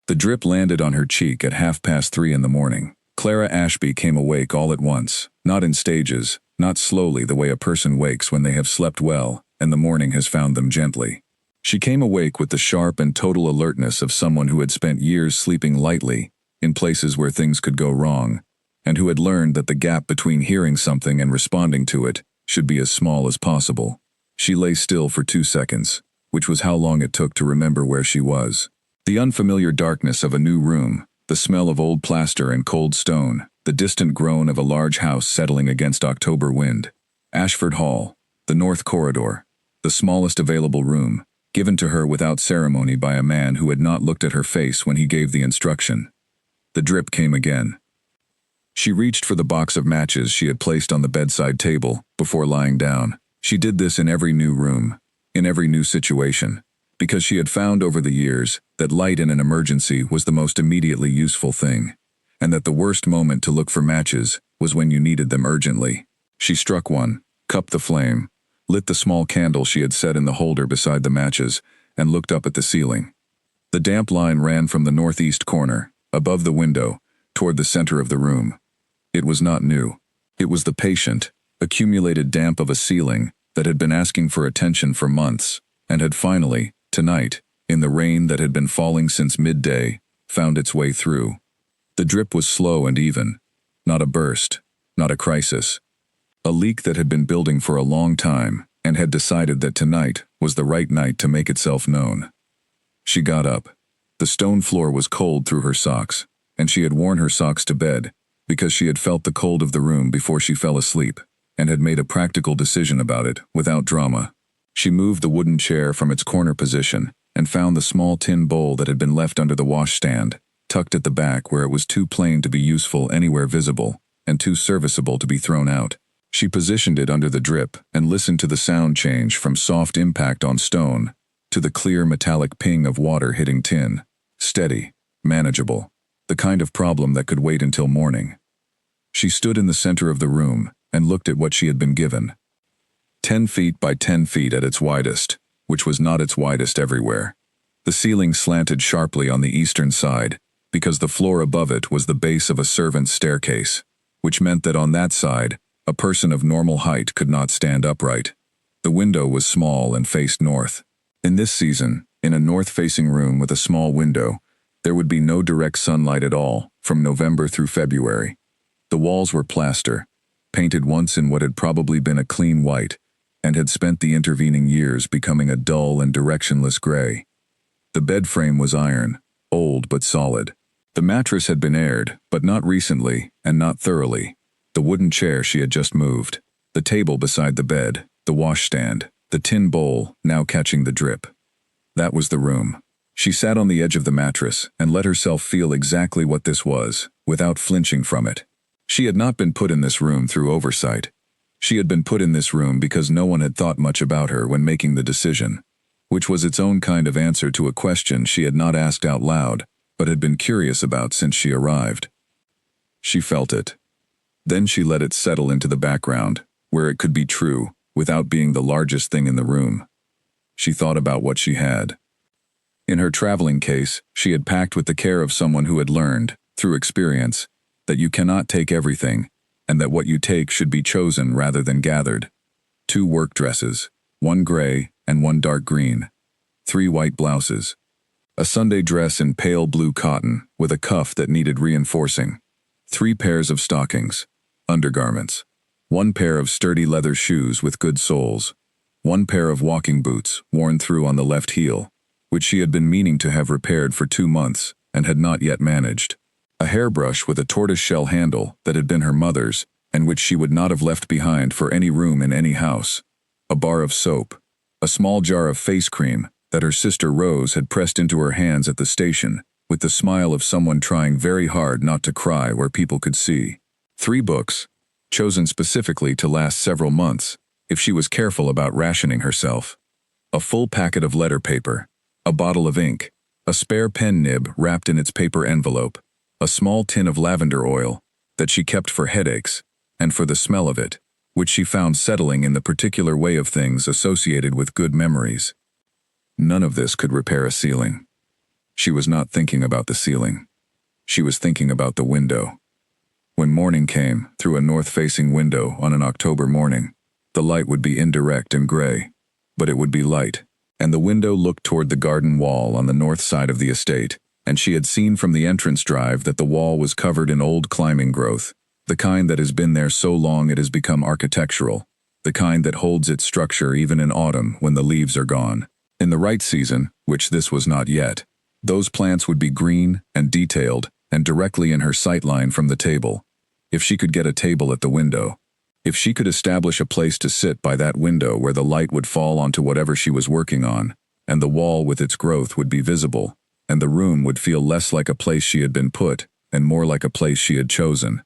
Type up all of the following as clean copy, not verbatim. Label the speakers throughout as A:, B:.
A: The drip landed on her cheek at 3:30 in the morning. Clara Ashby came awake all at once, not in stages, not slowly the way a person wakes when they have slept well and the morning has found them gently. She came awake with the sharp and total alertness of someone who had spent years sleeping lightly, in places where things could go wrong, and who had learned that the gap between hearing something and responding to it should be as small as possible. She lay still for 2 seconds, which was how long it took to remember where she was. The unfamiliar darkness of a new room, the smell of old plaster and cold stone, the distant groan of a large house settling against October wind. Ashford Hall, the North Corridor, the smallest available room, given to her without ceremony by a man who had not looked at her face when he gave the instruction. The drip came again. She reached for the box of matches she had placed on the bedside table before lying down. She did this in every new room, in every new situation, because she had found over the years that light in an emergency was the most immediately useful thing, and that the worst moment to look for matches was when you needed them urgently. She struck one, cupped the flame, lit the small candle she had set in the holder beside the matches, and looked up at the ceiling. The damp line ran from the northeast corner, above the window, toward the center of the room. It was not new. It was the patient, accumulated damp of a ceiling that had been asking for attention for months, and had finally, tonight, in the rain that had been falling since midday, found its way through. The drip was slow and even, not a burst, not a crisis. A leak that had been building for a long time and had decided that tonight was the right night to make itself known. She got up. The stone floor was cold through her socks, and she had worn her socks to bed because she had felt the cold of the room before she fell asleep, and had made a practical decision about it without drama. She moved the wooden chair from its corner position and found the small tin bowl that had been left under the washstand, tucked at the back where it was too plain to be useful anywhere visible and too serviceable to be thrown out. She positioned it under the drip and listened to the sound change from soft impact on stone to the clear metallic ping of water hitting tin. Steady, manageable, the kind of problem that could wait until morning. She stood in the center of the room and looked at what she had been given. 10 feet by 10 feet at its widest, which was not its widest everywhere. The ceiling slanted sharply on the eastern side, because the floor above it was the base of a servant's staircase, which meant that on that side, a person of normal height could not stand upright. The window was small and faced north. In this season, in a north-facing room with a small window, there would be no direct sunlight at all, from November through February. The walls were plaster, painted once in what had probably been a clean white, and had spent the intervening years becoming a dull and directionless gray. The bed frame was iron, old but solid. The mattress had been aired, but not recently and not thoroughly. The wooden chair she had just moved, the table beside the bed, the washstand, the tin bowl now catching the drip. That was the room. She sat on the edge of the mattress and let herself feel exactly what this was, without flinching from it. She had not been put in this room through oversight. She had been put in this room because no one had thought much about her when making the decision, which was its own kind of answer to a question she had not asked out loud, but had been curious about since she arrived. She felt it. Then she let it settle into the background, where it could be true, without being the largest thing in the room. She thought about what she had. In her traveling case, she had packed with the care of someone who had learned, through experience, that you cannot take everything, and that what you take should be chosen rather than gathered. 2 work dresses, 1 gray and 1 dark green, 3 white blouses, a Sunday dress in pale blue cotton with a cuff that needed reinforcing, 3 pairs of stockings, undergarments, 1 pair of sturdy leather shoes with good soles, 1 pair of walking boots worn through on the left heel, which she had been meaning to have repaired for 2 months and had not yet managed, a hairbrush with a tortoise-shell handle that had been her mother's and which she would not have left behind for any room in any house, a bar of soap, a small jar of face cream that her sister Rose had pressed into her hands at the station with the smile of someone trying very hard not to cry where people could see, 3 books, chosen specifically to last several months if she was careful about rationing herself, a full packet of letter paper, a bottle of ink, a spare pen nib wrapped in its paper envelope, a small tin of lavender oil that she kept for headaches and for the smell of it, which she found settling in the particular way of things associated with good memories. None of this could repair a ceiling. She was not thinking about the ceiling. She was thinking about the window. When morning came, through a north-facing window on an October morning, the light would be indirect and gray, but it would be light, and the window looked toward the garden wall on the north side of the estate, and she had seen from the entrance drive that the wall was covered in old climbing growth, the kind that has been there so long it has become architectural, the kind that holds its structure even in autumn when the leaves are gone. In the right season, which this was not yet, those plants would be green and detailed and directly in her sightline from the table. If she could get a table at the window, if she could establish a place to sit by that window where the light would fall onto whatever she was working on, and the wall with its growth would be visible, and the room would feel less like a place she had been put and more like a place she had chosen.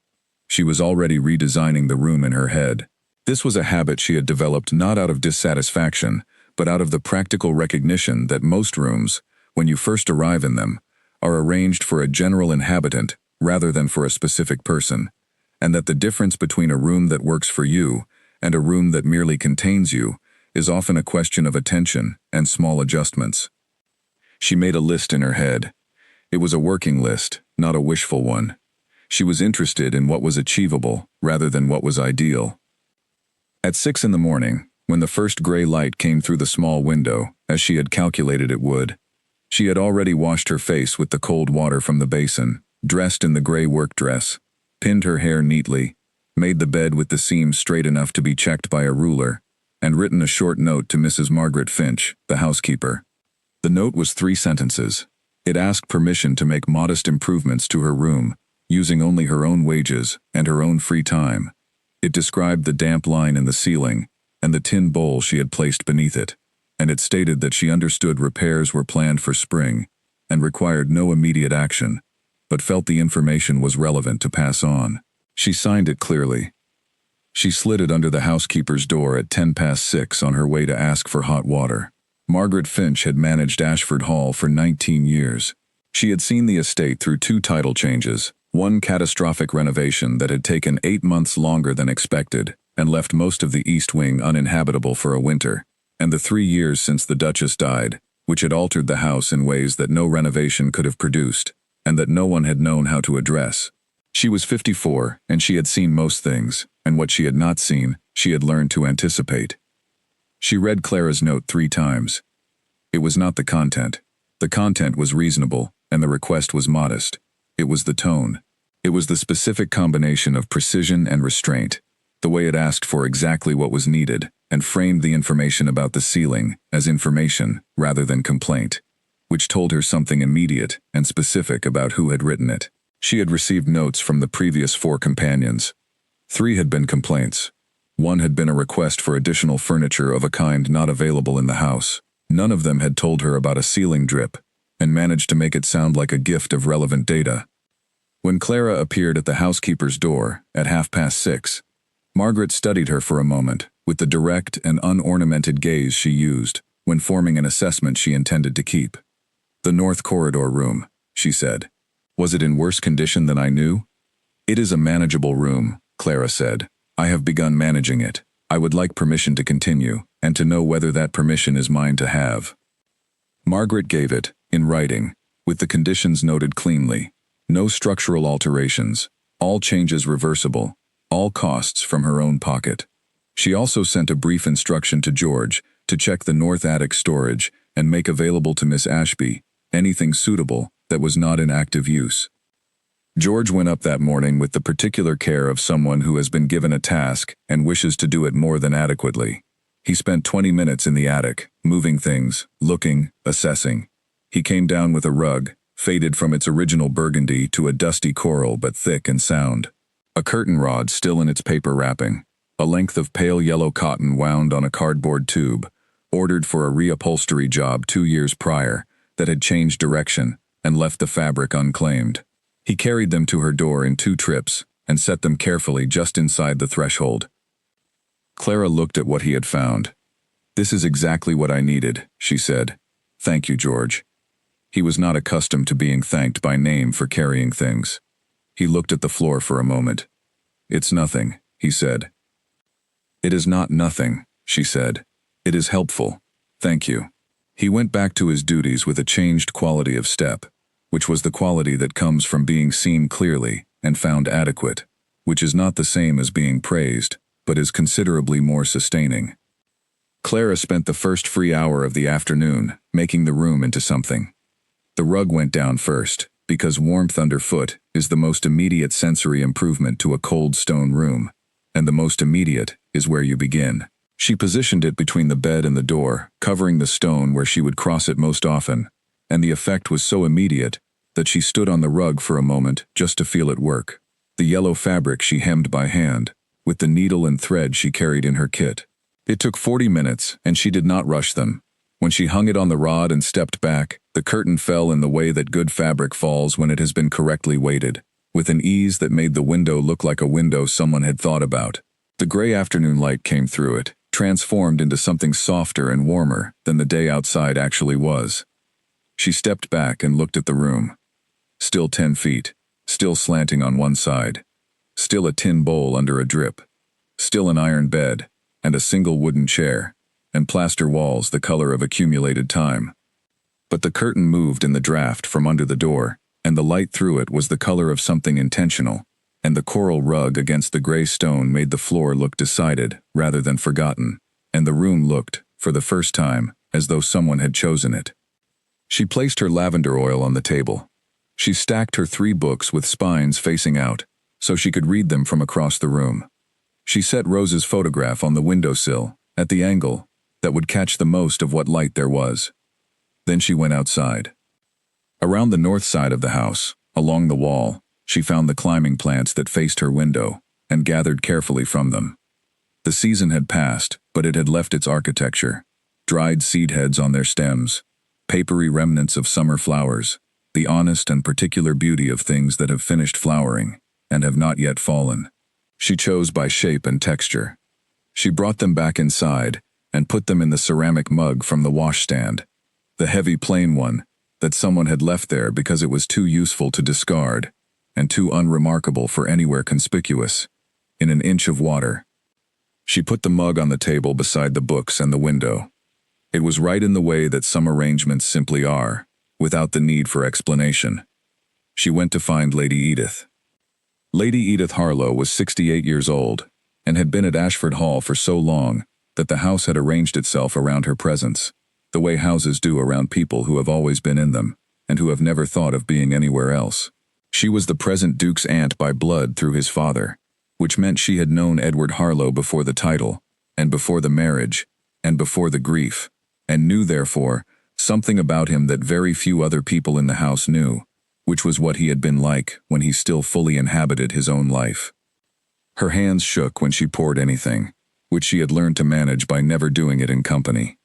A: She was already redesigning the room in her head. This was a habit she had developed not out of dissatisfaction, but out of the practical recognition that most rooms, when you first arrive in them, are arranged for a general inhabitant rather than for a specific person, and that the difference between a room that works for you and a room that merely contains you is often a question of attention and small adjustments. She made a list in her head. It was a working list, not a wishful one. She was interested in what was achievable rather than what was ideal. At 6 in the morning, when the first gray light came through the small window, as she had calculated it would, she had already washed her face with the cold water from the basin, dressed in the gray work dress, pinned her hair neatly, made the bed with the seams straight enough to be checked by a ruler, and written a short note to Mrs. Margaret Finch, the housekeeper. The note was 3 sentences. It asked permission to make modest improvements to her room, using only her own wages and her own free time. It described the damp line in the ceiling and the tin bowl she had placed beneath it, and it stated that she understood repairs were planned for spring and required no immediate action, but felt the information was relevant to pass on. She signed it clearly. She slid it under the housekeeper's door at 6:10 on her way to ask for hot water. Margaret Finch had managed Ashford Hall for 19 years. She had seen the estate through 2 title changes, one catastrophic renovation that had taken 8 months longer than expected and left most of the east wing uninhabitable for a winter, and the 3 years since the Duchess died, which had altered the house in ways that no renovation could have produced, and that no one had known how to address. She was 54, and she had seen most things, and what she had not seen, she had learned to anticipate. She read Clara's note 3 times. It was not the content. The content was reasonable, and the request was modest. It was the tone. It was the specific combination of precision and restraint, the way it asked for exactly what was needed, and framed the information about the ceiling as information rather than complaint, which told her something immediate and specific about who had written it. She had received notes from the previous 4 companions. 3 had been complaints. 1 had been a request for additional furniture of a kind not available in the house. None of them had told her about a ceiling drip, and managed to make it sound like a gift of relevant data. When Clara appeared at the housekeeper's door at 6:30, Margaret studied her for a moment with the direct and unornamented gaze she used when forming an assessment she intended to keep. "The North Corridor room," she said. "Was it in worse condition than I knew?" "It is a manageable room," Clara said. "I have begun managing it. I would like permission to continue, and to know whether that permission is mine to have." Margaret gave it, in writing, with the conditions noted cleanly. No structural alterations, all changes reversible, all costs from her own pocket. She also sent a brief instruction to George to check the north attic storage and make available to Miss Ashby anything suitable that was not in active use. George went up that morning with the particular care of someone who has been given a task and wishes to do it more than adequately. He spent 20 minutes in the attic, moving things, looking, assessing. He came down with a rug, faded from its original burgundy to a dusty coral but thick and sound. A curtain rod still in its paper wrapping. A length of pale yellow cotton wound on a cardboard tube, ordered for a reupholstery job 2 years prior, that had changed direction and left the fabric unclaimed. He carried them to her door in 2 trips and set them carefully just inside the threshold. Clara looked at what he had found. "This is exactly what I needed," she said. "Thank you, George." He was not accustomed to being thanked by name for carrying things. He looked at the floor for a moment. "It's nothing," he said. "It is not nothing," she said. "It is helpful. Thank you." He went back to his duties with a changed quality of step. which was the quality that comes from being seen clearly and found adequate, which is not the same as being praised, but is considerably more sustaining. Clara spent the first free hour of the afternoon making the room into something. The rug went down first, because warmth underfoot is the most immediate sensory improvement to a cold stone room, and the most immediate is where you begin. She positioned it between the bed and the door, covering the stone where she would cross it most often, and the effect was so immediate that she stood on the rug for a moment just to feel it work. The yellow fabric she hemmed by hand, with the needle and thread she carried in her kit. It took 40 minutes, and she did not rush them. When she hung it on the rod and stepped back, the curtain fell in the way that good fabric falls when it has been correctly weighted, with an ease that made the window look like a window someone had thought about. The gray afternoon light came through it, transformed into something softer and warmer than the day outside actually was. She stepped back and looked at the room. Still 10 feet, still slanting on one side, still a tin bowl under a drip, still an iron bed, and a single wooden chair, and plaster walls the color of accumulated time. But the curtain moved in the draft from under the door, and the light through it was the color of something intentional, and the coral rug against the gray stone made the floor look decided rather than forgotten, and the room looked, for the first time, as though someone had chosen it. She placed her lavender oil on the table. She stacked her 3 books with spines facing out, so she could read them from across the room. She set Rose's photograph on the windowsill, at the angle that would catch the most of what light there was. Then she went outside. Around the north side of the house, along the wall, she found the climbing plants that faced her window, and gathered carefully from them. The season had passed, but it had left its architecture. Dried seed heads on their stems, papery remnants of summer flowers, the honest and particular beauty of things that have finished flowering, and have not yet fallen. She chose by shape and texture. She brought them back inside, and put them in the ceramic mug from the washstand, the heavy plain one that someone had left there because it was too useful to discard, and too unremarkable for anywhere conspicuous, in an inch of water. She put the mug on the table beside the books and the window. It was right in the way that some arrangements simply are, without the need for explanation. She went to find Lady Edith. Lady Edith Harlow was 68 years old, and had been at Ashford Hall for so long that the house had arranged itself around her presence, the way houses do around people who have always been in them, and who have never thought of being anywhere else. She was the present Duke's aunt by blood through his father, which meant she had known Edward Harlow before the title, and before the marriage, and before the grief, and knew, therefore, something about him that very few other people in the house knew, which was what he had been like when he still fully inhabited his own life. Her hands shook when she poured anything, which she had learned to manage by never doing it in company.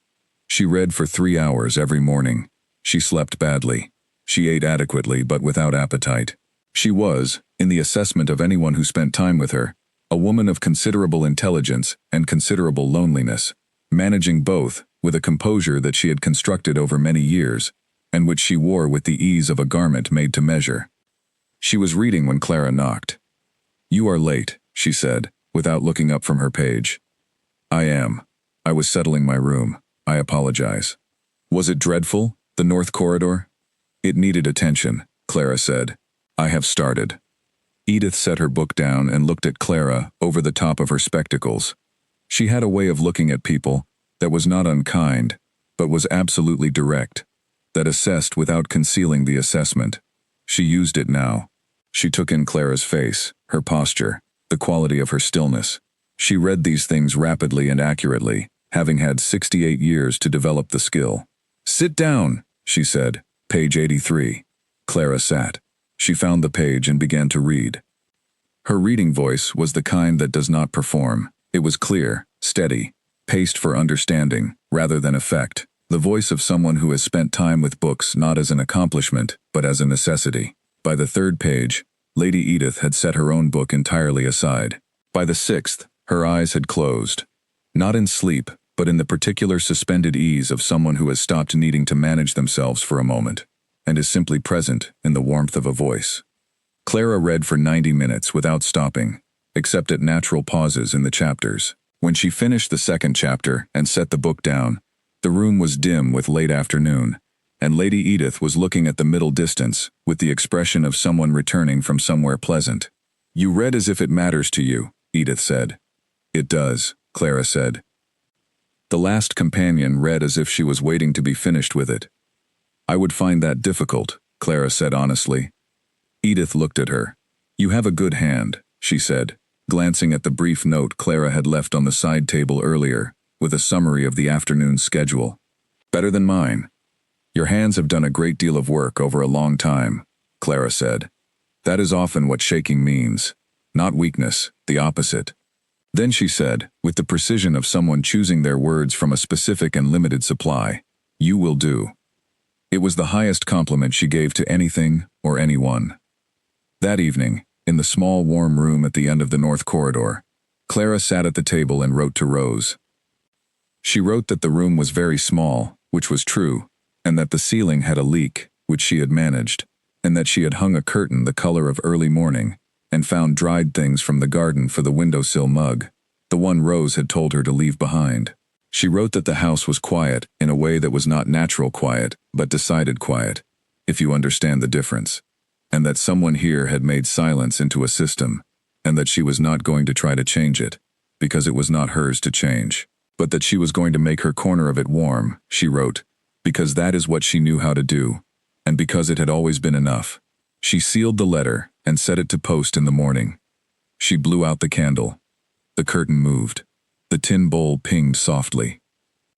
A: She read for 3 hours every morning. She slept badly. She ate adequately but without appetite. She was, in the assessment of anyone who spent time with her, a woman of considerable intelligence and considerable loneliness, managing both with a composure that she had constructed over many years, and which she wore with the ease of a garment made to measure. She was reading when Clara knocked. "You are late," she said, without looking up from her page. "I am. I was settling my room. I apologize." "Was it dreadful, the North Corridor?" "It needed attention," Clara said. "I have started." Edith set her book down and looked at Clara over the top of her spectacles. She had a way of looking at people that was not unkind, but was absolutely direct, that assessed without concealing the assessment. She used it now. She took in Clara's face, her posture, the quality of her stillness. She read these things rapidly and accurately, having had 68 years to develop the skill. "Sit down," she said. "Page 83. Clara sat. She found the page and began to read. Her reading voice was the kind that does not perform. It was clear, steady, paced for understanding, rather than effect. The voice of someone who has spent time with books not as an accomplishment, but as a necessity. By the 3rd page, Lady Edith had set her own book entirely aside. By the 6th, her eyes had closed. Not in sleep, but in the particular suspended ease of someone who has stopped needing to manage themselves for a moment, and is simply present in the warmth of a voice. Clara read for 90 minutes without stopping, except at natural pauses in the chapters. When she finished the 2nd chapter and set the book down, the room was dim with late afternoon, and Lady Edith was looking at the middle distance, with the expression of someone returning from somewhere pleasant. "You read as if it matters to you," Edith said. "It does," Clara said. The last companion read as if she was waiting to be finished with it. "I would find that difficult," Clara said honestly. Edith looked at her. "You have a good hand," she said, glancing at the brief note Clara had left on the side table earlier, with a summary of the afternoon's schedule. "Better than mine. Your hands have done a great deal of work over a long time," Clara said. "That is often what shaking means. Not weakness, the opposite." Then she said, with the precision of someone choosing their words from a specific and limited supply, "You will do." It was the highest compliment she gave to anything or anyone. That evening, in the small warm room at the end of the north corridor, Clara sat at the table and wrote to Rose. She wrote that the room was very small, which was true, and that the ceiling had a leak, which she had managed, and that she had hung a curtain the color of early morning, and found dried things from the garden for the windowsill mug, the one Rose had told her to leave behind. She wrote that the house was quiet in a way that was not natural quiet, but decided quiet, if you understand the difference, and that someone here had made silence into a system, and that she was not going to try to change it, because it was not hers to change, but that she was going to make her corner of it warm, she wrote, because that is what she knew how to do, and because it had always been enough. She sealed the letter and set it to post in the morning. She blew out the candle. The curtain moved. The tin bowl pinged softly.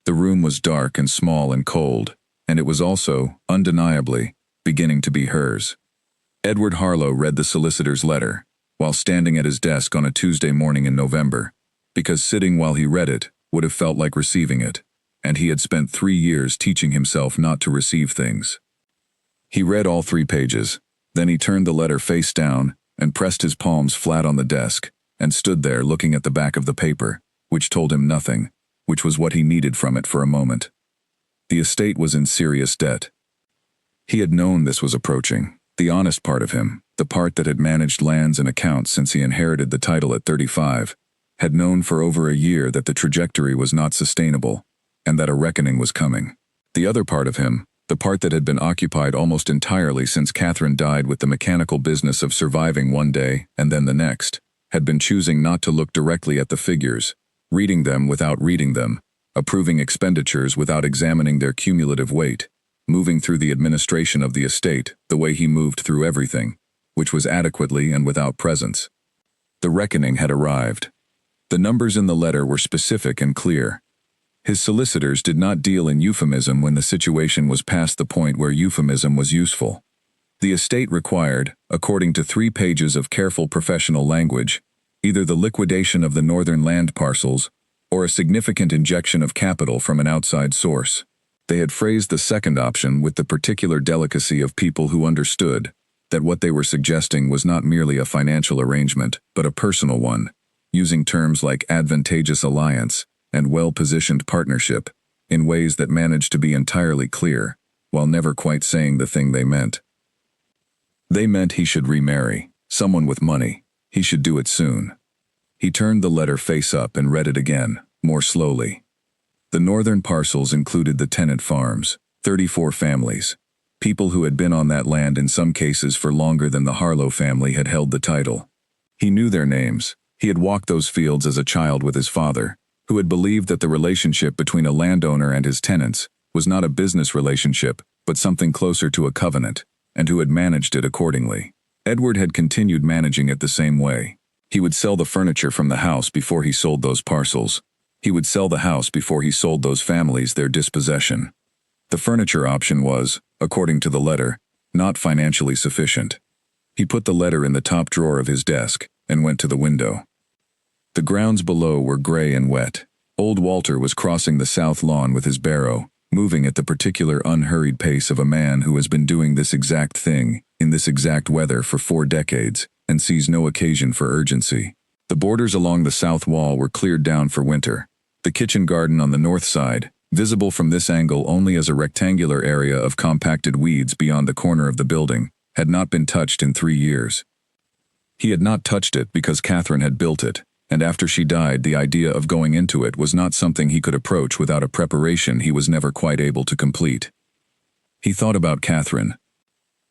A: The room was dark and small and cold, and it was also, undeniably, beginning to be hers. Edward Harlow read the solicitor's letter, while standing at his desk on a Tuesday morning in November, because sitting while he read it would have felt like receiving it, and he had spent 3 years teaching himself not to receive things. He read all 3 pages, then he turned the letter face down and pressed his palms flat on the desk, and stood there looking at the back of the paper, which told him nothing, which was what he needed from it for a moment. The estate was in serious debt. He had known this was approaching. The honest part of him, the part that had managed lands and accounts since he inherited the title at 35, had known for over a year that the trajectory was not sustainable, and that a reckoning was coming. The other part of him, the part that had been occupied almost entirely since Catherine died with the mechanical business of surviving one day and then the next, had been choosing not to look directly at the figures, reading them without reading them, approving expenditures without examining their cumulative weight, moving through the administration of the estate the way he moved through everything, which was adequately and without presence. The reckoning had arrived. The numbers in the letter were specific and clear. His solicitors did not deal in euphemism when the situation was past the point where euphemism was useful. The estate required, according to 3 pages of careful professional language, either the liquidation of the northern land parcels or a significant injection of capital from an outside source. They had phrased the second option with the particular delicacy of people who understood that what they were suggesting was not merely a financial arrangement, but a personal one, using terms like advantageous alliance and well-positioned partnership in ways that managed to be entirely clear, while never quite saying the thing they meant. They meant he should remarry, someone with money. He should do it soon. He turned the letter face up and read it again, more slowly. The northern parcels included the tenant farms, 34 families, people who had been on that land in some cases for longer than the Harlow family had held the title. He knew their names. He had walked those fields as a child with his father, who had believed that the relationship between a landowner and his tenants was not a business relationship, but something closer to a covenant, and who had managed it accordingly. Edward had continued managing it the same way. He would sell the furniture from the house before he sold those parcels. He would sell the house before he sold those families their dispossession. The furniture option was, according to the letter, not financially sufficient. He put the letter in the top drawer of his desk and went to the window. The grounds below were gray and wet. Old Walter was crossing the south lawn with his barrow, moving at the particular unhurried pace of a man who has been doing this exact thing, in this exact weather for 4 decades, and sees no occasion for urgency. The borders along the south wall were cleared down for winter. The kitchen garden on the north side, visible from this angle only as a rectangular area of compacted weeds beyond the corner of the building, had not been touched in 3 years. He had not touched it because Catherine had built it, and after she died the idea of going into it was not something he could approach without a preparation he was never quite able to complete. He thought about Catherine.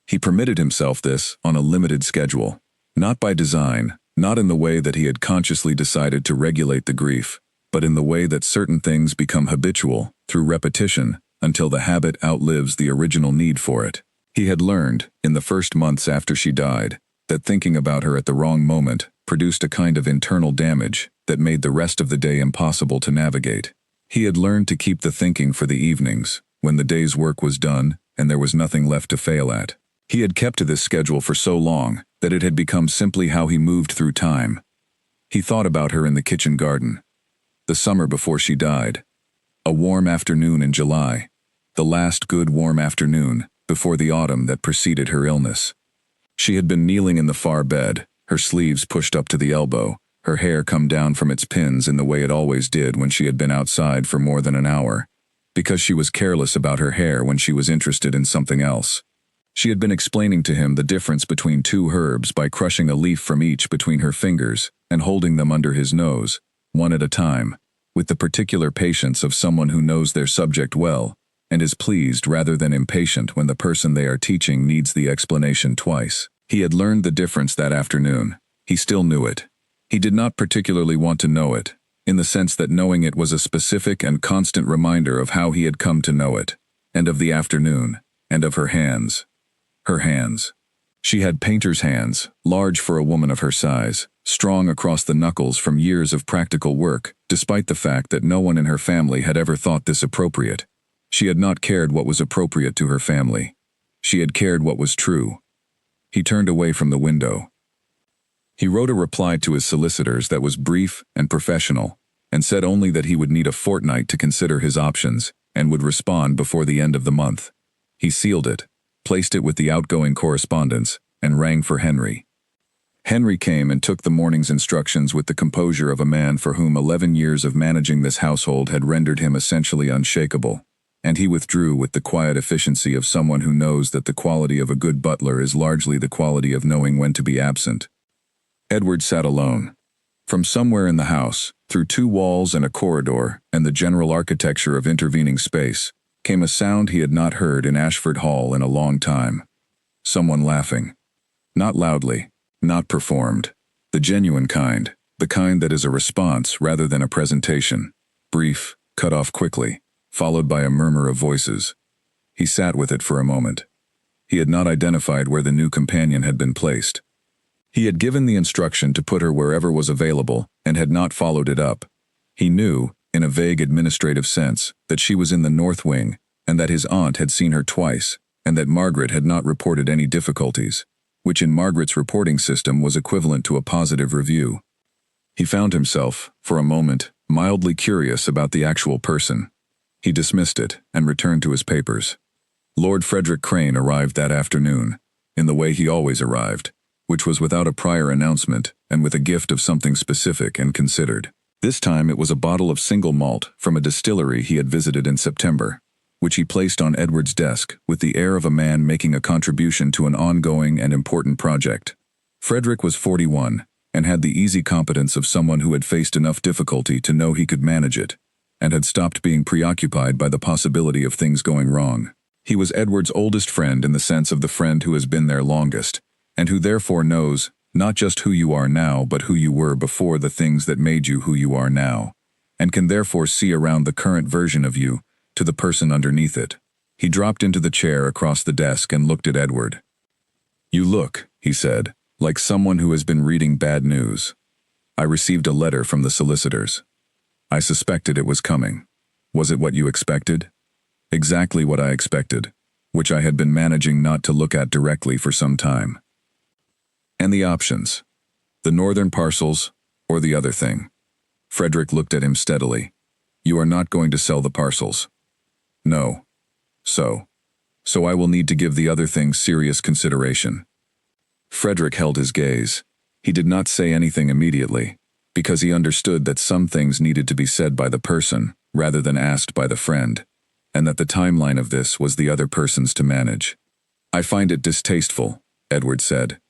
A: He permitted himself this on a limited schedule. Not by design, not in the way that he had consciously decided to regulate the grief, but in the way that certain things become habitual, through repetition, until the habit outlives the original need for it. He had learned, in the first months after she died, that thinking about her at the wrong moment produced a kind of internal damage that made the rest of the day impossible to navigate. He had learned to keep the thinking for the evenings, when the day's work was done and there was nothing left to fail at. He had kept to this schedule for so long that it had become simply how he moved through time. He thought about her in the kitchen garden. The summer before she died. A warm afternoon in July. The last good warm afternoon before the autumn that preceded her illness. She had been kneeling in the far bed, her sleeves pushed up to the elbow, her hair come down from its pins in the way it always did when she had been outside for more than an hour, because she was careless about her hair when she was interested in something else. She had been explaining to him the difference between two herbs by crushing a leaf from each between her fingers and holding them under his nose, one at a time, with the particular patience of someone who knows their subject well, and is pleased rather than impatient when the person they are teaching needs the explanation twice. He had learned the difference that afternoon. He still knew it. He did not particularly want to know it, in the sense that knowing it was a specific and constant reminder of how he had come to know it, and of the afternoon, and of her hands. Her hands. She had painter's hands, large for a woman of her size, strong across the knuckles from years of practical work, despite the fact that no one in her family had ever thought this appropriate. She had not cared what was appropriate to her family. She had cared what was true. He turned away from the window. He wrote a reply to his solicitors that was brief and professional, and said only that he would need a fortnight to consider his options, and would respond before the end of the month. He sealed it, placed it with the outgoing correspondence, and rang for Henry. Henry came and took the morning's instructions with the composure of a man for whom 11 years of managing this household had rendered him essentially unshakable, and he withdrew with the quiet efficiency of someone who knows that the quality of a good butler is largely the quality of knowing when to be absent. Edward sat alone. From somewhere in the house, through two walls and a corridor, and the general architecture of intervening space, came a sound he had not heard in Ashford Hall in a long time. Someone laughing. Not loudly, not performed. The genuine kind, the kind that is a response rather than a presentation. Brief, cut off quickly, followed by a murmur of voices. He sat with it for a moment. He had not identified where the new companion had been placed. He had given the instruction to put her wherever was available and had not followed it up. He knew, in a vague administrative sense, that she was in the north wing, and that his aunt had seen her twice, and that Margaret had not reported any difficulties, which in Margaret's reporting system was equivalent to a positive review. He found himself, for a moment, mildly curious about the actual person. He dismissed it and returned to his papers. Lord Frederick Crane arrived that afternoon, in the way he always arrived, which was without a prior announcement and with a gift of something specific and considered. This time it was a bottle of single malt from a distillery he had visited in September, which he placed on Edward's desk with the air of a man making a contribution to an ongoing and important project. Frederick was 41 and had the easy competence of someone who had faced enough difficulty to know he could manage it, and had stopped being preoccupied by the possibility of things going wrong. He was Edward's oldest friend in the sense of the friend who has been there longest, and who therefore knows not just who you are now but who you were before the things that made you who you are now, and can therefore see around the current version of you to the person underneath it. He dropped into the chair across the desk and looked at Edward. "You look," he said, "like someone who has been reading bad news. I received a letter from the solicitors. I suspected it was coming. Was it what you expected?" "Exactly what I expected, which I had been managing not to look at directly for some time." "And the options? The northern parcels, or the other thing?" Frederick looked at him steadily. "You are not going to sell the parcels." "No. So I will need to give the other thing serious consideration." Frederick held his gaze. He did not say anything immediately, because he understood that some things needed to be said by the person, rather than asked by the friend, and that the timeline of this was the other person's to manage. "I find it distasteful," Edward said.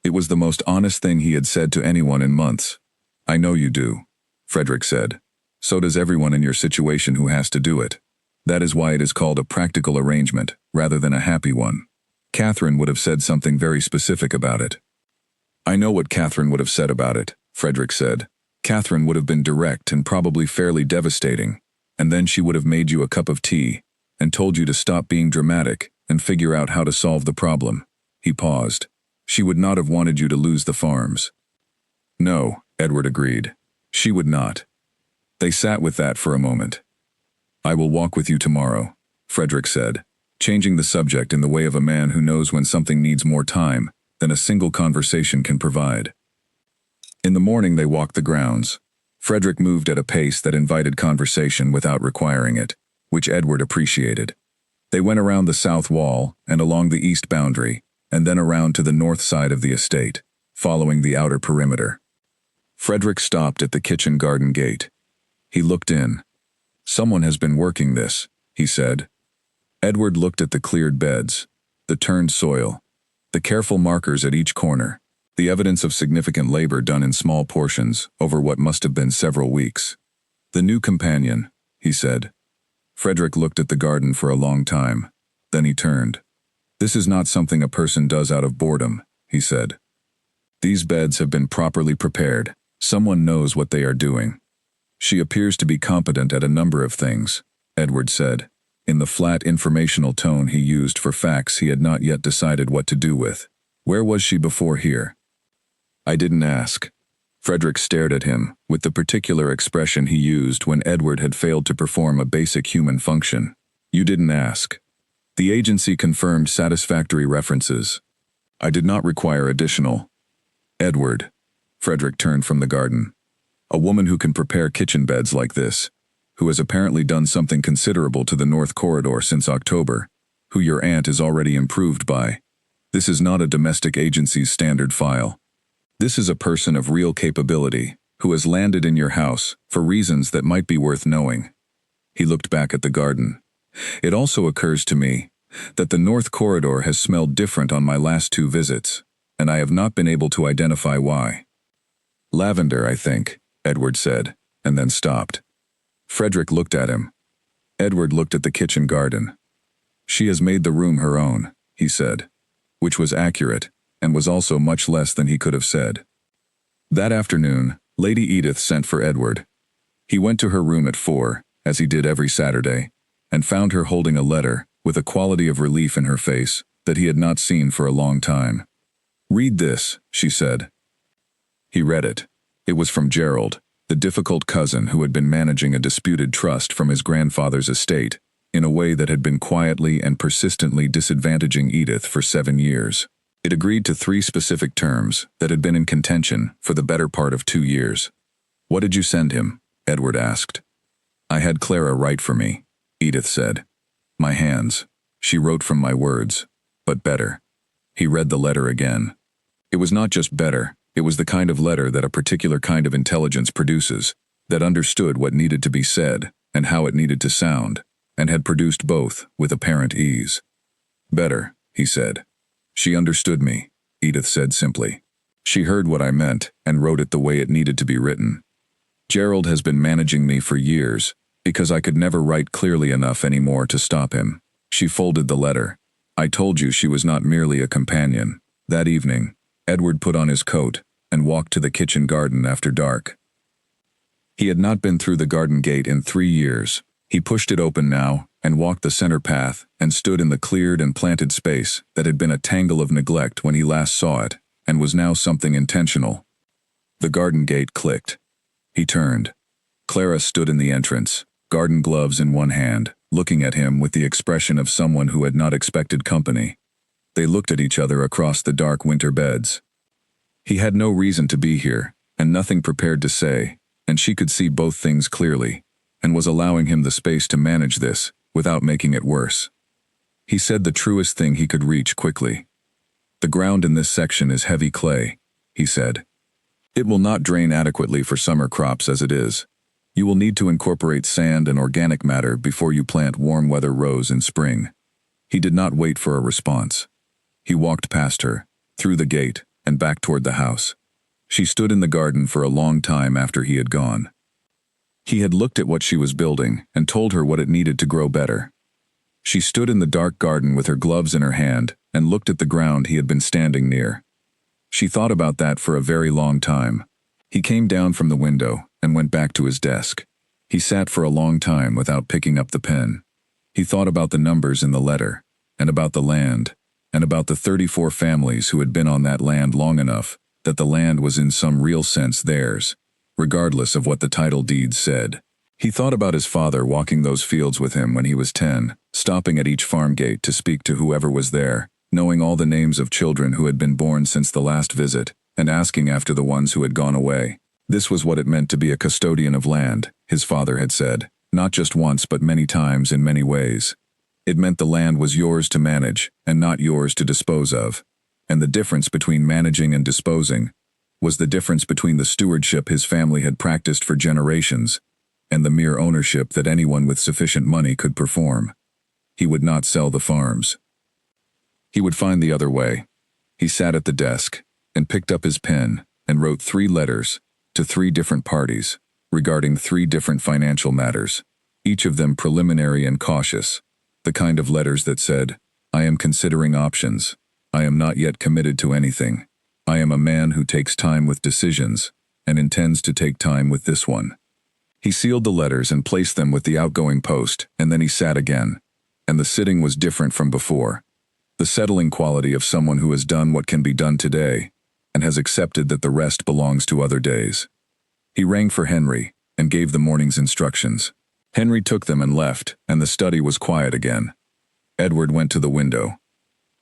A: It was the most honest thing he had said to anyone in months. "I know you do," Frederick said. "So does everyone in your situation who has to do it. That is why it is called a practical arrangement, rather than a happy one. Catherine would have said something very specific about it. I know what Catherine would have said about it, Frederick said. Catherine would have been direct and probably fairly devastating, and then she would have made you a cup of tea and told you to stop being dramatic and figure out how to solve the problem. He paused. She would not have wanted you to lose the farms. No, Edward agreed. She would not. They sat with that for a moment. I will walk with you tomorrow, Frederick said, changing the subject in the way of a man who knows when something needs more time than a single conversation can provide. In the morning they walked the grounds. Frederick moved at a pace that invited conversation without requiring it, which Edward appreciated. They went around the south wall and along the east boundary, and then around to the north side of the estate, following the outer perimeter. Frederick stopped at the kitchen garden gate. He looked in. Someone has been working this, he said. Edward looked at the cleared beds, the turned soil, the careful markers at each corner, the evidence of significant labor done in small portions over what must have been several weeks. The new companion, he said. Frederick looked at the garden for a long time. Then he turned. This is not something a person does out of boredom, he said. These beds have been properly prepared. Someone knows what they are doing. She appears to be competent at a number of things, Edward said, in the flat informational tone he used for facts he had not yet decided what to do with. Where was she before here? I didn't ask. Frederick stared at him with the particular expression he used when Edward had failed to perform a basic human function. You didn't ask. The agency confirmed satisfactory references. I did not require additional. Edward. Frederick turned from the garden. A woman who can prepare kitchen beds like this, who has apparently done something considerable to the North Corridor since October, who your aunt is already improved by. This is not a domestic agency's standard file. This is a person of real capability, who has landed in your house for reasons that might be worth knowing. He looked back at the garden. It also occurs to me that the North Corridor has smelled different on my last 2 visits, and I have not been able to identify why. Lavender, I think, Edward said, and then stopped. Frederick looked at him. Edward looked at the kitchen garden. She has made the room her own, he said, which was accurate, and was also much less than he could have said. That afternoon, Lady Edith sent for Edward. He went to her room at 4, as he did every Saturday, and found her holding a letter with a quality of relief in her face that he had not seen for a long time. Read this, she said. He read it. It was from Gerald, the difficult cousin who had been managing a disputed trust from his grandfather's estate in a way that had been quietly and persistently disadvantaging Edith for 7 years. It agreed to 3 specific terms that had been in contention for the better part of 2 years. What did you send him? Edward asked. I had Clara write for me, Edith said. My hands. She wrote from my words, but better. He read the letter again. It was not just better, it was the kind of letter that a particular kind of intelligence produces, that understood what needed to be said and how it needed to sound, and had produced both with apparent ease. Better, he said. She understood me, Edith said simply. She heard what I meant and wrote it the way it needed to be written. Gerald has been managing me for years, because I could never write clearly enough anymore to stop him. She folded the letter. I told you she was not merely a companion. That evening, Edward put on his coat and walked to the kitchen garden after dark. He had not been through the garden gate in 3 years. He pushed it open now and walked the center path and stood in the cleared and planted space that had been a tangle of neglect when he last saw it and was now something intentional. The garden gate clicked. He turned. Clara stood in the entrance, garden gloves in one hand, looking at him with the expression of someone who had not expected company. They looked at each other across the dark winter beds. He had no reason to be here, and nothing prepared to say, and she could see both things clearly, and was allowing him the space to manage this without making it worse. He said the truest thing he could reach quickly. The ground in this section is heavy clay, he said. It will not drain adequately for summer crops as it is. You will need to incorporate sand and organic matter before you plant warm weather rows in spring. He did not wait for a response. He walked past her, through the gate, and back toward the house. She stood in the garden for a long time after he had gone. He had looked at what she was building and told her what it needed to grow better. She stood in the dark garden with her gloves in her hand and looked at the ground he had been standing near. She thought about that for a very long time. He came down from the window and went back to his desk. He sat for a long time without picking up the pen. He thought about the numbers in the letter, and about the land, and about the 34 families who had been on that land long enough that the land was in some real sense theirs, regardless of what the title deeds said. He thought about his father walking those fields with him when he was 10, stopping at each farm gate to speak to whoever was there, knowing all the names of children who had been born since the last visit, and asking after the ones who had gone away. This was what it meant to be a custodian of land, his father had said, not just once but many times in many ways. It meant the land was yours to manage, and not yours to dispose of. And the difference between managing and disposing was the difference between the stewardship his family had practiced for generations and the mere ownership that anyone with sufficient money could perform. He would not sell the farms. He would find the other way. He sat at the desk and picked up his pen and wrote 3 letters to 3 different parties regarding 3 different financial matters, each of them preliminary and cautious, the kind of letters that said, "I am considering options. I am not yet committed to anything. I am a man who takes time with decisions and intends to take time with this one." He sealed the letters and placed them with the outgoing post, and then he sat again. And the sitting was different from before. The settling quality of someone who has done what can be done today and has accepted that the rest belongs to other days. He rang for Henry and gave the morning's instructions. Henry took them and left, and the study was quiet again. Edward went to the window.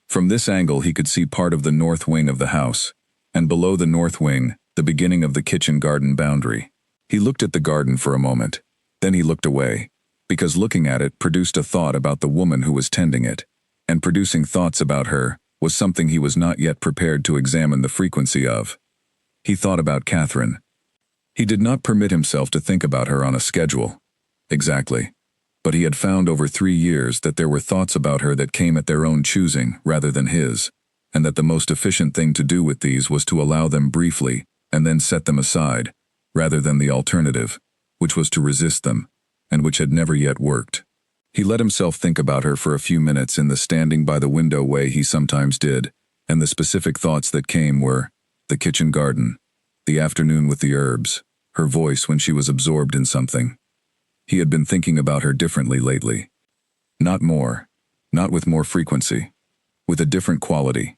A: From this angle he could see part of the north wing of the house, and below the north wing, the beginning of the kitchen garden boundary. He looked at the garden for a moment. Then he looked away, because looking at it produced a thought about the woman who was tending it, and producing thoughts about her was something he was not yet prepared to examine the frequency of. He thought about Catherine. He did not permit himself to think about her on a schedule. Exactly. But he had found over 3 years that there were thoughts about her that came at their own choosing rather than his, and that the most efficient thing to do with these was to allow them briefly and then set them aside, rather than the alternative, which was to resist them, and which had never yet worked. He let himself think about her for a few minutes in the standing by the window way he sometimes did, and the specific thoughts that came were the kitchen garden, the afternoon with the herbs, her voice when she was absorbed in something. He had been thinking about her differently lately. Not more, not with more frequency, with a different quality.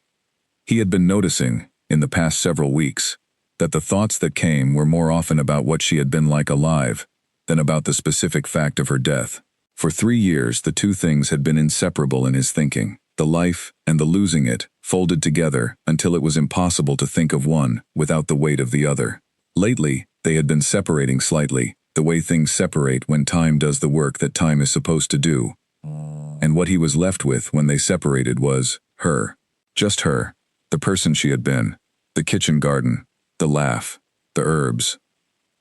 A: He had been noticing, in the past several weeks, that the thoughts that came were more often about what she had been like alive than about the specific fact of her death. For 3 years the two things had been inseparable in his thinking, the life and the losing it, folded together until it was impossible to think of one without the weight of the other. Lately, they had been separating slightly, the way things separate when time does the work that time is supposed to do. And what he was left with when they separated was her. Just her, the person she had been, the kitchen garden, the laugh, the herbs.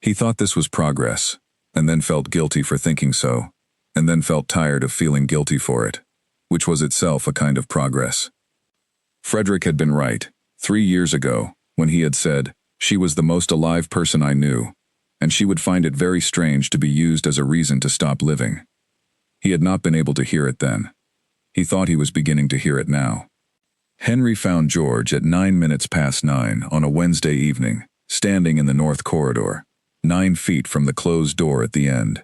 A: He thought this was progress, and then felt guilty for thinking so, and then felt tired of feeling guilty for it, which was itself a kind of progress. Frederick had been right, 3 years ago, when he had said, "She was the most alive person I knew, and she would find it very strange to be used as a reason to stop living." He had not been able to hear it then. He thought he was beginning to hear it now. Henry found George at 9 minutes past 9 on a Wednesday evening, standing in the north corridor, 9 feet from the closed door at the end.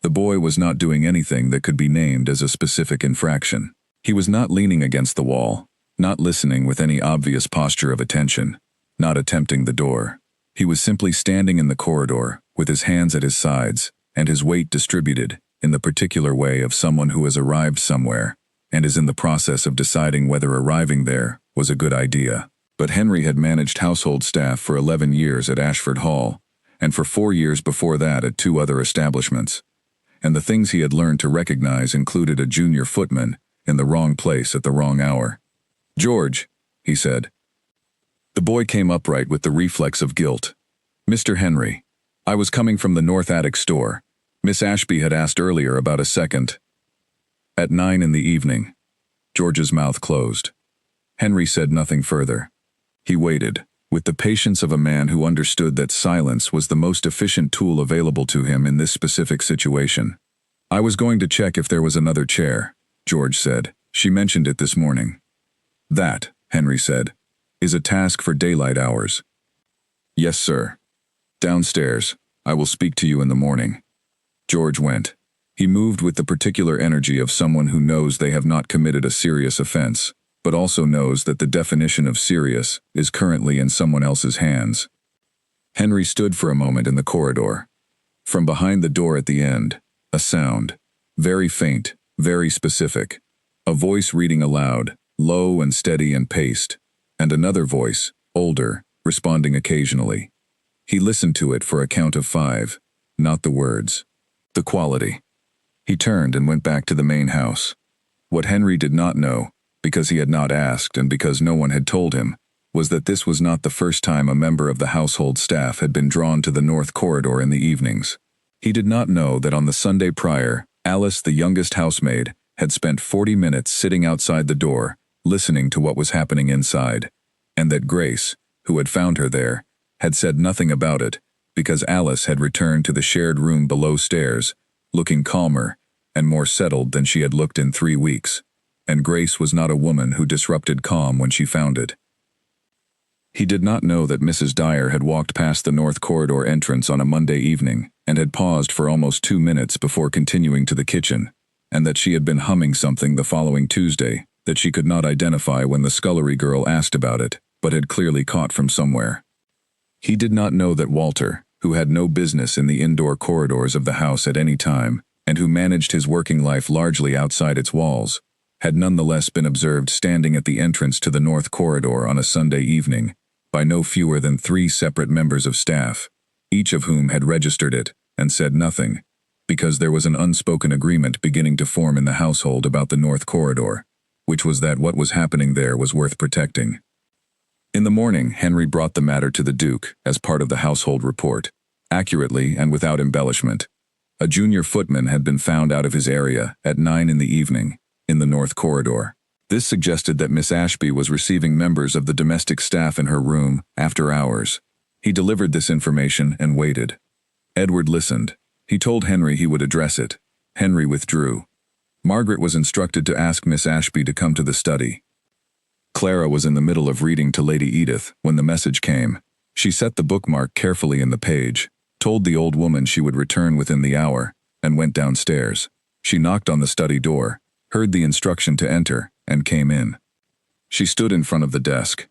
A: The boy was not doing anything that could be named as a specific infraction. He was not leaning against the wall, not listening with any obvious posture of attention, not attempting the door. He was simply standing in the corridor, with his hands at his sides, and his weight distributed, in the particular way of someone who has arrived somewhere, and is in the process of deciding whether arriving there was a good idea. But Henry had managed household staff for 11 years at Ashford Hall, and for 4 years before that at 2 other establishments. And the things he had learned to recognize included a junior footman in the wrong place at the wrong hour. "George," he said. The boy came upright with the reflex of guilt. "Mr. Henry, I was coming from the North Attic store. Miss Ashby had asked earlier about a second." At 9 in the evening. George's mouth closed. Henry said nothing further. He waited, with the patience of a man who understood that silence was the most efficient tool available to him in this specific situation. "I was going to check if there was another chair," George said. She mentioned it this morning. That, Henry said, is a task for daylight hours. Yes, sir. Downstairs. I will speak to you in the morning. George went. He moved with the particular energy of someone who knows they have not committed a serious offense, but also knows that the definition of serious is currently in someone else's hands. Henry stood for a moment in the corridor. From behind the door at the end, a sound, very faint, very specific, a voice reading aloud, low and steady and paced, and another voice, older, responding occasionally. He listened to it for a count of 5, not the words, the quality. He turned and went back to the main house. What Henry did not know, because he had not asked and because no one had told him, was that this was not the first time a member of the household staff had been drawn to the north corridor in the evenings. He did not know that on the Sunday prior, Alice, the youngest housemaid, had spent 40 minutes sitting outside the door, listening to what was happening inside, and that Grace, who had found her there, had said nothing about it, because Alice had returned to the shared room below stairs, looking calmer and more settled than she had looked in 3 weeks, and Grace was not a woman who disrupted calm when she found it. He did not know that Mrs. Dyer had walked past the north corridor entrance on a Monday evening and had paused for almost 2 minutes before continuing to the kitchen, and that she had been humming something the following Tuesday that she could not identify when the scullery girl asked about it, but had clearly caught from somewhere. He did not know that Walter, who had no business in the indoor corridors of the house at any time, and who managed his working life largely outside its walls, had nonetheless been observed standing at the entrance to the north corridor on a Sunday evening by no fewer than 3 separate members of staff, each of whom had registered it and said nothing, because there was an unspoken agreement beginning to form in the household about the north corridor, which was that what was happening there was worth protecting. In the morning, Henry brought the matter to the Duke as part of the household report, accurately and without embellishment. A junior footman had been found out of his area at 9 in the evening, in the north corridor. This suggested that Miss Ashby was receiving members of the domestic staff in her room after hours. He delivered this information and waited. Edward listened. He told Henry he would address it. Henry withdrew. Margaret was instructed to ask Miss Ashby to come to the study. Clara was in the middle of reading to Lady Edith when the message came. She set the bookmark carefully in the page, told the old woman she would return within the hour, and went downstairs. She knocked on the study door, heard the instruction to enter, and came in. She stood in front of the desk.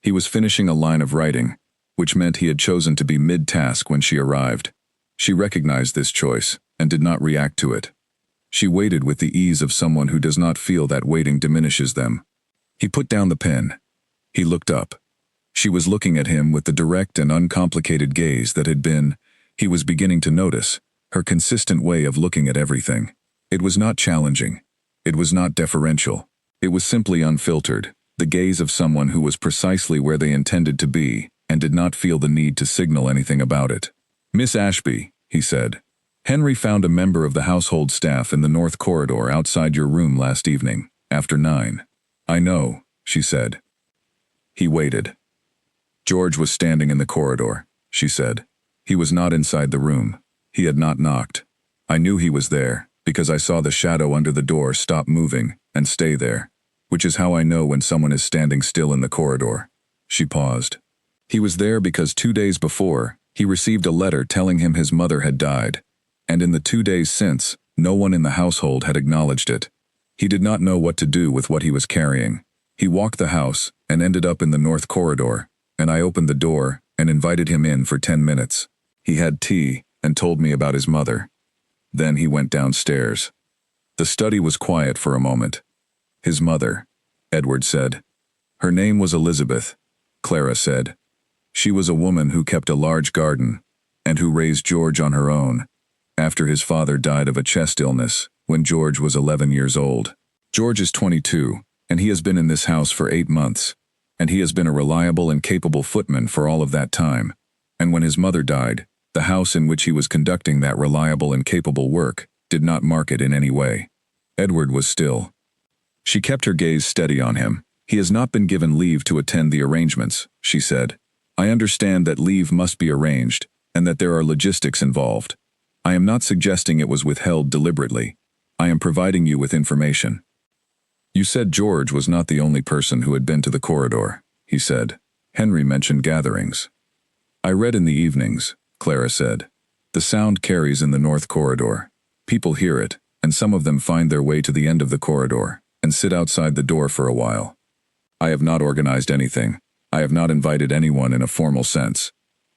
A: He was finishing a line of writing, which meant he had chosen to be mid-task when she arrived. She recognized this choice and did not react to it. She waited with the ease of someone who does not feel that waiting diminishes them. He put down the pen. He looked up. She was looking at him with the direct and uncomplicated gaze that had been, he was beginning to notice, her consistent way of looking at everything. It was not challenging. It was not deferential. It was simply unfiltered, the gaze of someone who was precisely where they intended to be and did not feel the need to signal anything about it. Miss Ashby, he said, Henry found a member of the household staff in the north corridor outside your room last evening, after 9. I know, she said. He waited. George was standing in the corridor, she said. He was not inside the room. He had not knocked. I knew he was there, because I saw the shadow under the door stop moving and stay there, which is how I know when someone is standing still in the corridor. She paused. He was there because 2 days before, he received a letter telling him his mother had died, and in the 2 days since, no one in the household had acknowledged it. He did not know what to do with what he was carrying. He walked the house and ended up in the north corridor, and I opened the door and invited him in for 10 minutes. He had tea and told me about his mother. Then he went downstairs. The study was quiet for a moment. His mother, Edward said. Her name was Elizabeth, Clara said. She was a woman who kept a large garden and who raised George on her own, after his father died of a chest illness when George was 11 years old. George is 22, and he has been in this house for 8 months, and he has been a reliable and capable footman for all of that time, and when his mother died, the house in which he was conducting that reliable and capable work did not mark it in any way. Edward was still. She kept her gaze steady on him. He has not been given leave to attend the arrangements, she said. I understand that leave must be arranged, and that there are logistics involved. I am not suggesting it was withheld deliberately. I am providing you with information. You said George was not the only person who had been to the corridor, he said. Henry mentioned gatherings. I read in the evenings, Clara said. The sound carries in the north corridor. People hear it, and some of them find their way to the end of the corridor, and sit outside the door for a while. I have not organized anything. I have not invited anyone in a formal sense.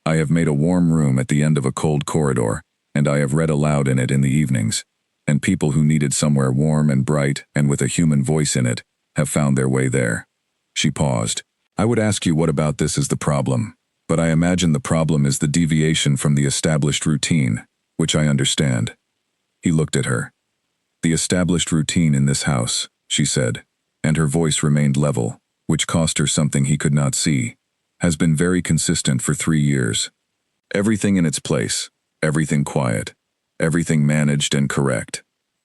A: I have made a warm room at the end of a cold corridor, and I have read aloud in it in the evenings, and people who needed somewhere warm and bright and with a human voice in it have found their way there. She paused. I would ask you what about this is the problem, but I imagine the problem is the deviation from the established routine, which I understand. He looked at her. The established routine in this house, she said, and her voice remained level, which cost her something he could not see, has been very consistent for 3 years. Everything in its place, everything quiet, everything managed and correct.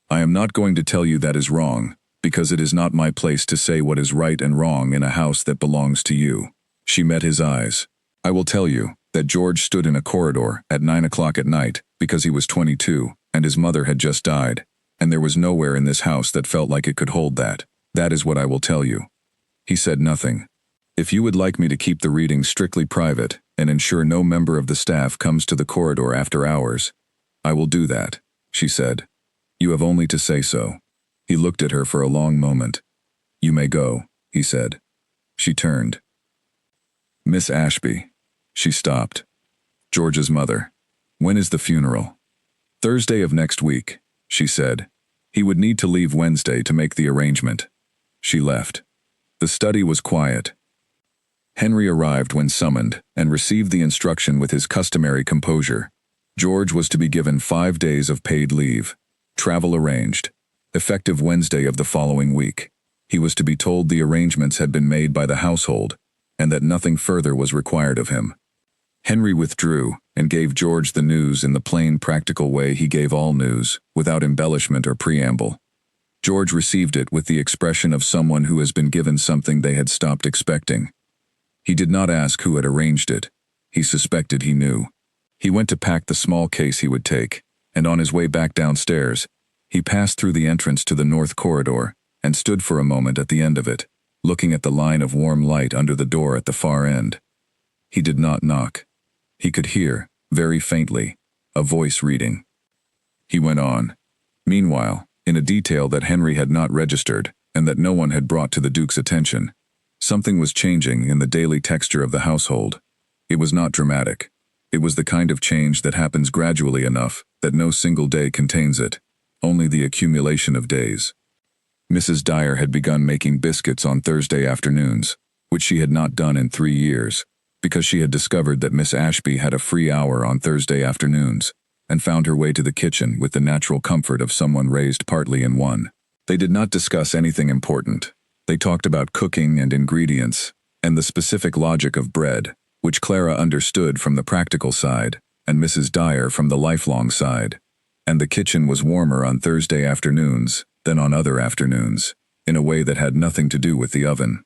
A: I am not going to tell you that is wrong, because it is not my place to say what is right and wrong in a house that belongs to you. She met his eyes. I will tell you that George stood in a corridor at 9 o'clock at night because he was 22 and his mother had just died, and there was nowhere in this house that felt like it could hold that. That is what I will tell you. He said nothing. If you would like me to keep the reading strictly private and ensure no member of the staff comes to the corridor after hours, I will do that, she said. You have only to say so. He looked at her for a long moment. You may go, he said. She turned. Miss Ashby. She stopped. George's mother. When is the funeral? Thursday of next week, she said. He would need to leave Wednesday to make the arrangement. She left. The study was quiet. Henry arrived when summoned and received the instruction with his customary composure. George was to be given 5 days of paid leave. Travel arranged. Effective Wednesday of the following week. He was to be told the arrangements had been made by the household, and that nothing further was required of him. Henry withdrew and gave George the news in the plain, practical way he gave all news, without embellishment or preamble. George received it with the expression of someone who has been given something they had stopped expecting. He did not ask who had arranged it. He suspected he knew. He went to pack the small case he would take, and on his way back downstairs, he passed through the entrance to the north corridor and stood for a moment at the end of it, looking at the line of warm light under the door at the far end. He did not knock. He could hear, very faintly, a voice reading. He went on. Meanwhile, in a detail that Henry had not registered and that no one had brought to the Duke's attention, something was changing in the daily texture of the household. It was not dramatic. It was the kind of change that happens gradually enough that no single day contains it, only the accumulation of days. Mrs. Dyer had begun making biscuits on Thursday afternoons, which she had not done in 3 years, because she had discovered that Miss Ashby had a free hour on Thursday afternoons, and found her way to the kitchen with the natural comfort of someone raised partly in one. They did not discuss anything important. They talked about cooking and ingredients, and the specific logic of bread, which Clara understood from the practical side, and Mrs. Dyer from the lifelong side. And the kitchen was warmer on Thursday afternoons than on other afternoons, in a way that had nothing to do with the oven.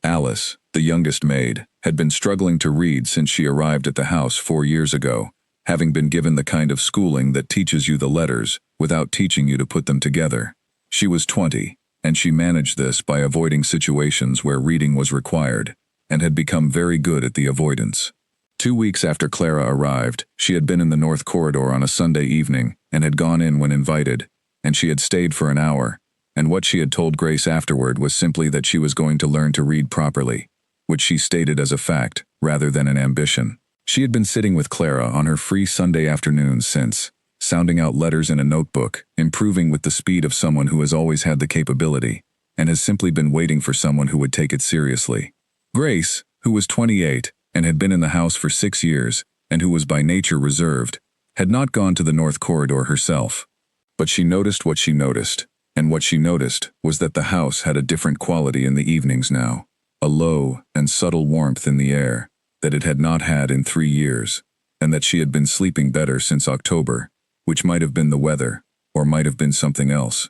A: Alice, the youngest maid, had been struggling to read since she arrived at the house 4 years ago, having been given the kind of schooling that teaches you the letters without teaching you to put them together. She was 20, and she managed this by avoiding situations where reading was required, and had become very good at the avoidance. 2 weeks after Clara arrived, she had been in the north corridor on a Sunday evening and had gone in when invited, and she had stayed for an hour, and what she had told Grace afterward was simply that she was going to learn to read properly, which she stated as a fact rather than an ambition. She had been sitting with Clara on her free Sunday afternoons since, sounding out letters in a notebook, improving with the speed of someone who has always had the capability, and has simply been waiting for someone who would take it seriously. Grace, who was 28, and had been in the house for 6 years, and who was by nature reserved, had not gone to the north corridor herself. But she noticed what she noticed, and what she noticed was that the house had a different quality in the evenings now, a low and subtle warmth in the air that it had not had in 3 years, and that she had been sleeping better since October, which might have been the weather, or might have been something else.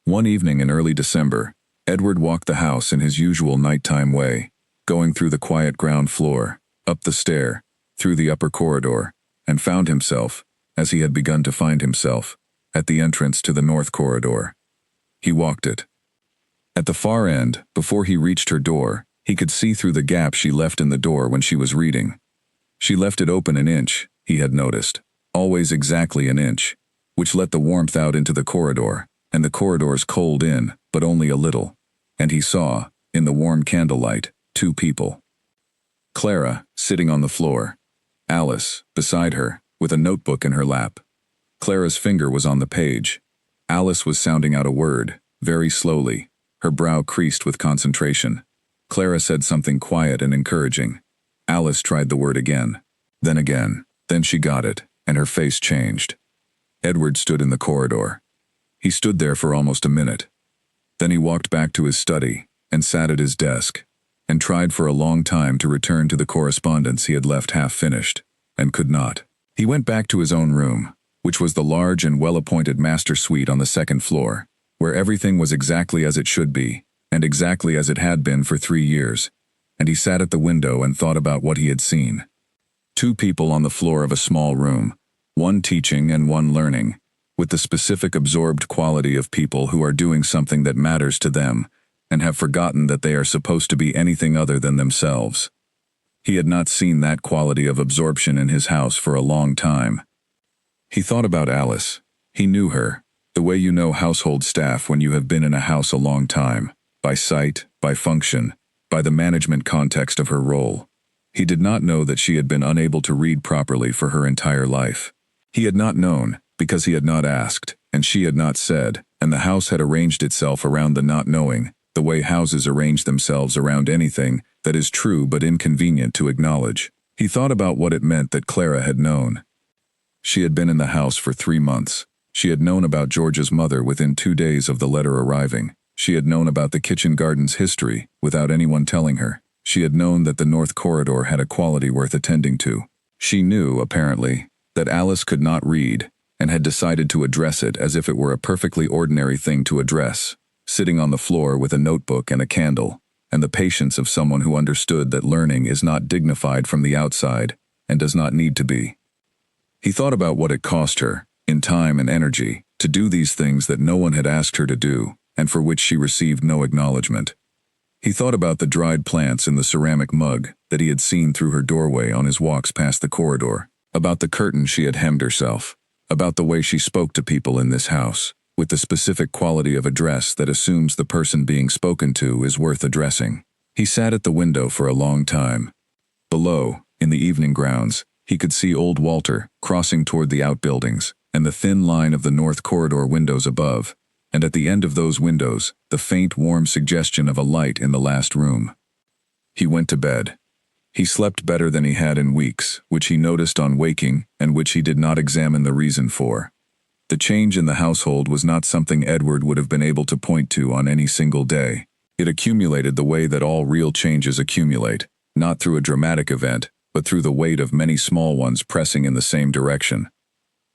A: One evening in early December, Edward walked the house in his usual nighttime way, going through the quiet ground floor, up the stair, through the upper corridor, and found himself, as he had begun to find himself, at the entrance to the north corridor. He walked it. At the far end, before he reached her door, he could see through the gap she left in the door when she was reading. She left it open an inch, he had noticed. Always exactly an inch, which let the warmth out into the corridor, and the corridor's cold in, but only a little. And he saw, in the warm candlelight, two people. Clara, sitting on the floor. Alice, beside her, with a notebook in her lap. Clara's finger was on the page. Alice was sounding out a word, very slowly, her brow creased with concentration. Clara said something quiet and encouraging. Alice tried the word again. Then she got it, and her face changed. Edward stood in the corridor. He stood there for almost a minute. Then he walked back to his study, and sat at his desk, and tried for a long time to return to the correspondence he had left half-finished, and could not. He went back to his own room, which was the large and well-appointed master suite on the second floor, where everything was exactly as it should be, and exactly as it had been for 3 years, and he sat at the window and thought about what he had seen. Two people on the floor of a small room, one teaching and one learning, with the specific absorbed quality of people who are doing something that matters to them, and have forgotten that they are supposed to be anything other than themselves. He had not seen that quality of absorption in his house for a long time. He thought about Alice. He knew her, the way you know household staff when you have been in a house a long time, by sight, by function, by the management context of her role. He did not know that she had been unable to read properly for her entire life. He had not known, because he had not asked, and she had not said, and the house had arranged itself around the not knowing, the way houses arrange themselves around anything that is true but inconvenient to acknowledge. He thought about what it meant that Clara had known. She had been in the house for 3 months. She had known about George's mother within 2 days of the letter arriving. She had known about the kitchen garden's history without anyone telling her. She had known that the North Corridor had a quality worth attending to. She knew, apparently, that Alice could not read, and had decided to address it as if it were a perfectly ordinary thing to address, sitting on the floor with a notebook and a candle, and the patience of someone who understood that learning is not dignified from the outside, and does not need to be. He thought about what it cost her, in time and energy, to do these things that no one had asked her to do, and for which she received no acknowledgement. He thought about the dried plants in the ceramic mug that he had seen through her doorway on his walks past the corridor, about the curtain she had hemmed herself, about the way she spoke to people in this house, with the specific quality of address that assumes the person being spoken to is worth addressing. He sat at the window for a long time. Below, in the evening grounds, he could see old Walter crossing toward the outbuildings, and the thin line of the North Corridor windows above, and at the end of those windows, the faint warm suggestion of a light in the last room. He went to bed. He slept better than he had in weeks, which he noticed on waking and which he did not examine the reason for. The change in the household was not something Edward would have been able to point to on any single day. It accumulated the way that all real changes accumulate, not through a dramatic event, but through the weight of many small ones pressing in the same direction.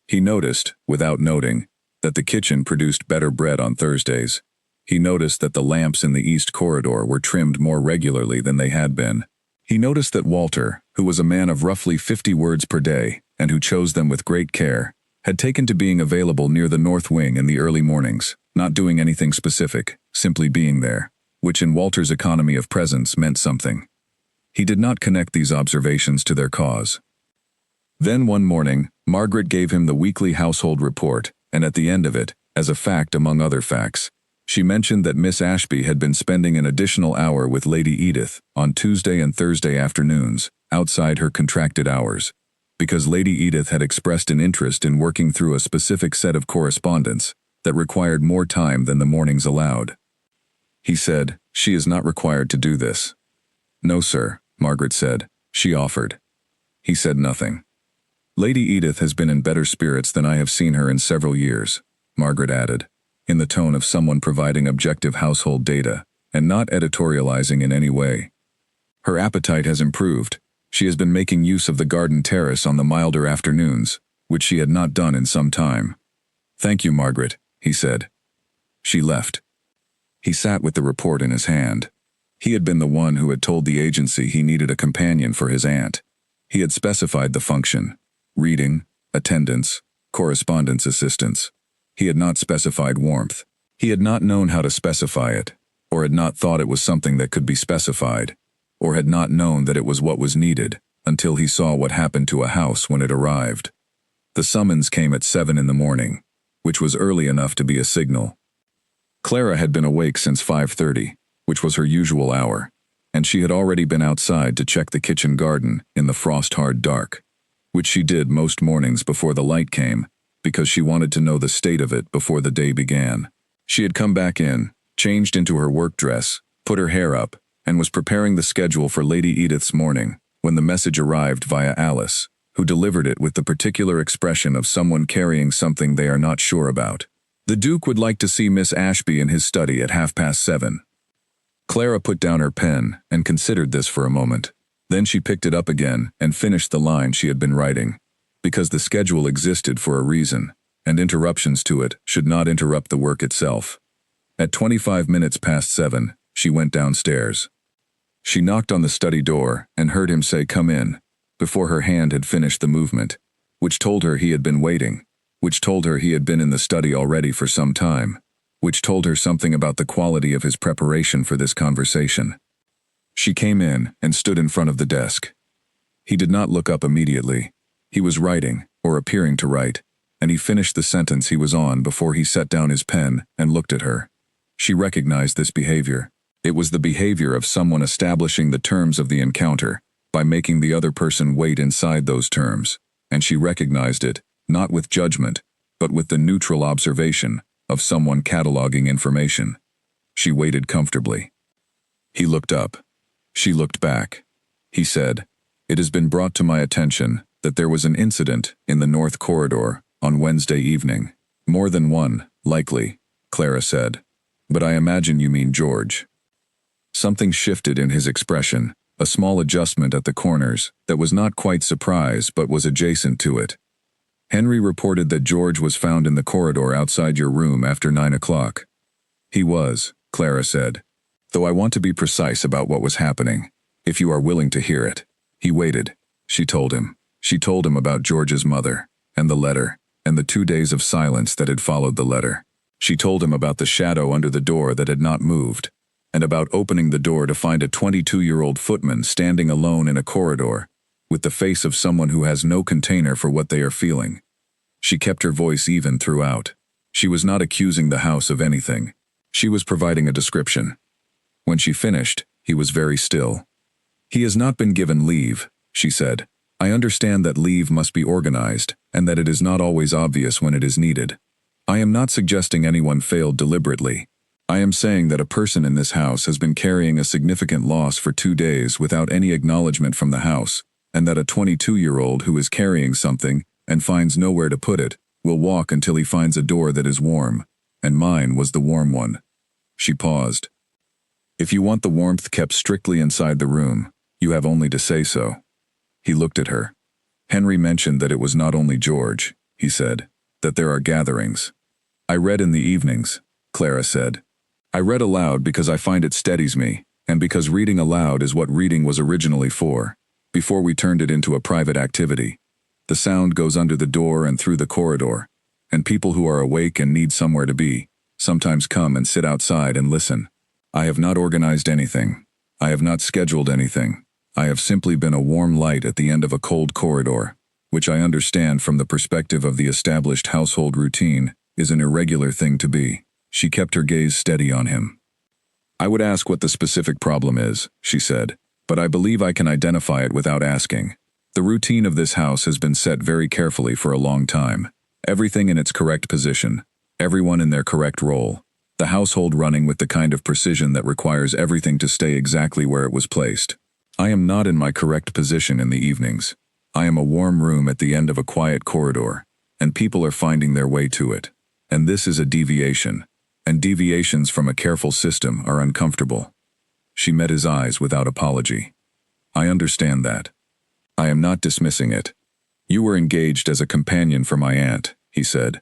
A: He noticed, without noting, that the kitchen produced better bread on Thursdays. He noticed that the lamps in the East Corridor were trimmed more regularly than they had been. He noticed that Walter, who was a man of roughly 50 words per day, and who chose them with great care, had taken to being available near the north wing in the early mornings, not doing anything specific, simply being there, which in Walter's economy of presence meant something. He did not connect these observations to their cause. Then one morning, Margaret gave him the weekly household report, and at the end of it, as a fact among other facts, she mentioned that Miss Ashby had been spending an additional hour with Lady Edith on Tuesday and Thursday afternoons, outside her contracted hours, because Lady Edith had expressed an interest in working through a specific set of correspondence that required more time than the mornings allowed. He said, "She is not required to do this." "No, sir," Margaret said. She offered. He said nothing. "Lady Edith has been in better spirits than I have seen her in several years," Margaret added, in the tone of someone providing objective household data, and not editorializing in any way. "Her appetite has improved. She has been making use of the garden terrace on the milder afternoons, which she had not done in some time." "Thank you, Margaret," he said. She left. He sat with the report in his hand. He had been the one who had told the agency he needed a companion for his aunt. He had specified the function: reading, attendance, correspondence assistance. He had not specified warmth. He had not known how to specify it. or had not thought it was something that could be specified, or had not known that it was what was needed, until he saw what happened to a house when it arrived. The summons came at 7 in the morning, which was early enough to be a signal. Clara had been awake since 5:30, which was her usual hour, and she had already been outside to check the kitchen garden in the frost-hard dark, which she did most mornings before the light came, because she wanted to know the state of it before the day began. She had come back in, changed into her work dress, put her hair up, and was preparing the schedule for Lady Edith's morning, when the message arrived via Alice, who delivered it with the particular expression of someone carrying something they are not sure about. The Duke would like to see Miss Ashby in his study at 7:30. Clara put down her pen and considered this for a moment. Then she picked it up again and finished the line she had been writing, because the schedule existed for a reason, and interruptions to it should not interrupt the work itself. At 25 minutes past 7, she went downstairs. She knocked on the study door and heard him say, "Come in," before her hand had finished the movement, which told her he had been waiting, which told her he had been in the study already for some time, which told her something about the quality of his preparation for this conversation. She came in and stood in front of the desk. He did not look up immediately. He was writing, or appearing to write, and he finished the sentence he was on before he set down his pen and looked at her. She recognized this behavior. It was the behavior of someone establishing the terms of the encounter by making the other person wait inside those terms, and she recognized it, not with judgment, but with the neutral observation of someone cataloging information. She waited comfortably. He looked up. She looked back. He said, "It has been brought to my attention that there was an incident in the North Corridor on Wednesday evening." "More than one, likely," Clara said. "But I imagine you mean George." Something shifted in his expression, a small adjustment at the corners that was not quite surprise but was adjacent to it. "Henry reported that George was found in the corridor outside your room after 9 o'clock. "He was," Clara said, "though I want to be precise about what was happening, if you are willing to hear it." He waited. She told him. She told him about George's mother, and the letter, and the 2 days of silence that had followed the letter. She told him about the shadow under the door that had not moved, and about opening the door to find a 22-year-old footman standing alone in a corridor, with the face of someone who has no container for what they are feeling. She kept her voice even throughout. She was not accusing the house of anything. She was providing a description. When she finished, he was very still. "He has not been given leave," she said. "I understand that leave must be organized, and that it is not always obvious when it is needed. I am not suggesting anyone failed deliberately. I am saying that a person in this house has been carrying a significant loss for 2 days without any acknowledgement from the house, and that a 22-year-old who is carrying something and finds nowhere to put it will walk until he finds a door that is warm, and mine was the warm one." She paused. "If you want the warmth kept strictly inside the room, you have only to say so." He looked at her. "Henry mentioned that it was not only George," he said, "that there are gatherings." "I read in the evenings," Clara said. "I read aloud because I find it steadies me, and because reading aloud is what reading was originally for, before we turned it into a private activity. The sound goes under the door and through the corridor, and people who are awake and need somewhere to be sometimes come and sit outside and listen. I have not organized anything. I have not scheduled anything. I have simply been a warm light at the end of a cold corridor, which I understand from the perspective of the established household routine is an irregular thing to be." She kept her gaze steady on him. "I would ask what the specific problem is," she said, "but I believe I can identify it without asking. The routine of this house has been set very carefully for a long time. Everything in its correct position, everyone in their correct role, the household running with the kind of precision that requires everything to stay exactly where it was placed. I am not in my correct position in the evenings. I am a warm room at the end of a quiet corridor, and people are finding their way to it. And this is a deviation, and deviations from a careful system are uncomfortable." She met his eyes without apology. "I understand that. I am not dismissing it. You were engaged as a companion for my aunt," he said.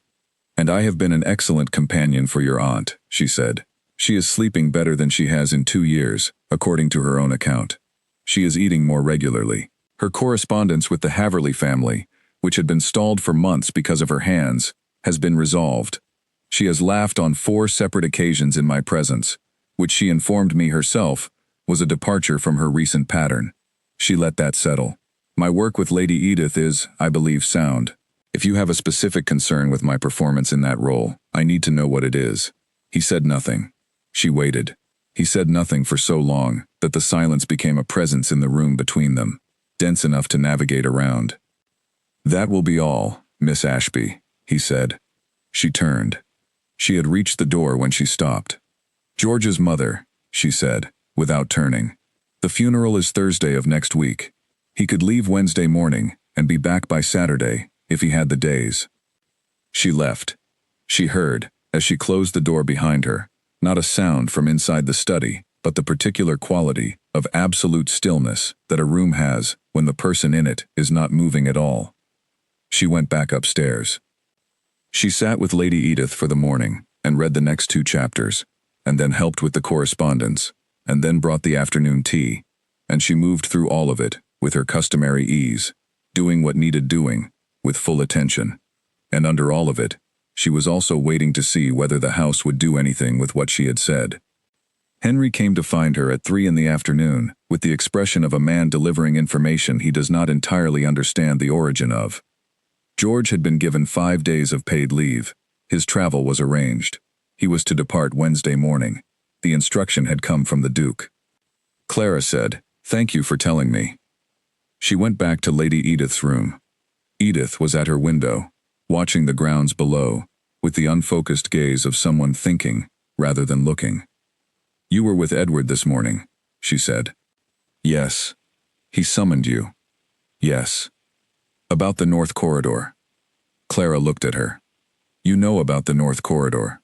A: "And I have been an excellent companion for your aunt," she said. "She is sleeping better than she has in 2 years, according to her own account. She is eating more regularly. Her correspondence with the Haverley family, which had been stalled for months because of her hands, has been resolved. She has laughed on 4 separate occasions in my presence, which she informed me herself was a departure from her recent pattern. She let that settle. My work with Lady Edith is, I believe, sound. If you have a specific concern with my performance in that role, I need to know what it is. He said nothing. She waited. He said nothing for so long that the silence became a presence in the room between them, dense enough to navigate around. That will be all, Miss Ashby, he said. She turned. She had reached the door when she stopped. George's mother, she said, without turning. The funeral is Thursday of next week. He could leave Wednesday morning and be back by Saturday if he had the days. She left. She heard, as she closed the door behind her, not a sound from inside the study, but the particular quality of absolute stillness that a room has when the person in it is not moving at all. She went back upstairs. She sat with Lady Edith for the morning and read the next 2 chapters, and then helped with the correspondence, and then brought the afternoon tea, and she moved through all of it with her customary ease, doing what needed doing, with full attention. And under all of it, she was also waiting to see whether the house would do anything with what she had said. Henry came to find her at 3 in the afternoon, with the expression of a man delivering information he does not entirely understand the origin of. George had been given 5 days of paid leave. His travel was arranged. He was to depart Wednesday morning. The instruction had come from the Duke. Clara said, "Thank you for telling me." She went back to Lady Edith's room. Edith was at her window, watching the grounds below, with the unfocused gaze of someone thinking rather than looking. "You were with Edward this morning," she said. "Yes." "He summoned you." "Yes." "About the North Corridor." Clara looked at her. "You know about the North Corridor."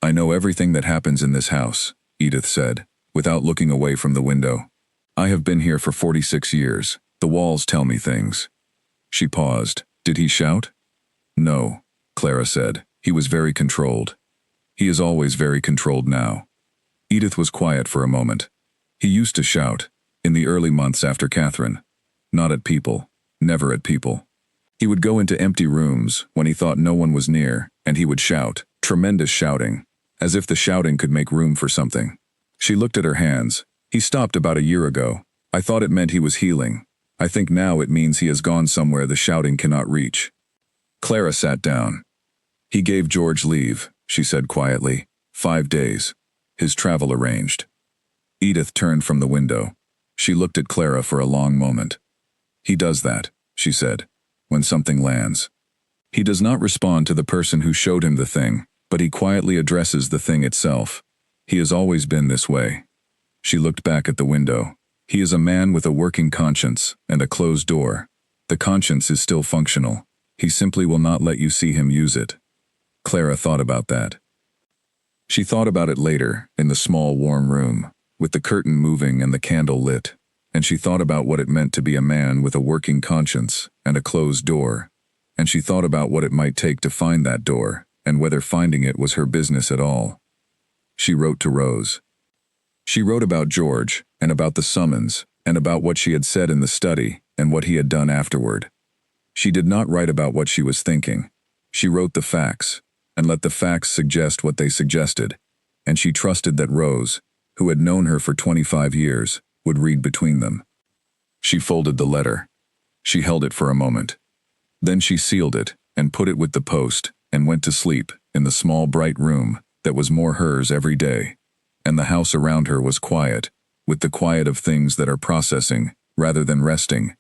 A: "I know everything that happens in this house," Edith said, without looking away from the window. "I have been here for 46 years. The walls tell me things." She paused. "Did he shout?" "No," Clara said. "He was very controlled." "He is always very controlled now." Edith was quiet for a moment. "He used to shout, in the early months after Catherine. Not at people. Never at people. He would go into empty rooms when he thought no one was near, and he would shout, tremendous shouting, as if the shouting could make room for something." She looked at her hands. "He stopped about a year ago. I thought it meant he was healing. I think now it means he has gone somewhere the shouting cannot reach." Clara sat down. "He gave George leave," she said quietly. 5 days. His travel arranged." Edith turned from the window. She looked at Clara for a long moment. "He does that," she said, "when something lands. He does not respond to the person who showed him the thing, but he quietly addresses the thing itself. He has always been this way." She looked back at the window. "He is a man with a working conscience and a closed door. The conscience is still functional. He simply will not let you see him use it." Clara thought about that. She thought about it later, in the small warm room, with the curtain moving and the candle lit, and she thought about what it meant to be a man with a working conscience and a closed door, and she thought about what it might take to find that door, and whether finding it was her business at all. She wrote to Rose. She wrote about George, and about the summons, and about what she had said in the study, and what he had done afterward. She did not write about what she was thinking. She wrote the facts, and let the facts suggest what they suggested, and she trusted that Rose, who had known her for 25 years, would read between them. She folded the letter. She held it for a moment. Then she sealed it, and put it with the post, and went to sleep in the small bright room that was more hers every day, and the house around her was quiet, with the quiet of things that are processing rather than resting,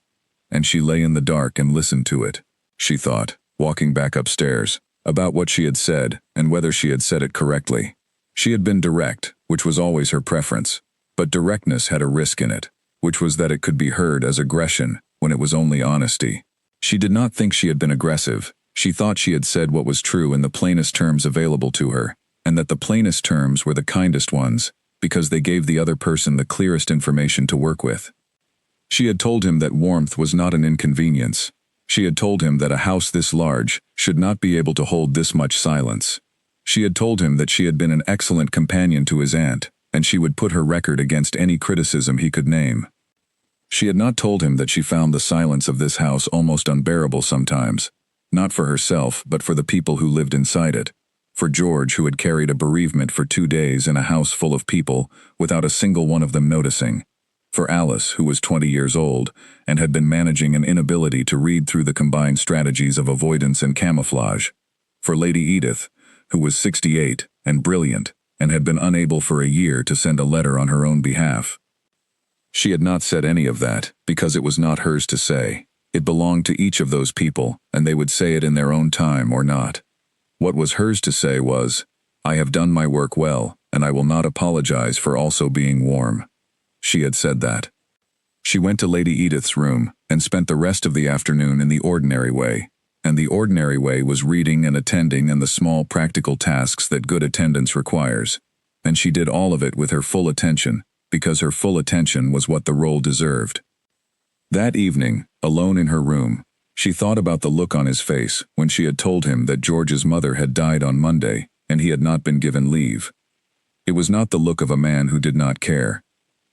A: and she lay in the dark and listened to it. She thought, walking back upstairs, about what she had said and whether she had said it correctly. She had been direct, which was always her preference, but directness had a risk in it, which was that it could be heard as aggression when it was only honesty. She did not think she had been aggressive. She thought she had said what was true in the plainest terms available to her, and that the plainest terms were the kindest ones, because they gave the other person the clearest information to work with. She had told him that warmth was not an inconvenience. She had told him that a house this large should not be able to hold this much silence. She had told him that she had been an excellent companion to his aunt, and she would put her record against any criticism he could name. She had not told him that she found the silence of this house almost unbearable sometimes, not for herself but for the people who lived inside it, For George, who had carried a bereavement for 2 days in a house full of people without a single one of them noticing. For Alice, who was 20 years old and had been managing an inability to read through the combined strategies of avoidance and camouflage. For Lady Edith, who was 68 and brilliant and had been unable for a year to send a letter on her own behalf. She had not said any of that because it was not hers to say. It belonged to each of those people, and they would say it in their own time or not. What was hers to say was, "I have done my work well, and I will not apologize for also being warm." She had said that. She went to Lady Edith's room and spent the rest of the afternoon in the ordinary way, and the ordinary way was reading and attending and the small practical tasks that good attendance requires, and she did all of it with her full attention, because her full attention was what the role deserved. That evening, alone in her room, she thought about the look on his face when she had told him that George's mother had died on Monday and he had not been given leave. It was not the look of a man who did not care.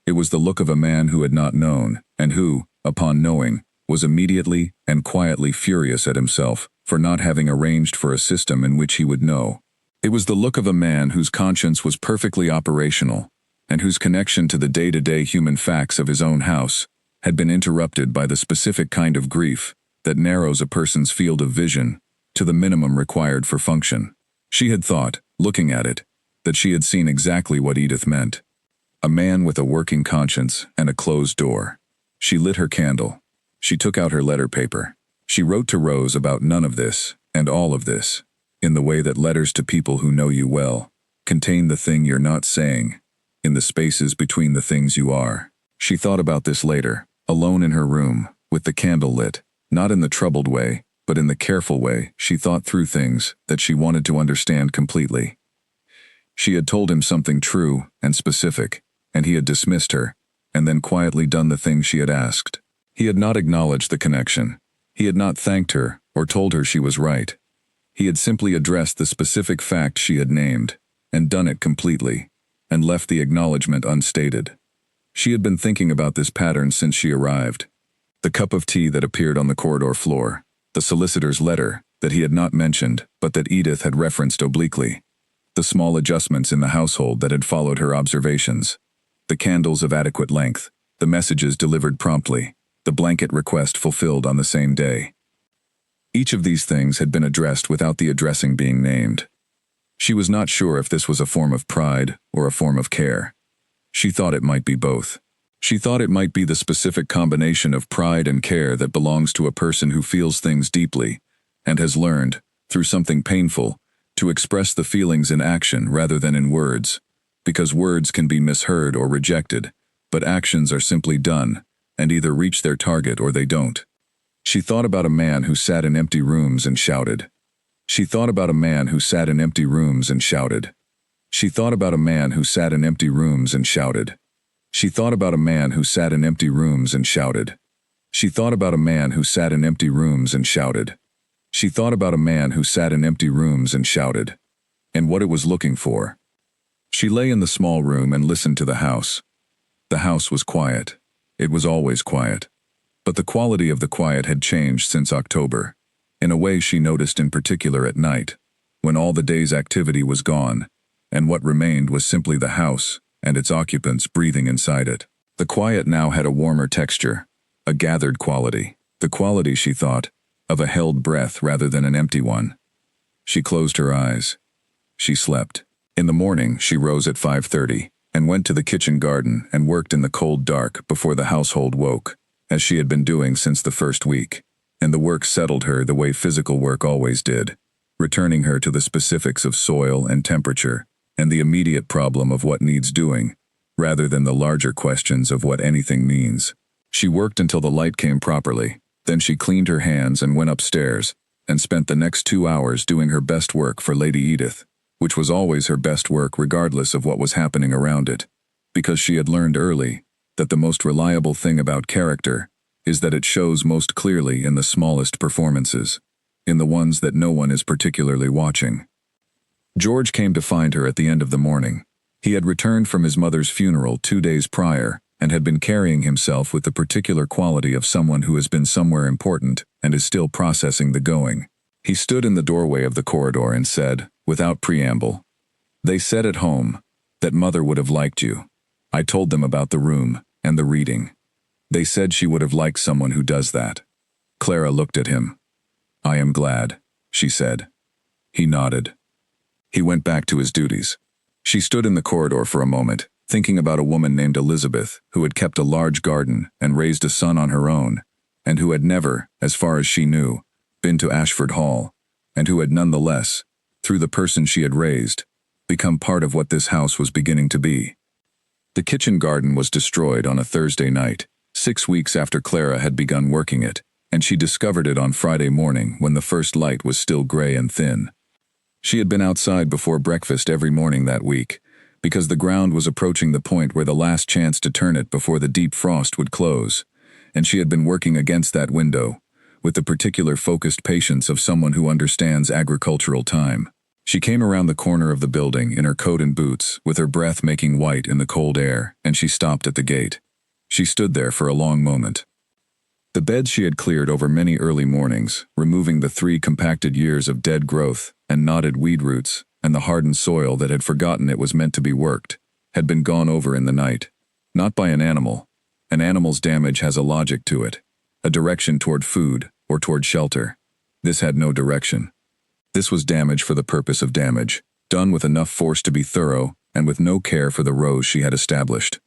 A: It was the look of a man who had not known, and who, upon knowing, was immediately and quietly furious at himself for not having arranged for a system in which he would know. It was the look of a man whose conscience was perfectly operational, and whose connection to the day-to-day human facts of his own house had been interrupted by the specific kind of grief that narrows a person's field of vision to the minimum required for function. She had thought, looking at it, that she had seen exactly what Edith meant. A man with a working conscience and a closed door. She lit her candle. She took out her letter paper. She wrote to Rose about none of this and all of this, in the way that letters to people who know you well contain the thing you're not saying, in the spaces between the things you are. She thought about this later, alone in her room, with the candle lit, not in the troubled way, but in the careful way she thought through things that she wanted to understand completely. She had told him something true and specific, and he had dismissed her, and then quietly done the thing she had asked. He had not acknowledged the connection. He had not thanked her or told her she was right. He had simply addressed the specific fact she had named, and done it completely, and left the acknowledgement unstated. She had been thinking about this pattern since she arrived. The cup of tea that appeared on the corridor floor, the solicitor's letter that he had not mentioned but that Edith had referenced obliquely, the small adjustments in the household that had followed her observations, the candles of adequate length, the messages delivered promptly, the blanket request fulfilled on the same day. Each of these things had been addressed without the addressing being named. She was not sure if this was a form of pride or a form of care. She thought it might be both. She thought it might be the specific combination of pride and care that belongs to a person who feels things deeply and has learned, through something painful, to express the feelings in action rather than in words, because words can be misheard or rejected, but actions are simply done and either reach their target or they don't. She thought about a man who sat in empty rooms and shouted. She thought about a man who sat in empty rooms and shouted. She thought about a man who sat in empty rooms and shouted. She thought about a man who sat in empty rooms and shouted. She thought about a man who sat in empty rooms and shouted. She thought about a man who sat in empty rooms and shouted. And what it was looking for. She lay in the small room and listened to the house. The house was quiet. It was always quiet. But the quality of the quiet had changed since October, in a way she noticed in particular at night, when all the day's activity was gone, and what remained was simply the house and its occupants breathing inside it. The quiet now had a warmer texture, a gathered quality, the quality, she thought, of a held breath rather than an empty one. She closed her eyes. She slept. In the morning, she rose at 5:30 and went to the kitchen garden and worked in the cold dark before the household woke, as she had been doing since the first week, and the work settled her the way physical work always did, returning her to the specifics of soil and temperature and the immediate problem of what needs doing, rather than the larger questions of what anything means. She worked until the light came properly, then she cleaned her hands and went upstairs, and spent the next 2 hours doing her best work for Lady Edith, which was always her best work regardless of what was happening around it, because she had learned early that the most reliable thing about character is that it shows most clearly in the smallest performances, in the ones that no one is particularly watching. George came to find her at the end of the morning. He had returned from his mother's funeral 2 days prior and had been carrying himself with the particular quality of someone who has been somewhere important and is still processing the going. He stood in the doorway of the corridor and said, without preamble. They said at home that Mother would have liked you. I told them about the room and the reading. They said she would have liked someone who does that. Clara looked at him. I am glad, she said. He nodded. He went back to his duties. She stood in the corridor for a moment, thinking about a woman named Elizabeth who had kept a large garden and raised a son on her own, and who had never, as far as she knew, been to Ashford Hall, and who had nonetheless, through the person she had raised, become part of what this house was beginning to be. The kitchen garden was destroyed on a Thursday night, 6 weeks after Clara had begun working it, and she discovered it on Friday morning when the first light was still gray and thin. She had been outside before breakfast every morning that week, because the ground was approaching the point where the last chance to turn it before the deep frost would close, and she had been working against that window, with the particular focused patience of someone who understands agricultural time. She came around the corner of the building in her coat and boots, with her breath making white in the cold air, and she stopped at the gate. She stood there for a long moment. The beds she had cleared over many early mornings, removing the 3 compacted years of dead growth and knotted weed roots, and the hardened soil that had forgotten it was meant to be worked, had been gone over in the night. Not by an animal. An animal's damage has a logic to it, a direction toward food or toward shelter. This had no direction. This was damage for the purpose of damage, done with enough force to be thorough and with no care for the rows she had established.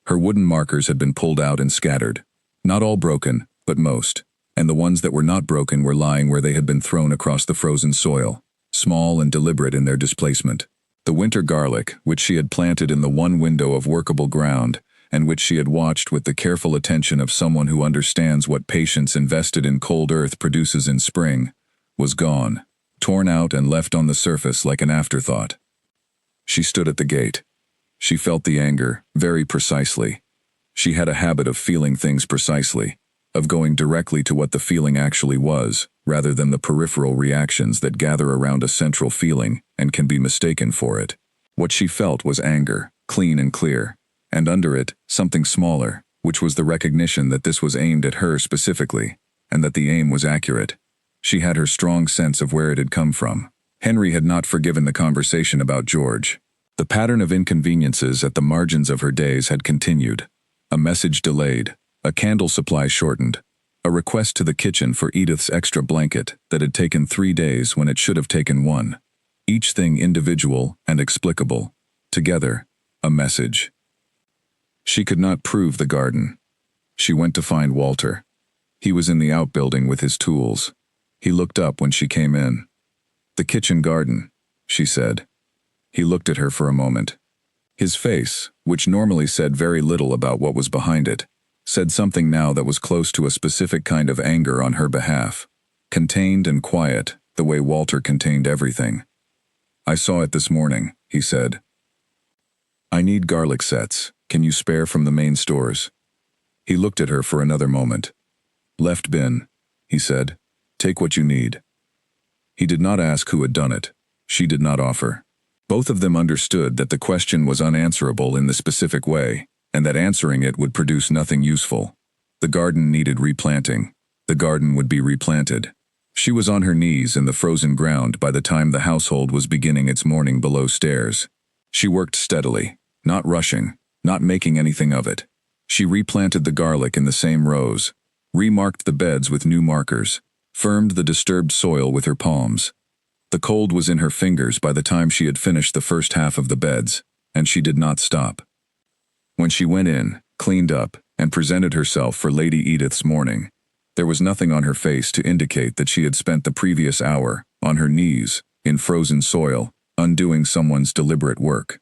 A: Her wooden markers had been pulled out and scattered. Not all broken, but most, and the ones that were not broken were lying where they had been thrown across the frozen soil, small and deliberate in their displacement. The winter garlic, which she had planted in the one window of workable ground, and which she had watched with the careful attention of someone who understands what patience invested in cold earth produces in spring, was gone, torn out and left on the surface like an afterthought. She stood at the gate. She felt the anger, very precisely. She had a habit of feeling things precisely, of going directly to what the feeling actually was, rather than the peripheral reactions that gather around a central feeling and can be mistaken for it. What she felt was anger, clean and clear, and under it, something smaller, which was the recognition that this was aimed at her specifically, and that the aim was accurate. She had her strong sense of where it had come from. Henry had not forgiven the conversation about George. The pattern of inconveniences at the margins of her days had continued. A message delayed, a candle supply shortened, a request to the kitchen for Edith's extra blanket that had taken 3 days when it should have taken 1. Each thing individual and explicable. Together, a message. She could not prove the garden. She went to find Walter. He was in the outbuilding with his tools. He looked up when she came in. "The kitchen garden," she said. He looked at her for a moment. His face, which normally said very little about what was behind it, said something now that was close to a specific kind of anger on her behalf, contained and quiet, the way Walter contained everything. "I saw it this morning," he said. "I need garlic sets. Can you spare from the main stores?" He looked at her for another moment. "Left bin," he said. "Take what you need." He did not ask who had done it. She did not offer. Both of them understood that the question was unanswerable in the specific way, and that answering it would produce nothing useful. The garden needed replanting. The garden would be replanted. She was on her knees in the frozen ground by the time the household was beginning its morning below stairs. She worked steadily, not rushing, not making anything of it. She replanted the garlic in the same rows, remarked the beds with new markers, firmed the disturbed soil with her palms. The cold was in her fingers by the time she had finished the first half of the beds, and she did not stop. When she went in, cleaned up, and presented herself for Lady Edith's morning, there was nothing on her face to indicate that she had spent the previous hour, on her knees, in frozen soil, undoing someone's deliberate work.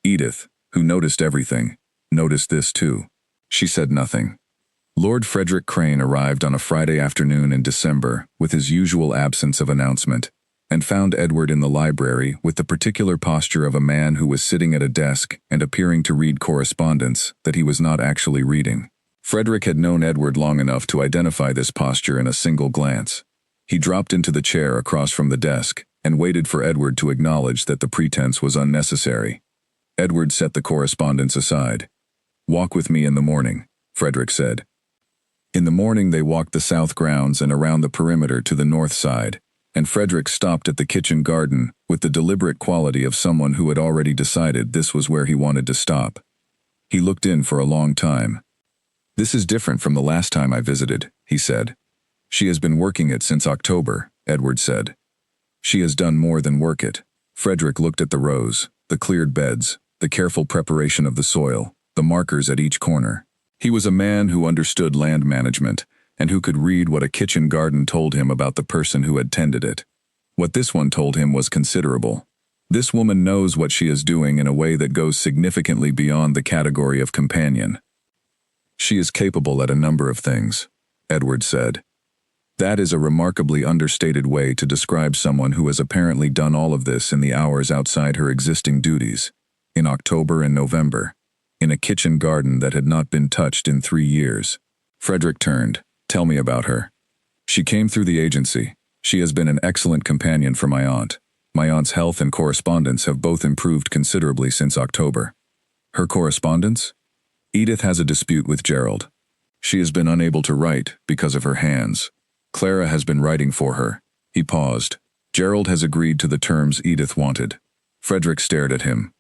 A: Edith, who noticed everything, noticed this too. She said nothing. Lord Frederick Crane arrived on a Friday afternoon in December with his usual absence of announcement, and found Edward in the library with the particular posture of a man who was sitting at a desk and appearing to read correspondence that he was not actually reading. Frederick had known Edward long enough to identify this posture in a single glance. He dropped into the chair across from the desk and waited for Edward to acknowledge that the pretense was unnecessary. Edward set the correspondence aside. "Walk with me in the morning," Frederick said. In the morning they walked the south grounds and around the perimeter to the north side, and Frederick stopped at the kitchen garden with the deliberate quality of someone who had already decided this was where he wanted to stop. He looked in for a long time. "This is different from the last time I visited," he said. "She has been working it since October," Edward said. "She has done more than work it." Frederick looked at the rows, the cleared beds, the careful preparation of the soil, the markers at each corner. He was a man who understood land management, and who could read what a kitchen garden told him about the person who had tended it. What this one told him was considerable. This woman knows what she is doing in a way that goes significantly beyond the category of companion. "She is capable at a number of things," Edward said. That is a remarkably understated way to describe someone who has apparently done all of this in the hours outside her existing duties, in October and November, in a kitchen garden that had not been touched in 3 years. Frederick turned. "Tell me about her." "She came through the agency. She has been an excellent companion for my aunt. My aunt's health and correspondence have both improved considerably since October." "Her correspondence?" "Edith has a dispute with Gerald. She has been unable to write because of her hands. Clara has been writing for her." He paused. "Gerald has agreed to the terms Edith wanted." Frederick stared at him.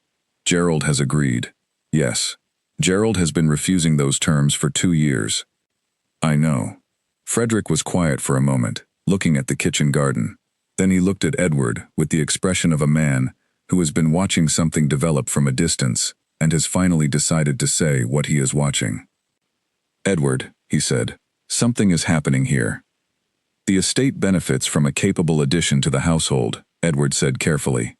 A: "Gerald has agreed." "Yes. Gerald has been refusing those terms for 2 years." "I know." Frederick was quiet for a moment, looking at the kitchen garden. Then he looked at Edward with the expression of a man who has been watching something develop from a distance and has finally decided to say what he is watching. "Edward," he said, "something is happening here." "The estate benefits from a capable addition to the household," Edward said carefully.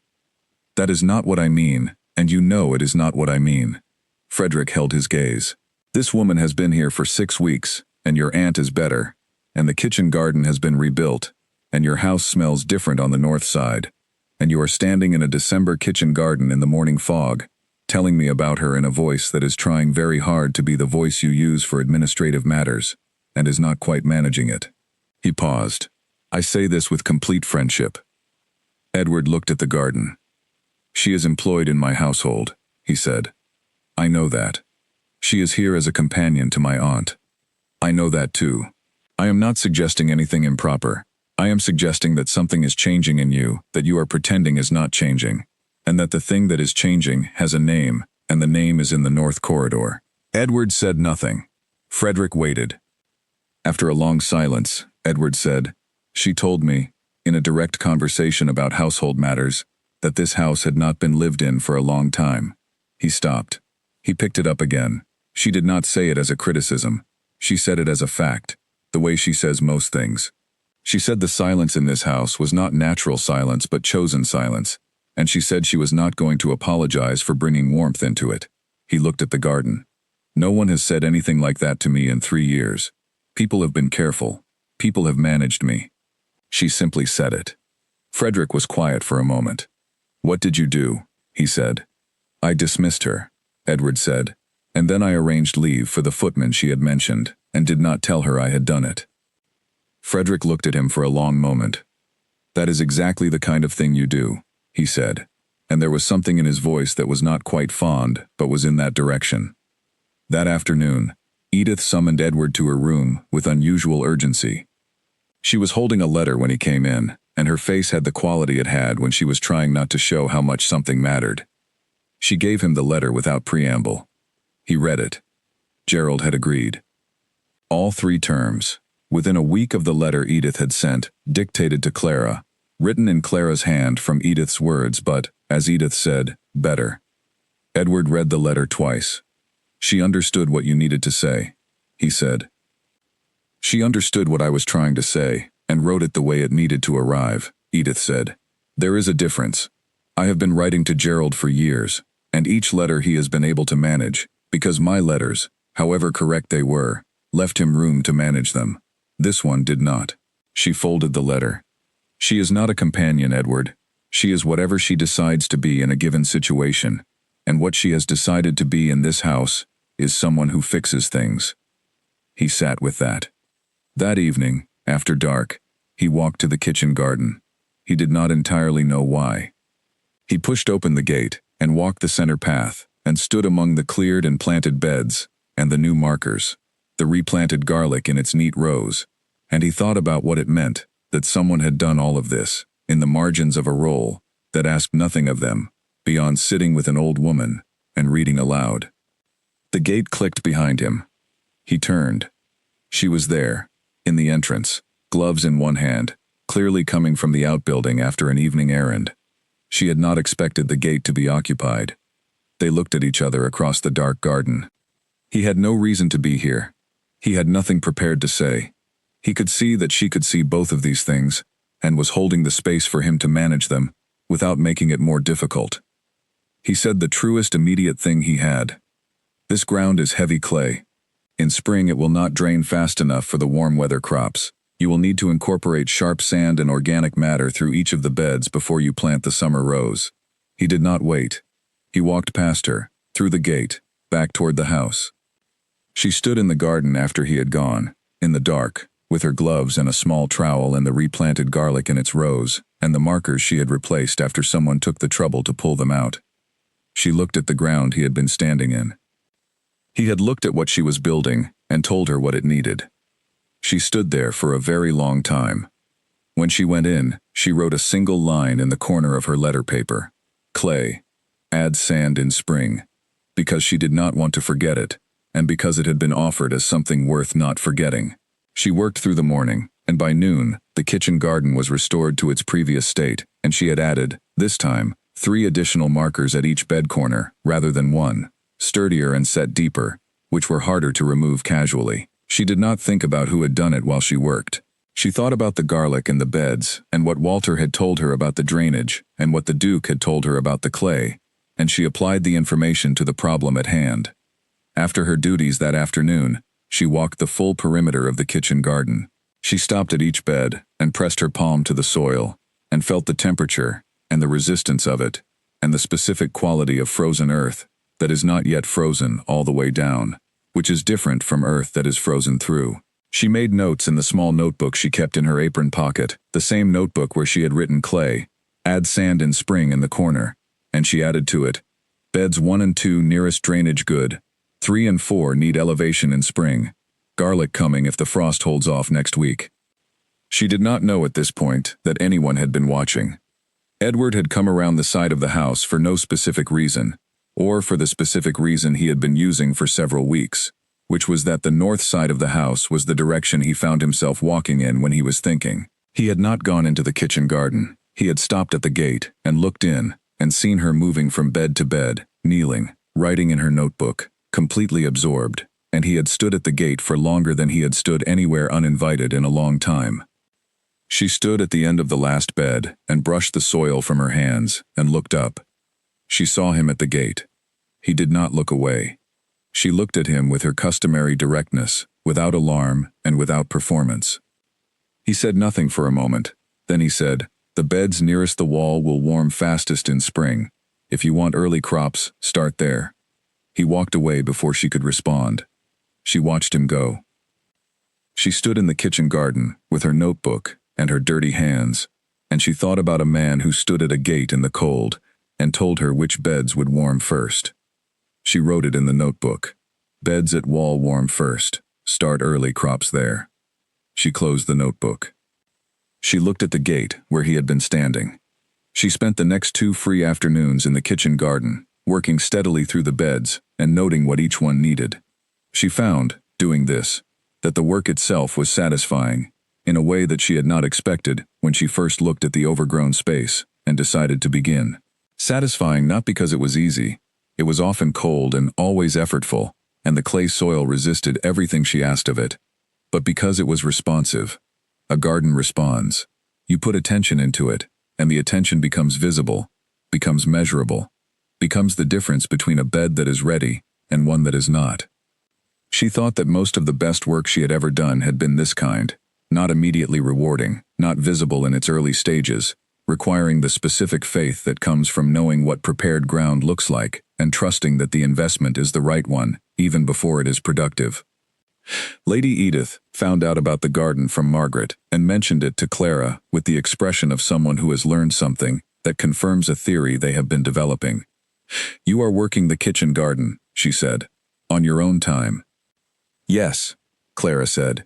A: "That is not what I mean, and you know it is not what I mean." Frederick held his gaze. "This woman has been here for 6 weeks, and your aunt is better, and the kitchen garden has been rebuilt, and your house smells different on the north side, and you are standing in a December kitchen garden in the morning fog, telling me about her in a voice that is trying very hard to be the voice you use for administrative matters, and is not quite managing it." He paused. "I say this with complete friendship." Edward looked at the garden. "She is employed in my household," he said. "I know that. She is here as a companion to my aunt. I know that too. I am not suggesting anything improper. I am suggesting that something is changing in you that you are pretending is not changing, and that the thing that is changing has a name, and the name is in the North Corridor." Edward said nothing. Frederick waited. After a long silence, Edward said, "She told me, in a direct conversation about household matters, that this house had not been lived in for a long time." He stopped. He picked it up again. "She did not say it as a criticism. She said it as a fact, the way she says most things. She said the silence in this house was not natural silence but chosen silence, and she said she was not going to apologize for bringing warmth into it." He looked at the garden. "No one has said anything like that to me in 3 years. People have been careful. People have managed me. She simply said it." Frederick was quiet for a moment. "What did you do?" he said. "I dismissed her," Edward said, "and then I arranged leave for the footman she had mentioned, and did not tell her I had done it." Frederick looked at him for a long moment. "That is exactly the kind of thing you do," he said, and there was something in his voice that was not quite fond, but was in that direction. That afternoon, Edith summoned Edward to her room with unusual urgency. She was holding a letter when he came in, and her face had the quality it had when she was trying not to show how much something mattered. She gave him the letter without preamble. He read it. Gerald had agreed. All 3 terms, within a week of the letter Edith had sent, dictated to Clara, written in Clara's hand from Edith's words but, as Edith said, better. Edward read the letter twice. "She understood what you needed to say," he said. "She understood what I was trying to say, and wrote it the way it needed to arrive," Edith said. "There is a difference. I have been writing to Gerald for years, and each letter he has been able to manage, because my letters, however correct they were, left him room to manage them. This one did not." She folded the letter. "She is not a companion, Edward. She is whatever she decides to be in a given situation, and what she has decided to be in this house is someone who fixes things." He sat with that. That evening, after dark, he walked to the kitchen garden. He did not entirely know why. He pushed open the gate and walked the center path and stood among the cleared and planted beds and the new markers, the replanted garlic in its neat rows, and he thought about what it meant that someone had done all of this, in the margins of a role, that asked nothing of them, beyond sitting with an old woman and reading aloud. The gate clicked behind him. He turned. She was there, in the entrance, gloves in one hand, clearly coming from the outbuilding after an evening errand. She had not expected the gate to be occupied. They looked at each other across the dark garden. He had no reason to be here. He had nothing prepared to say. He could see that she could see both of these things, and was holding the space for him to manage them, without making it more difficult. He said the truest immediate thing he had. This ground is heavy clay. In spring it will not drain fast enough for the warm weather crops. You will need to incorporate sharp sand and organic matter through each of the beds before you plant the summer rows. He did not wait. He walked past her, through the gate, back toward the house. She stood in the garden after he had gone, in the dark, with her gloves and a small trowel and the replanted garlic in its rows, and the markers she had replaced after someone took the trouble to pull them out. She looked at the ground he had been standing in. He had looked at what she was building and told her what it needed. She stood there for a very long time. When she went in, she wrote a single line in the corner of her letter paper. Clay. Add sand in spring. Because she did not want to forget it, and because it had been offered as something worth not forgetting. She worked through the morning, and by noon, the kitchen garden was restored to its previous state, and she had added, this time, 3 additional markers at each bed corner, rather than 1, sturdier and set deeper, which were harder to remove casually. She did not think about who had done it while she worked. She thought about the garlic and the beds, and what Walter had told her about the drainage, and what the Duke had told her about the clay, and she applied the information to the problem at hand. After her duties that afternoon, she walked the full perimeter of the kitchen garden. She stopped at each bed and pressed her palm to the soil, and felt the temperature, and the resistance of it, and the specific quality of frozen earth that is not yet frozen all the way down, which is different from earth that is frozen through. She made notes in the small notebook she kept in her apron pocket, the same notebook where she had written clay, add sand in spring in the corner, and she added to it, beds 1 and 2 nearest drainage good, 3 and 4 need elevation in spring, garlic coming if the frost holds off next week. She did not know at this point that anyone had been watching. Edward had come around the side of the house for no specific reason, or for the specific reason he had been using for several weeks, which was that the north side of the house was the direction he found himself walking in when he was thinking. He had not gone into the kitchen garden. He had stopped at the gate and looked in and seen her moving from bed to bed, kneeling, writing in her notebook, completely absorbed, and he had stood at the gate for longer than he had stood anywhere uninvited in a long time. She stood at the end of the last bed and brushed the soil from her hands and looked up. She saw him at the gate. He did not look away. She looked at him with her customary directness, without alarm and without performance. He said nothing for a moment. Then he said, the beds nearest the wall will warm fastest in spring. If you want early crops, start there. He walked away before she could respond. She watched him go. She stood in the kitchen garden with her notebook and her dirty hands, and she thought about a man who stood at a gate in the cold and told her which beds would warm first. She wrote it in the notebook. Beds at wall warm first. Start early crops there. She closed the notebook. She looked at the gate where he had been standing. She spent the next 2 free afternoons in the kitchen garden, working steadily through the beds and noting what each one needed. She found, doing this, that the work itself was satisfying, in a way that she had not expected when she first looked at the overgrown space and decided to begin. Satisfying not because it was easy. It was often cold and always effortful, and the clay soil resisted everything she asked of it, but because it was responsive. A garden responds. You put attention into it, and the attention becomes visible, becomes measurable, becomes the difference between a bed that is ready and one that is not. She thought that most of the best work she had ever done had been this kind, not immediately rewarding, not visible in its early stages, requiring the specific faith that comes from knowing what prepared ground looks like and trusting that the investment is the right one, even before it is productive. Lady Edith found out about the garden from Margaret and mentioned it to Clara with the expression of someone who has learned something that confirms a theory they have been developing. You are working the kitchen garden, she said, on your own time. Yes, Clara said.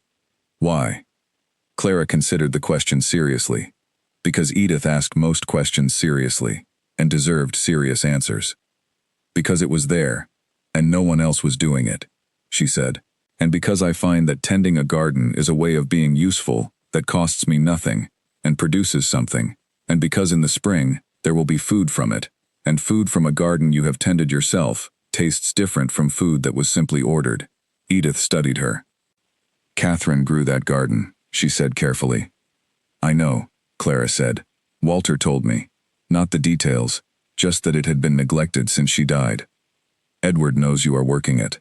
A: Why? Clara considered the question seriously, because Edith asked most questions seriously, and deserved serious answers. Because it was there, and no one else was doing it, she said. And because I find that tending a garden is a way of being useful that costs me nothing, and produces something, and because in the spring, there will be food from it, and food from a garden you have tended yourself tastes different from food that was simply ordered. Edith studied her. Catherine grew that garden, she said carefully. I know, Clara said. Walter told me. Not the details, just that it had been neglected since she died. Edward knows you are working it.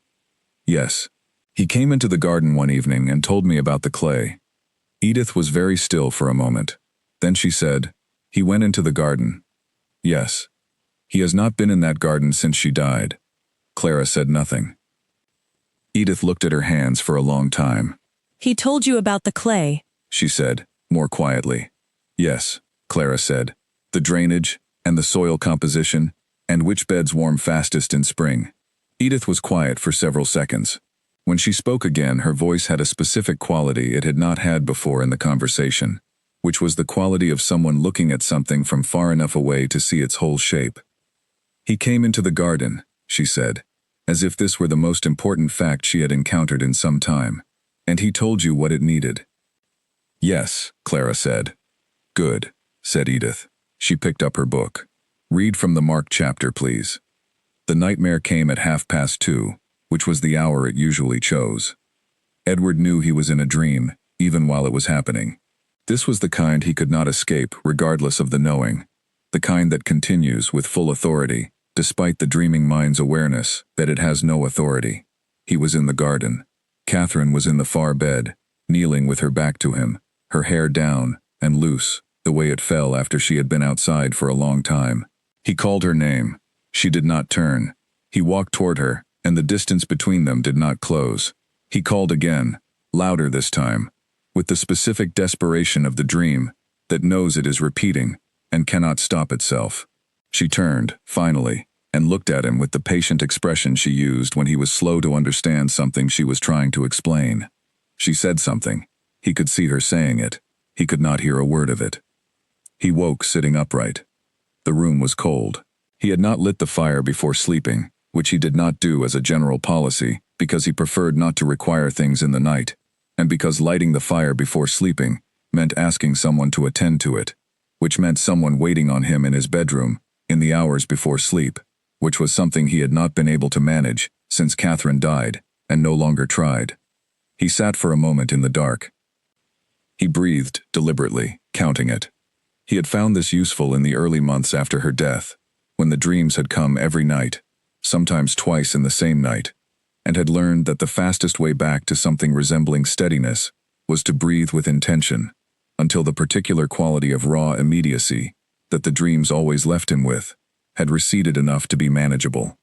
A: Yes. He came into the garden one evening and told me about the clay. Edith was very still for a moment. Then she said, he went into the garden. Yes. He has not been in that garden since she died. Clara said nothing. Edith looked at her hands for a long time.
B: He told you about the clay,
A: she said, more quietly. Yes, Clara said. The drainage, and the soil composition, and which beds warm fastest in spring. Edith was quiet for several seconds. When she spoke again, her voice had a specific quality it had not had before in the conversation, which was the quality of someone looking at something from far enough away to see its whole shape. He came into the garden, she said, as if this were the most important fact she had encountered in some time. And he told you what it needed. Yes, Clara said. Good, said Edith. She picked up her book. Read from the marked chapter, please. The nightmare came at 2:30, which was the hour it usually chose. Edward knew he was in a dream, even while it was happening. This was the kind he could not escape, regardless of the knowing. The kind that continues with full authority, despite the dreaming mind's awareness that it has no authority. He was in the garden. Catherine was in the far bed, kneeling with her back to him, her hair down and loose, the way it fell after she had been outside for a long time. He called her name. She did not turn. He walked toward her, and the distance between them did not close. He called again, louder this time, with the specific desperation of the dream that knows it is repeating and cannot stop itself. She turned, finally, and looked at him with the patient expression she used when he was slow to understand something she was trying to explain. She said something. He could see her saying it. He could not hear a word of it. He woke sitting upright. The room was cold. He had not lit the fire before sleeping, which he did not do as a general policy because he preferred not to require things in the night, and because lighting the fire before sleeping meant asking someone to attend to it, which meant someone waiting on him in his bedroom in the hours before sleep, which was something he had not been able to manage since Catherine died, and no longer tried. He sat for a moment in the dark. He breathed deliberately, counting it. He had found this useful in the early months after her death, when the dreams had come every night, sometimes twice in the same night, and had learned that the fastest way back to something resembling steadiness was to breathe with intention, until the particular quality of raw immediacy that the dreams always left him with had receded enough to be manageable.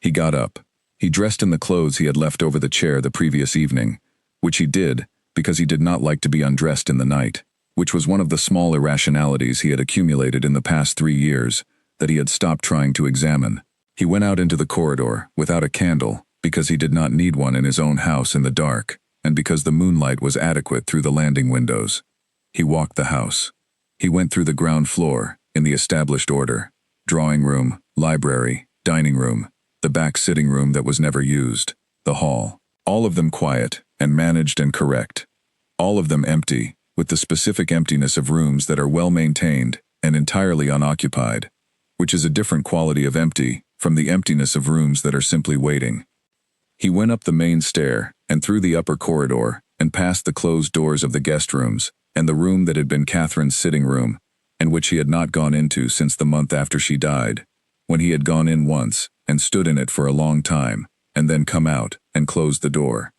A: He got up. He dressed in the clothes he had left over the chair the previous evening, which he did because he did not like to be undressed in the night, which was one of the small irrationalities he had accumulated in the past 3 years that he had stopped trying to examine. He went out into the corridor without a candle because he did not need one in his own house in the dark, and because the moonlight was adequate through the landing windows. He walked the house. He went through the ground floor, in the established order: drawing room, library, dining room, the back sitting room that was never used, the hall. All of them quiet and managed and correct. All of them empty, with the specific emptiness of rooms that are well maintained and entirely unoccupied, which is a different quality of empty from the emptiness of rooms that are simply waiting. He went up the main stair and through the upper corridor and past the closed doors of the guest rooms and the room that had been Catherine's sitting room, and which he had not gone into since the month after she died, when he had gone in once and stood in it for a long time, and then come out and closed the door.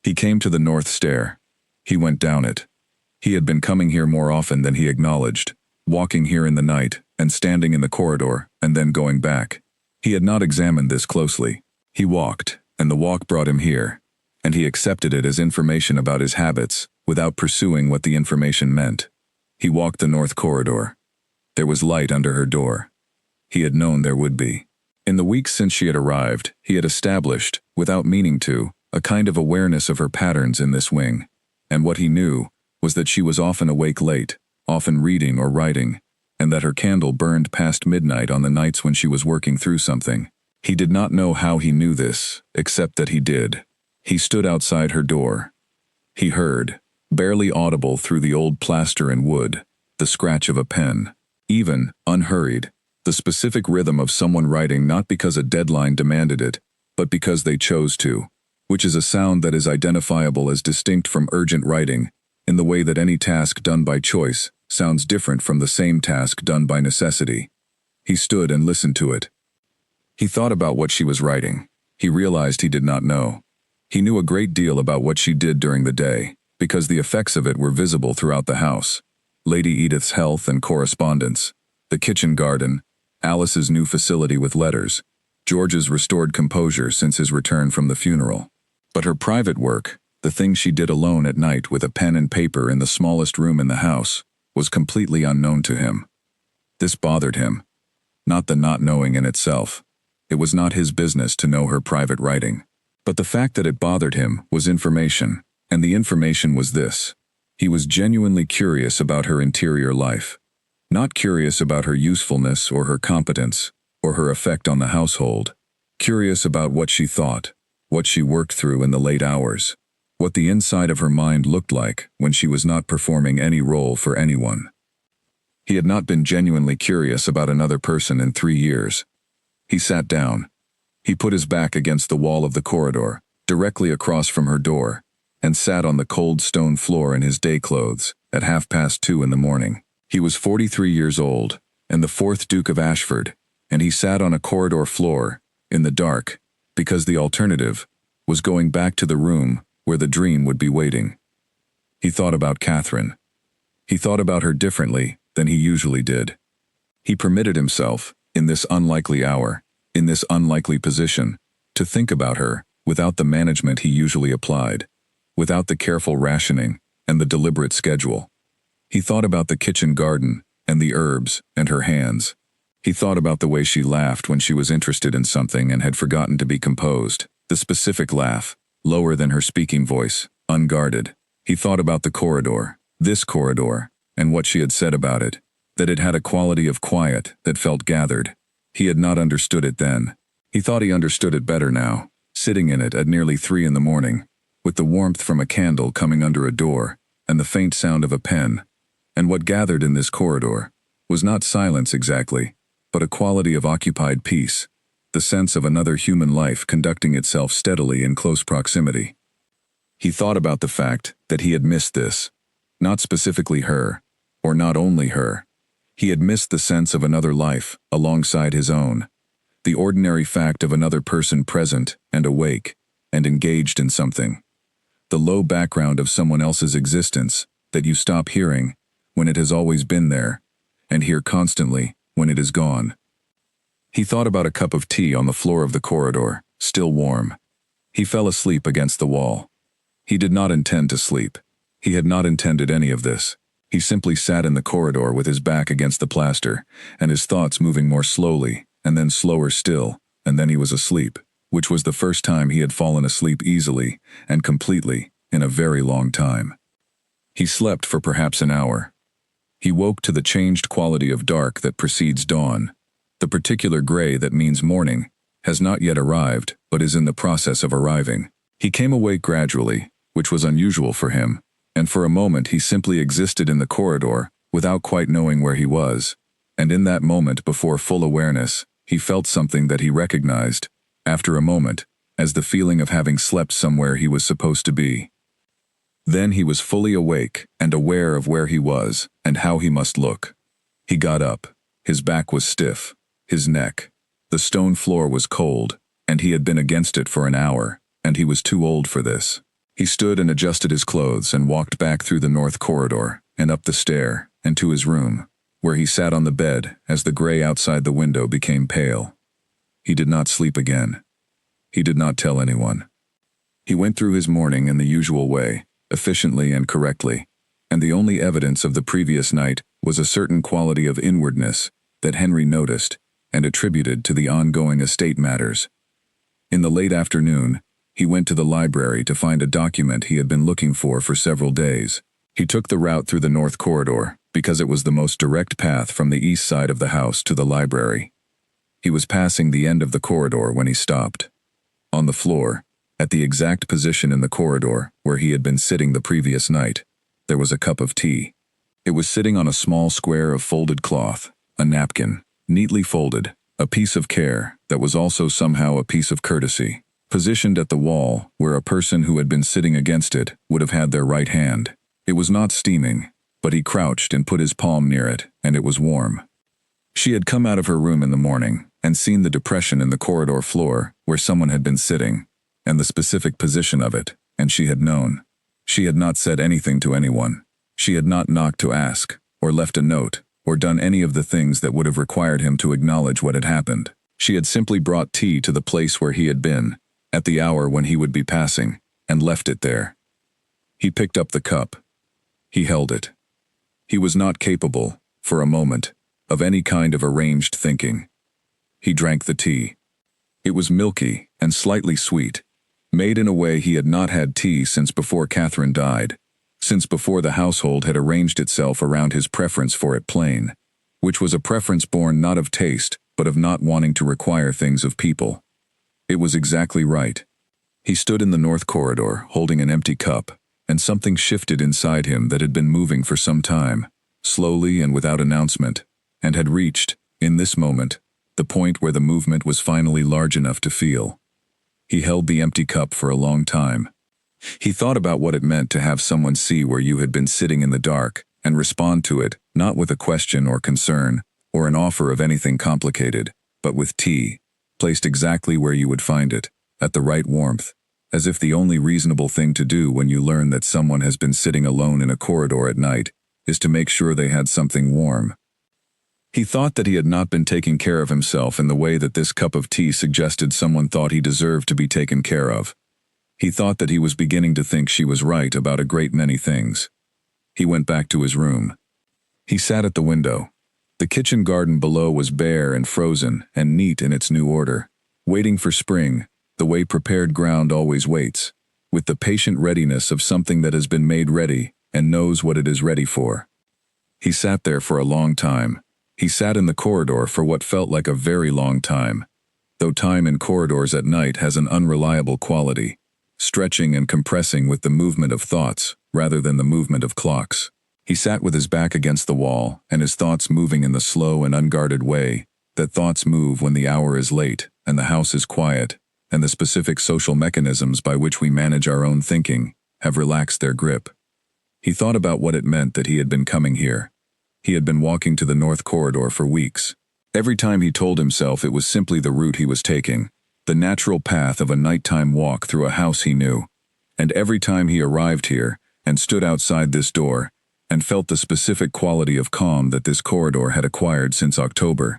A: He came to the north stair. He went down it. He had been coming here more often than he acknowledged, walking here in the night and standing in the corridor and then going back. He had not examined this closely. He walked, and the walk brought him here, and he accepted it as information about his habits without pursuing what the information meant. He walked the north corridor. There was light under her door. He had known there would be. In the weeks since she had arrived, he had established, without meaning to, a kind of awareness of her patterns in this wing, and what he knew was that she was often awake late, often reading or writing, and that her candle burned past midnight on the nights when she was working through something. He did not know how he knew this, except that he did. He stood outside her door. He heard, barely audible through the old plaster and wood, the scratch of a pen. Even, unhurried, the specific rhythm of someone writing not because a deadline demanded it, but because they chose to, which is a sound that is identifiable as distinct from urgent writing, in the way that any task done by choice sounds different from the same task done by necessity. He stood and listened to it. He thought about what she was writing. He realized he did not know. He knew a great deal about what she did during the day, because the effects of it were visible throughout the house. Lady Edith's health and correspondence, the kitchen garden, Alice's new facility with letters, George's restored composure since his return from the funeral. But her private work, the thing she did alone at night with a pen and paper in the smallest room in the house, was completely unknown to him. This bothered him. Not the not knowing in itself. It was not his business to know her private writing. But the fact that it bothered him was information, and the information was this. He was genuinely curious about her interior life. Not curious about her usefulness or her competence, or her effect on the household. Curious about what she thought, what she worked through in the late hours, what the inside of her mind looked like when she was not performing any role for anyone. He had not been genuinely curious about another person in 3 years. He sat down. He put his back against the wall of the corridor, directly across from her door, and sat on the cold stone floor in his day clothes at 2:30 in the morning. He was 43 years old, and the 4th Duke of Ashford, and he sat on a corridor floor, in the dark, because the alternative was going back to the room where the dream would be waiting. He thought about Catherine. He thought about her differently than he usually did. He permitted himself, in this unlikely hour, in this unlikely position, to think about her without the management he usually applied, without the careful rationing and the deliberate schedule. He thought about the kitchen garden and the herbs and her hands. He thought about the way she laughed when she was interested in something and had forgotten to be composed, the specific laugh, lower than her speaking voice, unguarded. He thought about the corridor, this corridor, and what she had said about it, that it had a quality of quiet that felt gathered. He had not understood it then. He thought he understood it better now, sitting in it at nearly 3 in the morning, with the warmth from a candle coming under a door, and the faint sound of a pen. And what gathered in this corridor was not silence exactly, but a quality of occupied peace, the sense of another human life conducting itself steadily in close proximity. He thought about the fact that he had missed this, not specifically her, or not only her. He had missed the sense of another life alongside his own, the ordinary fact of another person present and awake and engaged in something, the low background of someone else's existence that you stop hearing when it has always been there, and hear constantly when it is gone. He thought about a cup of tea on the floor of the corridor, still warm. He fell asleep against the wall. He did not intend to sleep. He had not intended any of this. He simply sat in the corridor with his back against the plaster, and his thoughts moving more slowly, and then slower still, and then he was asleep, which was the first time he had fallen asleep easily and completely in a very long time. He slept for perhaps an hour. He woke to the changed quality of dark that precedes dawn. The particular gray that means morning has not yet arrived, but is in the process of arriving. He came awake gradually, which was unusual for him, and for a moment he simply existed in the corridor without quite knowing where he was, and in that moment before full awareness, he felt something that he recognized, after a moment, as the feeling of having slept somewhere he was supposed to be. Then he was fully awake and aware of where he was and how he must look. He got up. His back was stiff, his neck. The stone floor was cold, and he had been against it for an hour, and he was too old for this. He stood and adjusted his clothes and walked back through the north corridor and up the stair and to his room, where he sat on the bed as the gray outside the window became pale. He did not sleep again. He did not tell anyone. He went through his morning in the usual way, efficiently and correctly, and the only evidence of the previous night was a certain quality of inwardness that Henry noticed and attributed to the ongoing estate matters. In the late afternoon, he went to the library to find a document he had been looking for several days. He took the route through the north corridor because it was the most direct path from the east side of the house to the library. He was passing the end of the corridor when he stopped. On the floor, at the exact position in the corridor where he had been sitting the previous night, there was a cup of tea. It was sitting on a small square of folded cloth, a napkin, neatly folded, a piece of care that was also somehow a piece of courtesy, positioned at the wall where a person who had been sitting against it would have had their right hand. It was not steaming, but he crouched and put his palm near it, and it was warm. She had come out of her room in the morning and seen the depression in the corridor floor where someone had been sitting, and the specific position of it, and she had known. She had not said anything to anyone. She had not knocked to ask, or left a note, or done any of the things that would have required him to acknowledge what had happened. She had simply brought tea to the place where he had been, at the hour when he would be passing, and left it there. He picked up the cup. He held it. He was not capable, for a moment, of any kind of arranged thinking. He drank the tea. It was milky and slightly sweet, made in a way he had not had tea since before Catherine died, since before the household had arranged itself around his preference for it plain, which was a preference born not of taste, but of not wanting to require things of people. It was exactly right. He stood in the north corridor, holding an empty cup, and something shifted inside him that had been moving for some time, slowly and without announcement, and had reached, in this moment, the point where the movement was finally large enough to feel. He held the empty cup for a long time. He thought about what it meant to have someone see where you had been sitting in the dark and respond to it, not with a question or concern, or an offer of anything complicated, but with tea, placed exactly where you would find it, at the right warmth, as if the only reasonable thing to do when you learn that someone has been sitting alone in a corridor at night is to make sure they had something warm. He thought that he had not been taking care of himself in the way that this cup of tea suggested someone thought he deserved to be taken care of. He thought that he was beginning to think she was right about a great many things. He went back to his room. He sat at the window. The kitchen garden below was bare and frozen and neat in its new order, waiting for spring, the way prepared ground always waits, with the patient readiness of something that has been made ready and knows what it is ready for. He sat there for a long time. He sat in the corridor for what felt like a very long time, though time in corridors at night has an unreliable quality, stretching and compressing with the movement of thoughts rather than the movement of clocks. He sat with his back against the wall and his thoughts moving in the slow and unguarded way that thoughts move when the hour is late and the house is quiet, and the specific social mechanisms by which we manage our own thinking have relaxed their grip. He thought about what it meant that he had been coming here. He had been walking to the north corridor for weeks. Every time he told himself it was simply the route he was taking, the natural path of a nighttime walk through a house he knew. And every time he arrived here and stood outside this door and felt the specific quality of calm that this corridor had acquired since October,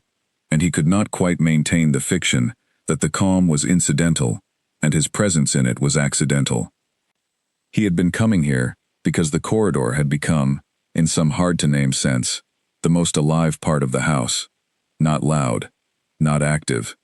A: and he could not quite maintain the fiction that the calm was incidental and his presence in it was accidental. He had been coming here because the corridor had become, in some hard-to-name sense, the most alive part of the house. Not loud, not active.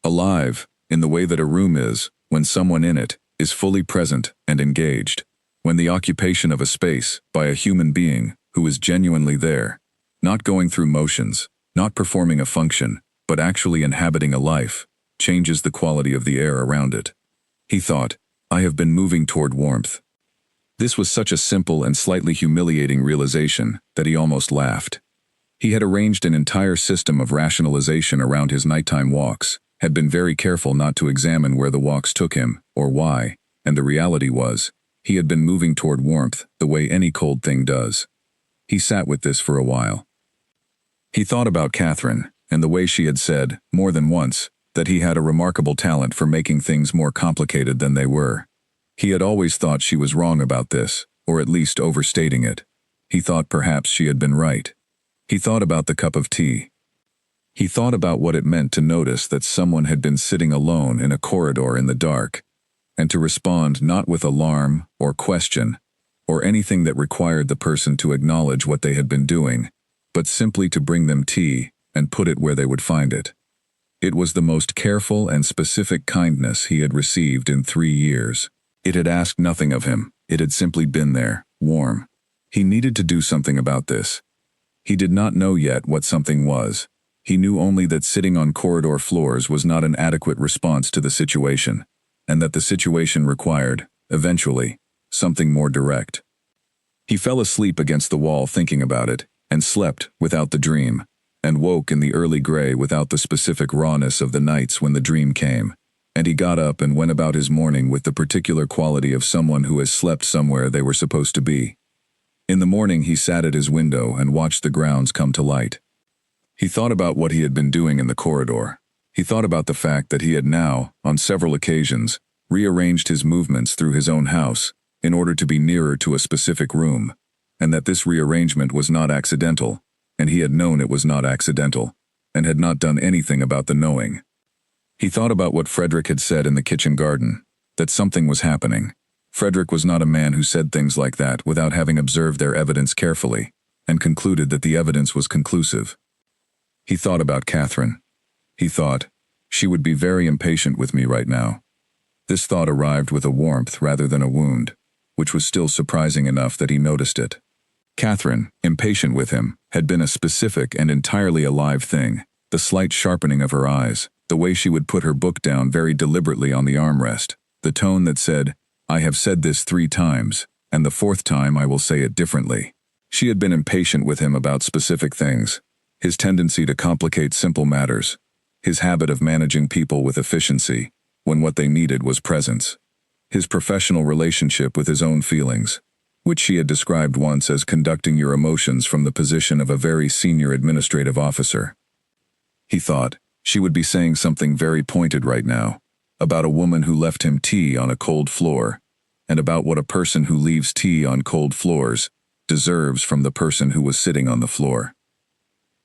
A: Alive, in the way that a room is when someone in it is fully present and engaged, when the occupation of a space by a human being who is genuinely there, not going through motions, not performing a function, but actually inhabiting a life, changes the quality of the air around it. He thought, I have been moving toward warmth. This was such a simple and slightly humiliating realization that he almost laughed. He had arranged an entire system of rationalization around his nighttime walks, had been very careful not to examine where the walks took him, or why, and the reality was, he had been moving toward warmth the way any cold thing does. He sat with this for a while. He thought about Catherine, and the way she had said, more than once, that he had a remarkable talent for making things more complicated than they were. He had always thought she was wrong about this, or at least overstating it. He thought perhaps she had been right. He thought about the cup of tea. He thought about what it meant to notice that someone had been sitting alone in a corridor in the dark, and to respond not with alarm or question, or anything that required the person to acknowledge what they had been doing, but simply to bring them tea and put it where they would find it. It was the most careful and specific kindness he had received in 3 years. It had asked nothing of him. It had simply been there, warm. He needed to do something about this. He did not know yet what something was. He knew only that sitting on corridor floors was not an adequate response to the situation, and that the situation required, eventually, something more direct. He fell asleep against the wall thinking about it, and slept without the dream, and woke in the early gray without the specific rawness of the nights when the dream came. And he got up and went about his morning with the particular quality of someone who has slept somewhere they were supposed to be. In the morning he sat at his window and watched the grounds come to light. He thought about what he had been doing in the corridor. He thought about the fact that he had now, on several occasions, rearranged his movements through his own house in order to be nearer to a specific room, and that this rearrangement was not accidental, and he had known it was not accidental, and had not done anything about the knowing. He thought about what Frederick had said in the kitchen garden, that something was happening. Frederick was not a man who said things like that without having observed their evidence carefully, and concluded that the evidence was conclusive. He thought about Catherine. He thought, she would be very impatient with me right now. This thought arrived with a warmth rather than a wound, which was still surprising enough that he noticed it. Catherine, impatient with him, had been a specific and entirely alive thing, the slight sharpening of her eyes, the way she would put her book down very deliberately on the armrest, the tone that said, "I have said this 3 times, and the 4th time I will say it differently." She had been impatient with him about specific things, his tendency to complicate simple matters, his habit of managing people with efficiency, when what they needed was presence, his professional relationship with his own feelings, which she had described once as conducting your emotions from the position of a very senior administrative officer. He thought, she would be saying something very pointed right now, about a woman who left him tea on a cold floor, and about what a person who leaves tea on cold floors deserves from the person who was sitting on the floor.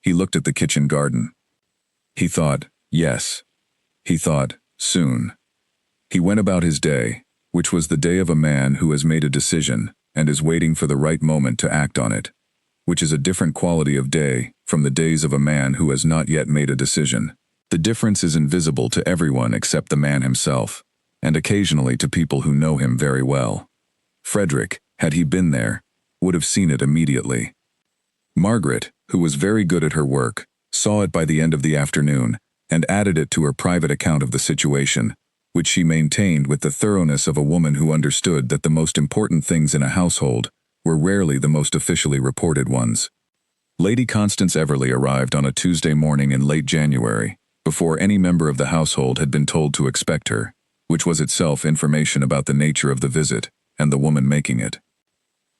A: He looked at the kitchen garden. He thought, yes. He thought, soon. He went about his day, which was the day of a man who has made a decision and is waiting for the right moment to act on it, which is a different quality of day from the days of a man who has not yet made a decision. The difference is invisible to everyone except the man himself, and occasionally to people who know him very well. Frederick, had he been there, would have seen it immediately. Margaret, who was very good at her work, saw it by the end of the afternoon and added it to her private account of the situation, which she maintained with the thoroughness of a woman who understood that the most important things in a household were rarely the most officially reported ones. Lady Constance Everleigh arrived on a Tuesday morning in late January, before any member of the household had been told to expect her, which was itself information about the nature of the visit and the woman making it.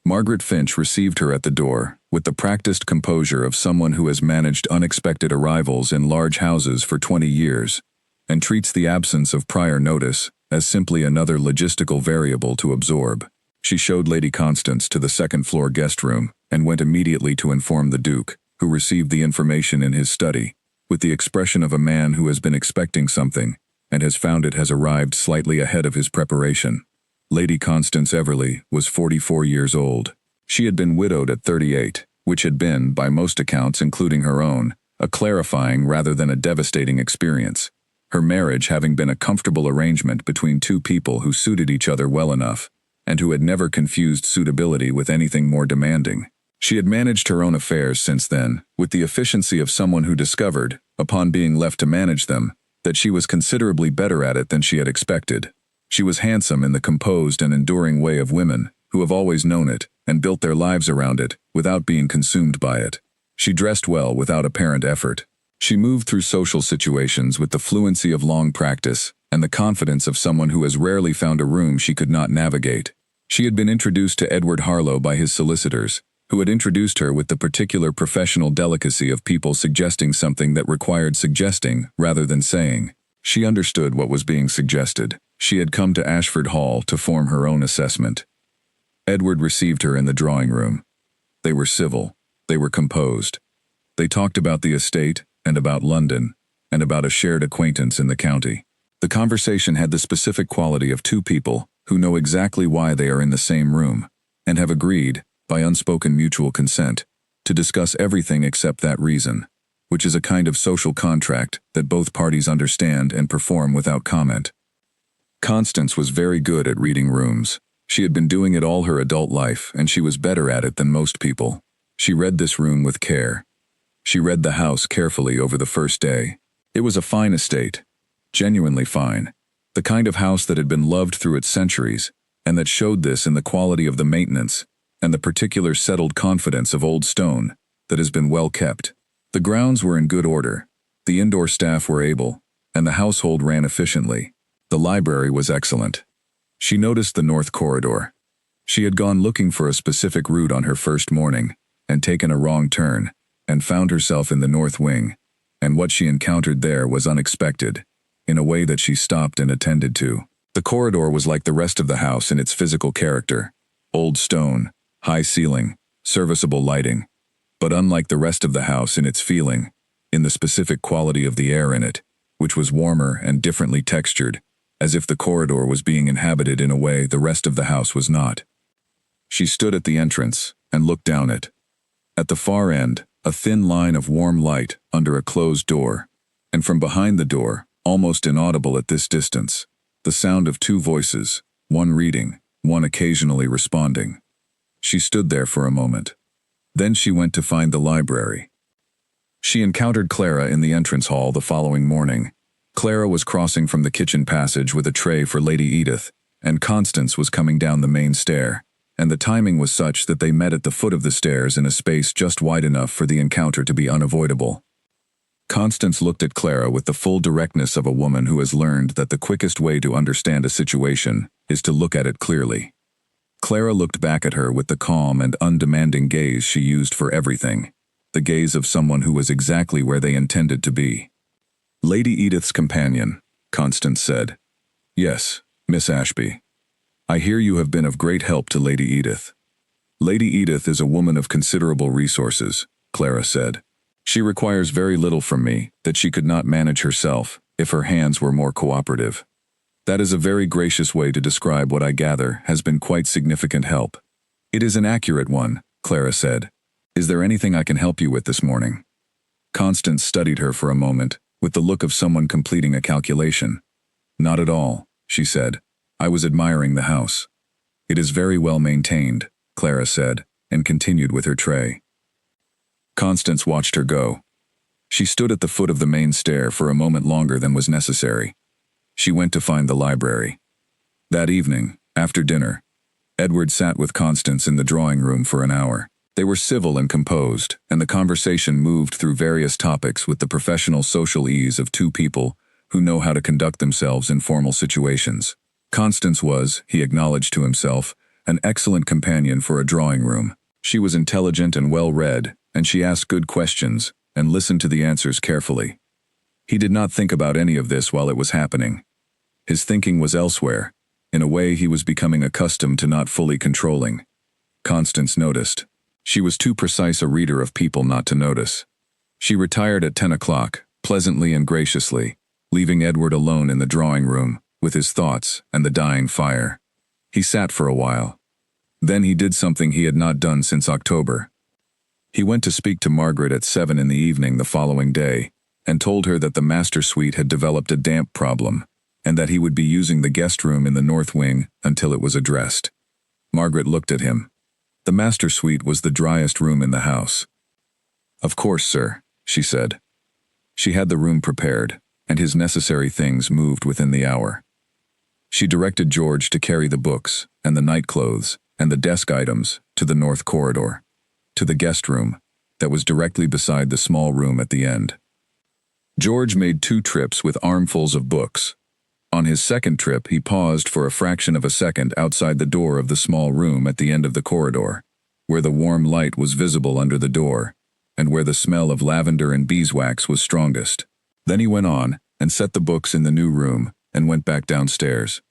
A: Margaret Finch received her at the door with the practiced composure of someone who has managed unexpected arrivals in large houses for 20 years, and treats the absence of prior notice as simply another logistical variable to absorb. She showed Lady Constance to the second-floor guest room and went immediately to inform the Duke, who received the information in his study, with the expression of a man who has been expecting something and has found it has arrived slightly ahead of his preparation. Lady Constance Everleigh was 44 years old. She had been widowed at 38, which had been, by most accounts including her own, a clarifying rather than a devastating experience, her marriage having been a comfortable arrangement between 2 people who suited each other well enough, and who had never confused suitability with anything more demanding. She had managed her own affairs since then, with the efficiency of someone who discovered, upon being left to manage them, that she was considerably better at it than she had expected. She was handsome in the composed and enduring way of women who have always known it and built their lives around it without being consumed by it. She dressed well without apparent effort. She moved through social situations with the fluency of long practice and the confidence of someone who has rarely found a room she could not navigate. She had been introduced to Edward Harlow by his solicitors, who had introduced her with the particular professional delicacy of people suggesting something that required suggesting rather than saying. She understood what was being suggested. She had come to Ashford Hall to form her own assessment. Edward received her in the drawing room. They were civil. They were composed. They talked about the estate and about London and about a shared acquaintance in the county. The conversation had the specific quality of 2 people who know exactly why they are in the same room and have agreed, by unspoken mutual consent, to discuss everything except that reason, which is a kind of social contract that both parties understand and perform without comment. Constance was very good at reading rooms. She had been doing it all her adult life, and she was better at it than most people. She read this room with care. She read the house carefully over the first day. It was a fine estate. Genuinely fine. The kind of house that had been loved through its centuries, and that showed this in the quality of the maintenance and the particular settled confidence of old stone that has been well kept. The grounds were in good order. The indoor staff were able, and the household ran efficiently. The library was excellent. She noticed the north corridor. She had gone looking for a specific route on her first morning, and taken a wrong turn, and found herself in the north wing, and what she encountered there was unexpected, in a way that she stopped and attended to. The corridor was like the rest of the house in its physical character. Old stone, high ceiling, serviceable lighting, but unlike the rest of the house in its feeling, in the specific quality of the air in it, which was warmer and differently textured, as if the corridor was being inhabited in a way the rest of the house was not. She stood at the entrance and looked down it. At the far end, a thin line of warm light under a closed door, and from behind the door, almost inaudible at this distance, the sound of two voices, one reading, one occasionally responding. She stood there for a moment. Then she went to find the library. She encountered Clara in the entrance hall the following morning. Clara was crossing from the kitchen passage with a tray for Lady Edith, and Constance was coming down the main stair, and the timing was such that they met at the foot of the stairs in a space just wide enough for the encounter to be unavoidable. Constance looked at Clara with the full directness of a woman who has learned that the quickest way to understand a situation is to look at it clearly. Clara looked back at her with the calm and undemanding gaze she used for everything, the gaze of someone who was exactly where they intended to be. "Lady Edith's companion," Constance said. "Yes, Miss Ashby. I hear you have been of great help to Lady Edith." "Lady Edith is a woman of considerable resources," Clara said. "She requires very little from me that she could not manage herself if her hands were more cooperative. That is a very gracious way to describe what I gather has been quite significant help." "It is an accurate one," Clara said. "Is there anything I can help you with this morning?" Constance studied her for a moment, with the look of someone completing a calculation. "Not at all," she said. "I was admiring the house." "It is very well maintained," Clara said, and continued with her tray. Constance watched her go. She stood at the foot of the main stair for a moment longer than was necessary. She went to find the library. That evening, after dinner, Edward sat with Constance in the drawing room for an hour. They were civil and composed, and the conversation moved through various topics with the professional social ease of two people who know how to conduct themselves in formal situations. Constance was, he acknowledged to himself, an excellent companion for a drawing room. She was intelligent and well-read, and she asked good questions and listened to the answers carefully. He did not think about any of this while it was happening. His thinking was elsewhere, in a way he was becoming accustomed to not fully controlling. Constance noticed. She was too precise a reader of people not to notice. She retired at 10 o'clock, pleasantly and graciously, leaving Edward alone in the drawing room, with his thoughts and the dying fire. He sat for a while. Then he did something he had not done since October. He went to speak to Margaret at 7 in the evening the following day, and told her that the master suite had developed a damp problem, and that he would be using the guest room in the north wing until it was addressed. Margaret looked at him. The master suite was the driest room in the house. "Of course, sir," she said. She had the room prepared, and his necessary things moved within the hour. She directed George to carry the books, and the nightclothes, and the desk items to the north corridor, to the guest room, that was directly beside the small room at the end. George made 2 trips with armfuls of books. On his second trip, he paused for a fraction of a second outside the door of the small room at the end of the corridor, where the warm light was visible under the door, and where the smell of lavender and beeswax was strongest. Then he went on, and set the books in the new room, and went back downstairs.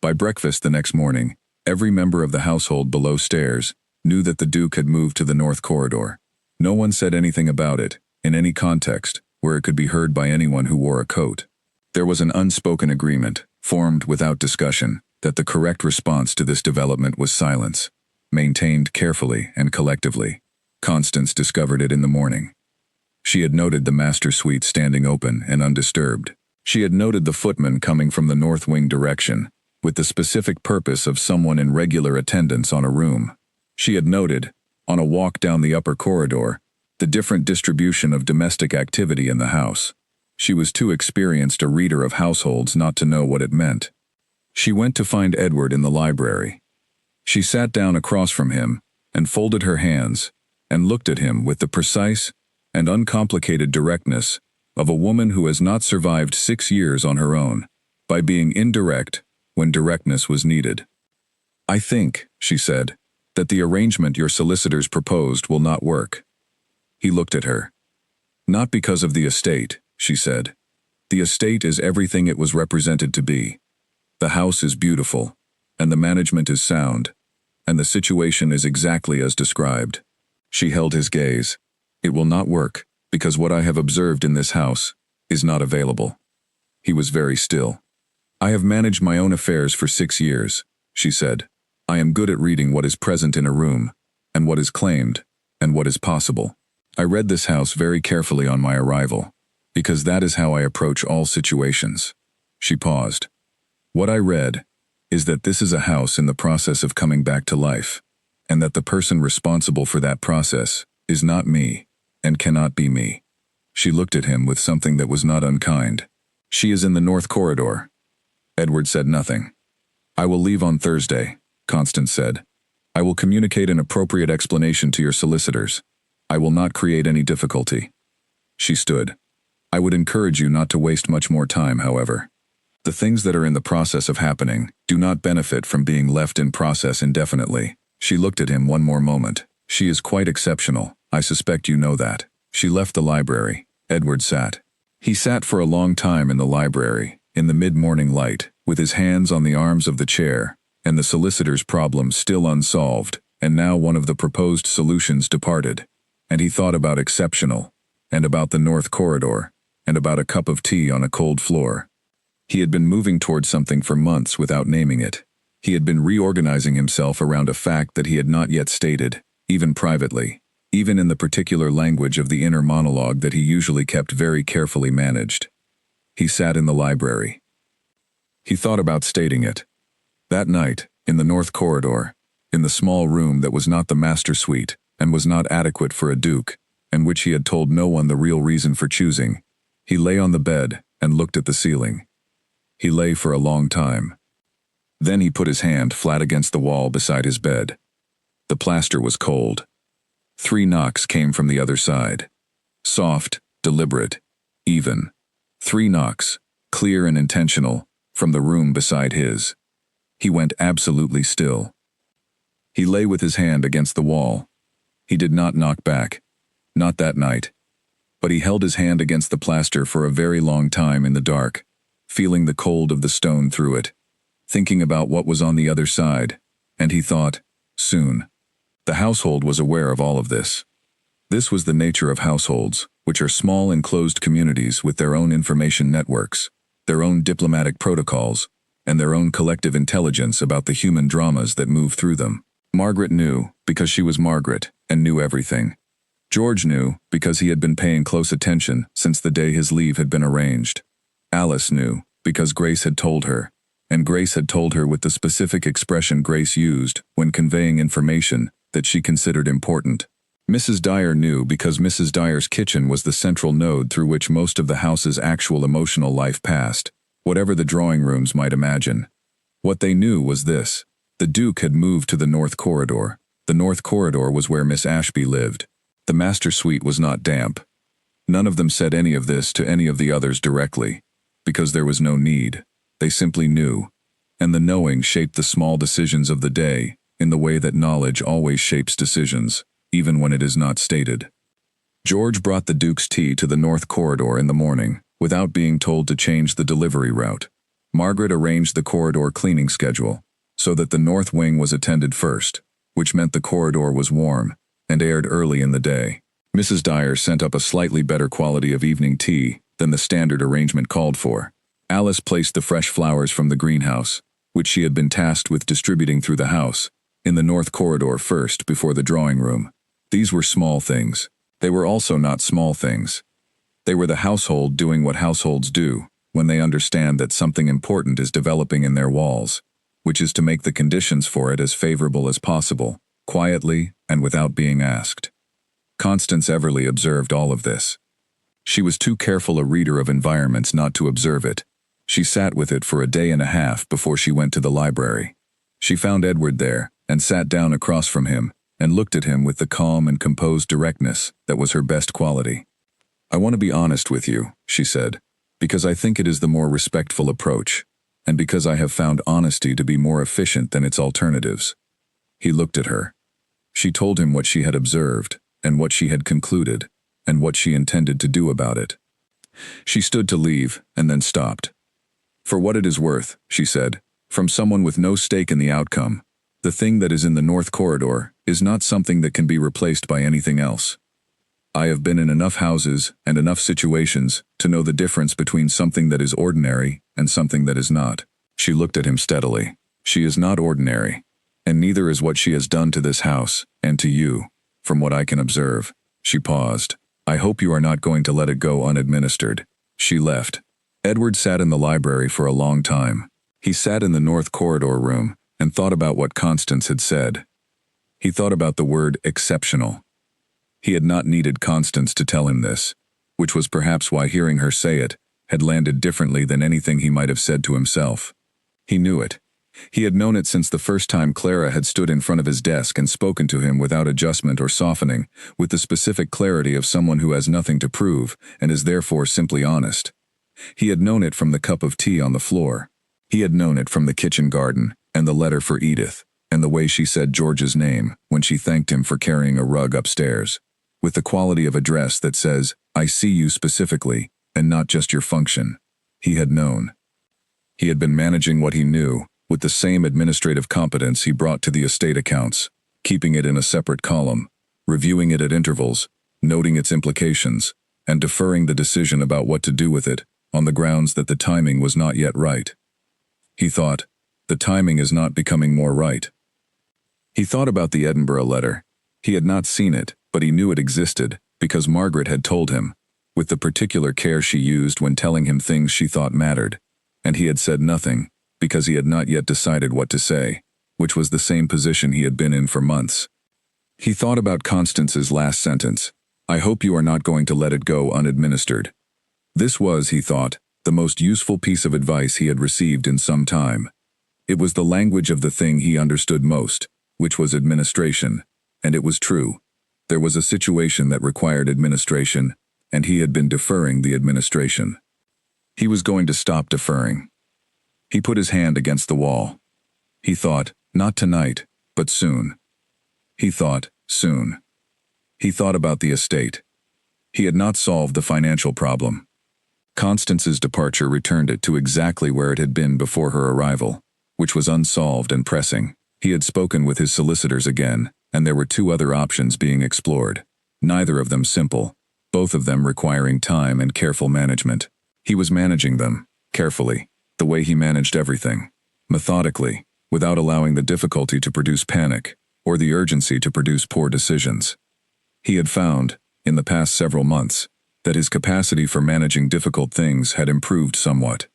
A: By breakfast the next morning, every member of the household below stairs knew that the Duke had moved to the north corridor. No one said anything about it, in any context, where it could be heard by anyone who wore a coat. There was an unspoken agreement, formed without discussion, that the correct response to this development was silence, maintained carefully and collectively. Constance discovered it in the morning. She had noted the master suite standing open and undisturbed. She had noted the footman coming from the north wing direction, with the specific purpose of someone in regular attendance on a room. She had noted, on a walk down the upper corridor, the different distribution of domestic activity in the house. She was too experienced a reader of households not to know what it meant. She went to find Edward in the library. She sat down across from him and folded her hands and looked at him with the precise and uncomplicated directness of a woman who has not survived 6 years on her own, by being indirect when directness was needed. "I think," she said, "that the arrangement your solicitors proposed will not work." He looked at her. "Not because of the estate," she said. "The estate is everything it was represented to be. The house is beautiful, and the management is sound, and the situation is exactly as described." She held his gaze. "It will not work, because what I have observed in this house is not available." He was very still. "I have managed my own affairs for 6 years," she said. "I am good at reading what is present in a room, and what is claimed, and what is possible. I read this house very carefully on my arrival, because that is how I approach all situations." She paused. "What I read is that this is a house in the process of coming back to life, and that the person responsible for that process is not me, and cannot be me." She looked at him with something that was not unkind. "She is in the north corridor." Edward said nothing. "I will leave on Thursday," Constance said. "I will communicate an appropriate explanation to your solicitors. I will not create any difficulty." She stood. "I would encourage you not to waste much more time, however. The things that are in the process of happening do not benefit from being left in process indefinitely." She looked at him one more moment. "She is quite exceptional. I suspect you know that." She left the library. Edward sat. He sat for a long time in the library, in the mid-morning light, with his hands on the arms of the chair, and the solicitor's problem still unsolved, and now one of the proposed solutions departed. And he thought about exceptional, and about the north corridor, and about a cup of tea on a cold floor. He had been moving toward something for months without naming it. He had been reorganizing himself around a fact that he had not yet stated, even privately, even in the particular language of the inner monologue that he usually kept very carefully managed. He sat in the library. He thought about stating it. That night, in the north corridor, in the small room that was not the master suite, and was not adequate for a duke, and which he had told no one the real reason for choosing, he lay on the bed and looked at the ceiling. He lay for a long time. Then he put his hand flat against the wall beside his bed. The plaster was cold. 3 knocks came from the other side. Soft, deliberate, even. 3 knocks, clear and intentional, from the room beside his. He went absolutely still. He lay with his hand against the wall. He did not knock back. Not that night. But he held his hand against the plaster for a very long time in the dark, feeling the cold of the stone through it, thinking about what was on the other side, and he thought, soon. The household was aware of all of this. This was the nature of households, which are small enclosed communities with their own information networks, their own diplomatic protocols, and their own collective intelligence about the human dramas that move through them. Margaret knew, because she was Margaret, and knew everything. George knew, because he had been paying close attention since the day his leave had been arranged. Alice knew, because Grace had told her, and Grace had told her with the specific expression Grace used when conveying information that she considered important. Mrs. Dyer knew because Mrs. Dyer's kitchen was the central node through which most of the house's actual emotional life passed, whatever the drawing rooms might imagine. What they knew was this: the Duke had moved to the North Corridor. The North Corridor was where Miss Ashby lived. The master suite was not damp. None of them said any of this to any of the others directly, because there was no need. They simply knew, and the knowing shaped the small decisions of the day in the way that knowledge always shapes decisions, even when it is not stated. George brought the Duke's tea to the North Corridor in the morning, without being told to change the delivery route. Margaret arranged the corridor cleaning schedule, so that the north wing was attended first, which meant the corridor was warm, and aired early in the day. Mrs. Dyer sent up a slightly better quality of evening tea than the standard arrangement called for. Alice placed the fresh flowers from the greenhouse, which she had been tasked with distributing through the house, in the north corridor first before the drawing room. These were small things. They were also not small things. They were the household doing what households do when they understand that something important is developing in their walls, which is to make the conditions for it as favorable as possible, quietly and without being asked. Constance Everly observed all of this. She was too careful a reader of environments not to observe it. She sat with it for a day and a half before she went to the library. She found Edward there, and sat down across from him, and looked at him with the calm and composed directness that was her best quality. "I want to be honest with you," she said, "because I think it is the more respectful approach, and because I have found honesty to be more efficient than its alternatives." He looked at her. She told him what she had observed, and what she had concluded, and what she intended to do about it. She stood to leave, and then stopped. "For what it is worth," she said, "from someone with no stake in the outcome, the thing that is in the North Corridor is not something that can be replaced by anything else. I have been in enough houses and enough situations to know the difference between something that is ordinary and something that is not." She looked at him steadily. "She is not ordinary, and neither is what she has done to this house, and to you, from what I can observe." She paused. "I hope you are not going to let it go unadministered." She left. Edward sat in the library for a long time. He sat in the North Corridor room and thought about what Constance had said. He thought about the word exceptional. He had not needed Constance to tell him this, which was perhaps why hearing her say it had landed differently than anything he might have said to himself. He knew it. He had known it since the first time Clara had stood in front of his desk and spoken to him without adjustment or softening, with the specific clarity of someone who has nothing to prove and is therefore simply honest. He had known it from the cup of tea on the floor. He had known it from the kitchen garden, and the letter for Edith, and the way she said George's name when she thanked him for carrying a rug upstairs, with the quality of address that says, "I see you specifically, and not just your function." He had known. He had been managing what he knew, with the same administrative competence he brought to the estate accounts, keeping it in a separate column, reviewing it at intervals, noting its implications, and deferring the decision about what to do with it, on the grounds that the timing was not yet right. He thought, the timing is not becoming more right. He thought about the Edinburgh letter. He had not seen it, but he knew it existed, because Margaret had told him, with the particular care she used when telling him things she thought mattered, and he had said nothing, because he had not yet decided what to say, which was the same position he had been in for months. He thought about Constance's last sentence, "I hope you are not going to let it go unadministered." This was, he thought, the most useful piece of advice he had received in some time. It was the language of the thing he understood most, which was administration, and it was true. There was a situation that required administration, and he had been deferring the administration. He was going to stop deferring. He put his hand against the wall. He thought, not tonight, but soon. He thought, soon. He thought about the estate. He had not solved the financial problem. Constance's departure returned it to exactly where it had been before her arrival, which was unsolved and pressing. He had spoken with his solicitors again, and there were two other options being explored, neither of them simple, both of them requiring time and careful management. He was managing them, carefully, the way he managed everything, methodically, without allowing the difficulty to produce panic, or the urgency to produce poor decisions. He had found, in the past several months, that his capacity for managing difficult things had improved somewhat.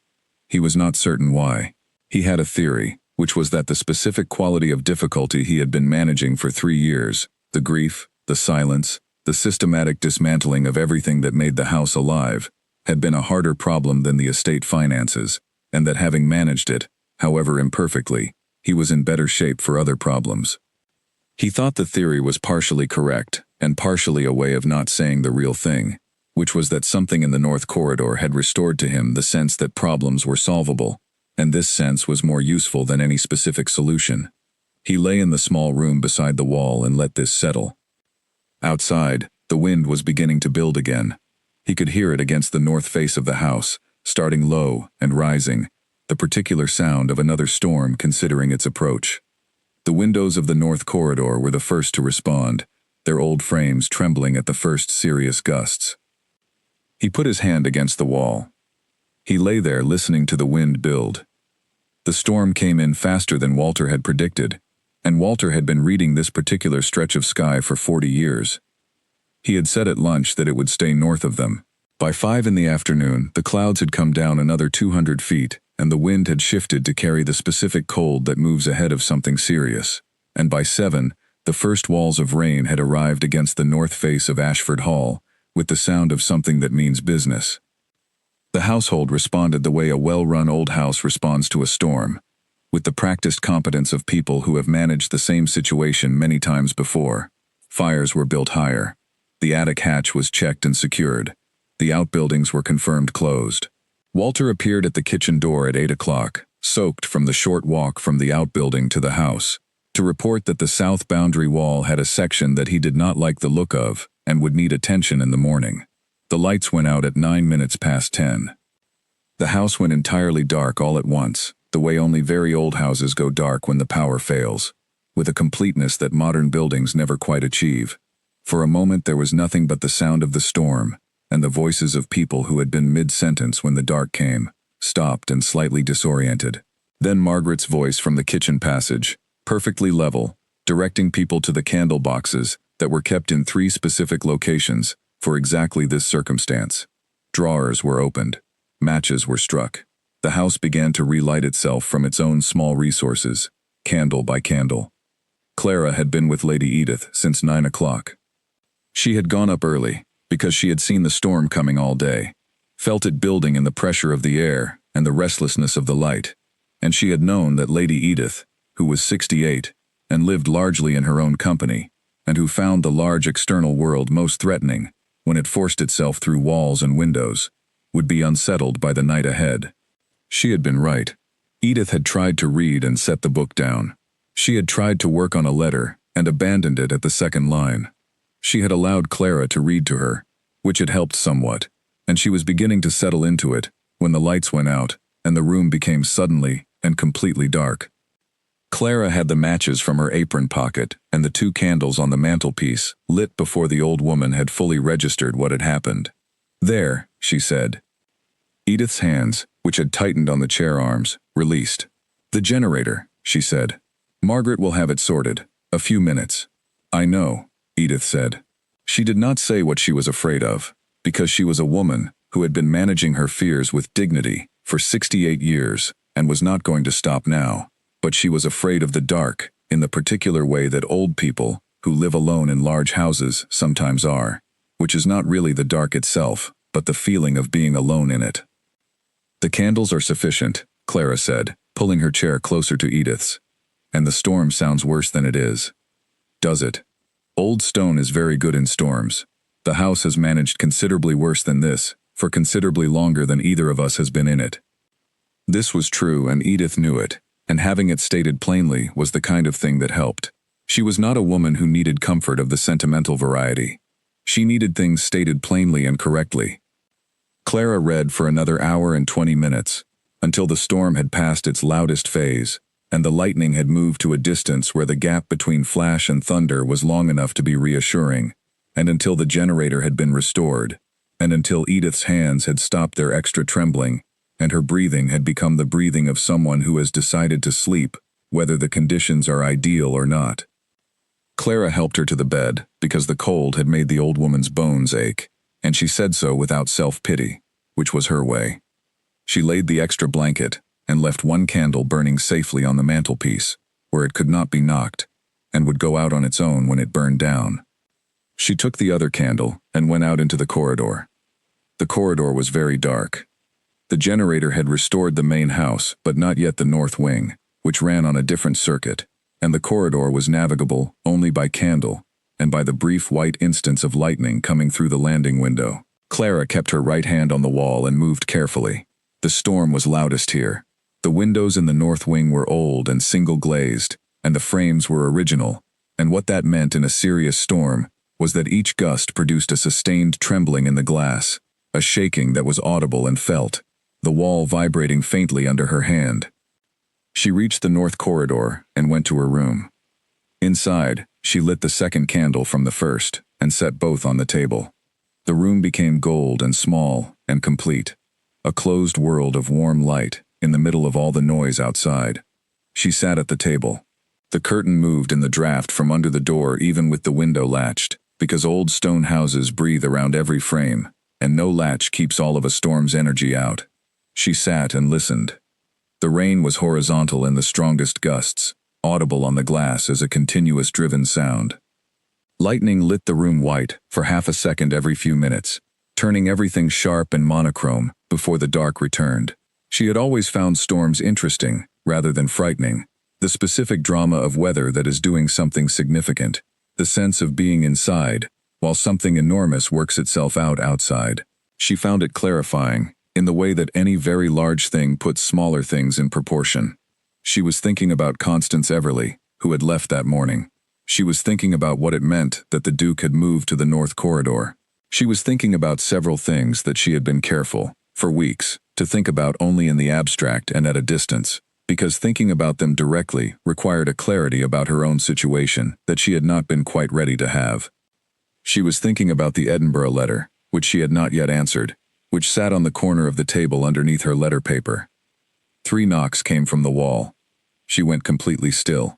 A: He was not certain why. He had a theory, which was that the specific quality of difficulty he had been managing for 3 years, the grief, the silence, the systematic dismantling of everything that made the house alive, had been a harder problem than the estate finances, and that having managed it, however imperfectly, he was in better shape for other problems. He thought the theory was partially correct, and partially a way of not saying the real thing, which was that something in the North Corridor had restored to him the sense that problems were solvable, and this sense was more useful than any specific solution. He lay in the small room beside the wall and let this settle. Outside, the wind was beginning to build again. He could hear it against the north face of the house, starting low and rising, the particular sound of another storm considering its approach. The windows of the North Corridor were the first to respond, their old frames trembling at the first serious gusts. He put his hand against the wall. He lay there listening to the wind build. The storm came in faster than Walter had predicted, and Walter had been reading this particular stretch of sky for 40 years. He had said at lunch that it would stay north of them. By 5 in the afternoon, the clouds had come down another 200 feet, and the wind had shifted to carry the specific cold that moves ahead of something serious. And by 7, the first walls of rain had arrived against the north face of Ashford Hall, with the sound of something that means business. The household responded the way a well-run old house responds to a storm, with the practiced competence of people who have managed the same situation many times before. Fires were built higher. The attic hatch was checked and secured. The outbuildings were confirmed closed. Walter appeared at the kitchen door at 8 o'clock, soaked from the short walk from the outbuilding to the house, to report that the south boundary wall had a section that he did not like the look of and would need attention in the morning. The lights went out at 9 minutes past 10. The house went entirely dark all at once, the way only very old houses go dark when the power fails, with a completeness that modern buildings never quite achieve. For a moment there was nothing but the sound of the storm, and the voices of people who had been mid-sentence when the dark came, stopped and slightly disoriented. Then Margaret's voice from the kitchen passage, perfectly level, directing people to the candle boxes that were kept in 3 specific locations for exactly this circumstance. Drawers were opened. Matches were struck. The house began to relight itself from its own small resources, candle by candle. Clara had been with Lady Edith since 9 o'clock. She had gone up early, because she had seen the storm coming all day, felt it building in the pressure of the air and the restlessness of the light, and she had known that Lady Edith, who was 68, and lived largely in her own company, and who found the large external world most threatening when it forced itself through walls and windows, would be unsettled by the night ahead. She had been right. Edith had tried to read and set the book down. She had tried to work on a letter and abandoned it at the second line. She had allowed Clara to read to her, which had helped somewhat, and she was beginning to settle into it when the lights went out and the room became suddenly and completely dark. Clara had the matches from her apron pocket and the 2 candles on the mantelpiece lit before the old woman had fully registered what had happened. "There," she said. Edith's hands, which had tightened on the chair arms, released. "The generator," she said. "Margaret will have it sorted. A few minutes." "I know," Edith said. She did not say what she was afraid of, because she was a woman who had been managing her fears with dignity for 68 years and was not going to stop now. But she was afraid of the dark in the particular way that old people who live alone in large houses sometimes are, which is not really the dark itself, but the feeling of being alone in it. "The candles are sufficient," Clara said, pulling her chair closer to Edith's. "And the storm sounds worse than it is." "Does it?" "Old stone is very good in storms. The house has managed considerably worse than this, for considerably longer than either of us has been in it." This was true, and Edith knew it, and having it stated plainly was the kind of thing that helped. She was not a woman who needed comfort of the sentimental variety. She needed things stated plainly and correctly. Clara read for another hour and 20 minutes, until the storm had passed its loudest phase, and the lightning had moved to a distance where the gap between flash and thunder was long enough to be reassuring, and until the generator had been restored, and until Edith's hands had stopped their extra trembling, and her breathing had become the breathing of someone who has decided to sleep, whether the conditions are ideal or not. Clara helped her to the bed, because the cold had made the old woman's bones ache, and she said so without self-pity, which was her way. She laid the extra blanket, and left 1 candle burning safely on the mantelpiece, where it could not be knocked, and would go out on its own when it burned down. She took the other candle, and went out into the corridor. The corridor was very dark. The generator had restored the main house, but not yet the north wing, which ran on a different circuit, and the corridor was navigable only by candle, and by the brief white instance of lightning coming through the landing window. Clara kept her right hand on the wall and moved carefully. The storm was loudest here. The windows in the north wing were old and single-glazed, and the frames were original, and what that meant in a serious storm was that each gust produced a sustained trembling in the glass, a shaking that was audible and felt, the wall vibrating faintly under her hand. She reached the north corridor and went to her room. Inside, she lit the second candle from the first and set both on the table. The room became gold and small and complete, a closed world of warm light in the middle of all the noise outside. She sat at the table. The curtain moved in the draft from under the door even with the window latched, because old stone houses breathe around every frame, and no latch keeps all of a storm's energy out. She sat and listened. The rain was horizontal in the strongest gusts, audible on the glass as a continuous driven sound. Lightning lit the room white for half a second every few minutes, turning everything sharp and monochrome before the dark returned. She had always found storms interesting, rather than frightening. The specific drama of weather that is doing something significant, the sense of being inside, while something enormous works itself out outside. She found it clarifying, in the way that any very large thing puts smaller things in proportion. She was thinking about Constance Everly, who had left that morning. She was thinking about what it meant that the Duke had moved to the North Corridor. She was thinking about several things that she had been careful, for weeks, to think about only in the abstract and at a distance, because thinking about them directly required a clarity about her own situation that she had not been quite ready to have. She was thinking about the Edinburgh letter, which she had not yet answered, which sat on the corner of the table underneath her letter paper. 3 knocks came from the wall. She went completely still.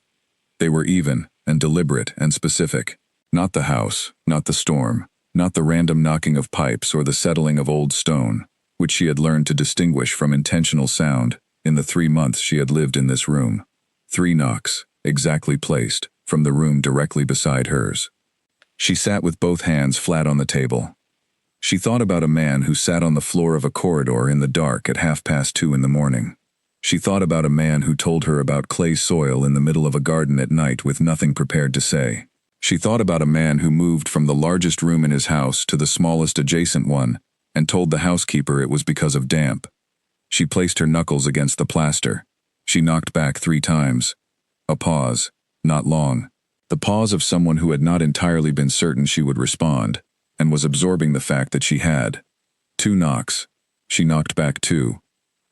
A: They were even and deliberate and specific. Not the house, not the storm, not the random knocking of pipes or the settling of old stone, which she had learned to distinguish from intentional sound in the 3 months she had lived in this room. 3 knocks, exactly placed, from the room directly beside hers. She sat with both hands flat on the table. She thought about a man who sat on the floor of a corridor in the dark at 2:30 in the morning. She thought about a man who told her about clay soil in the middle of a garden at night with nothing prepared to say. She thought about a man who moved from the largest room in his house to the smallest adjacent one and told the housekeeper it was because of damp. She placed her knuckles against the plaster. She knocked back 3 times. A pause, not long. The pause of someone who had not entirely been certain she would respond, and was absorbing the fact that she had. 2 knocks. She knocked back 2.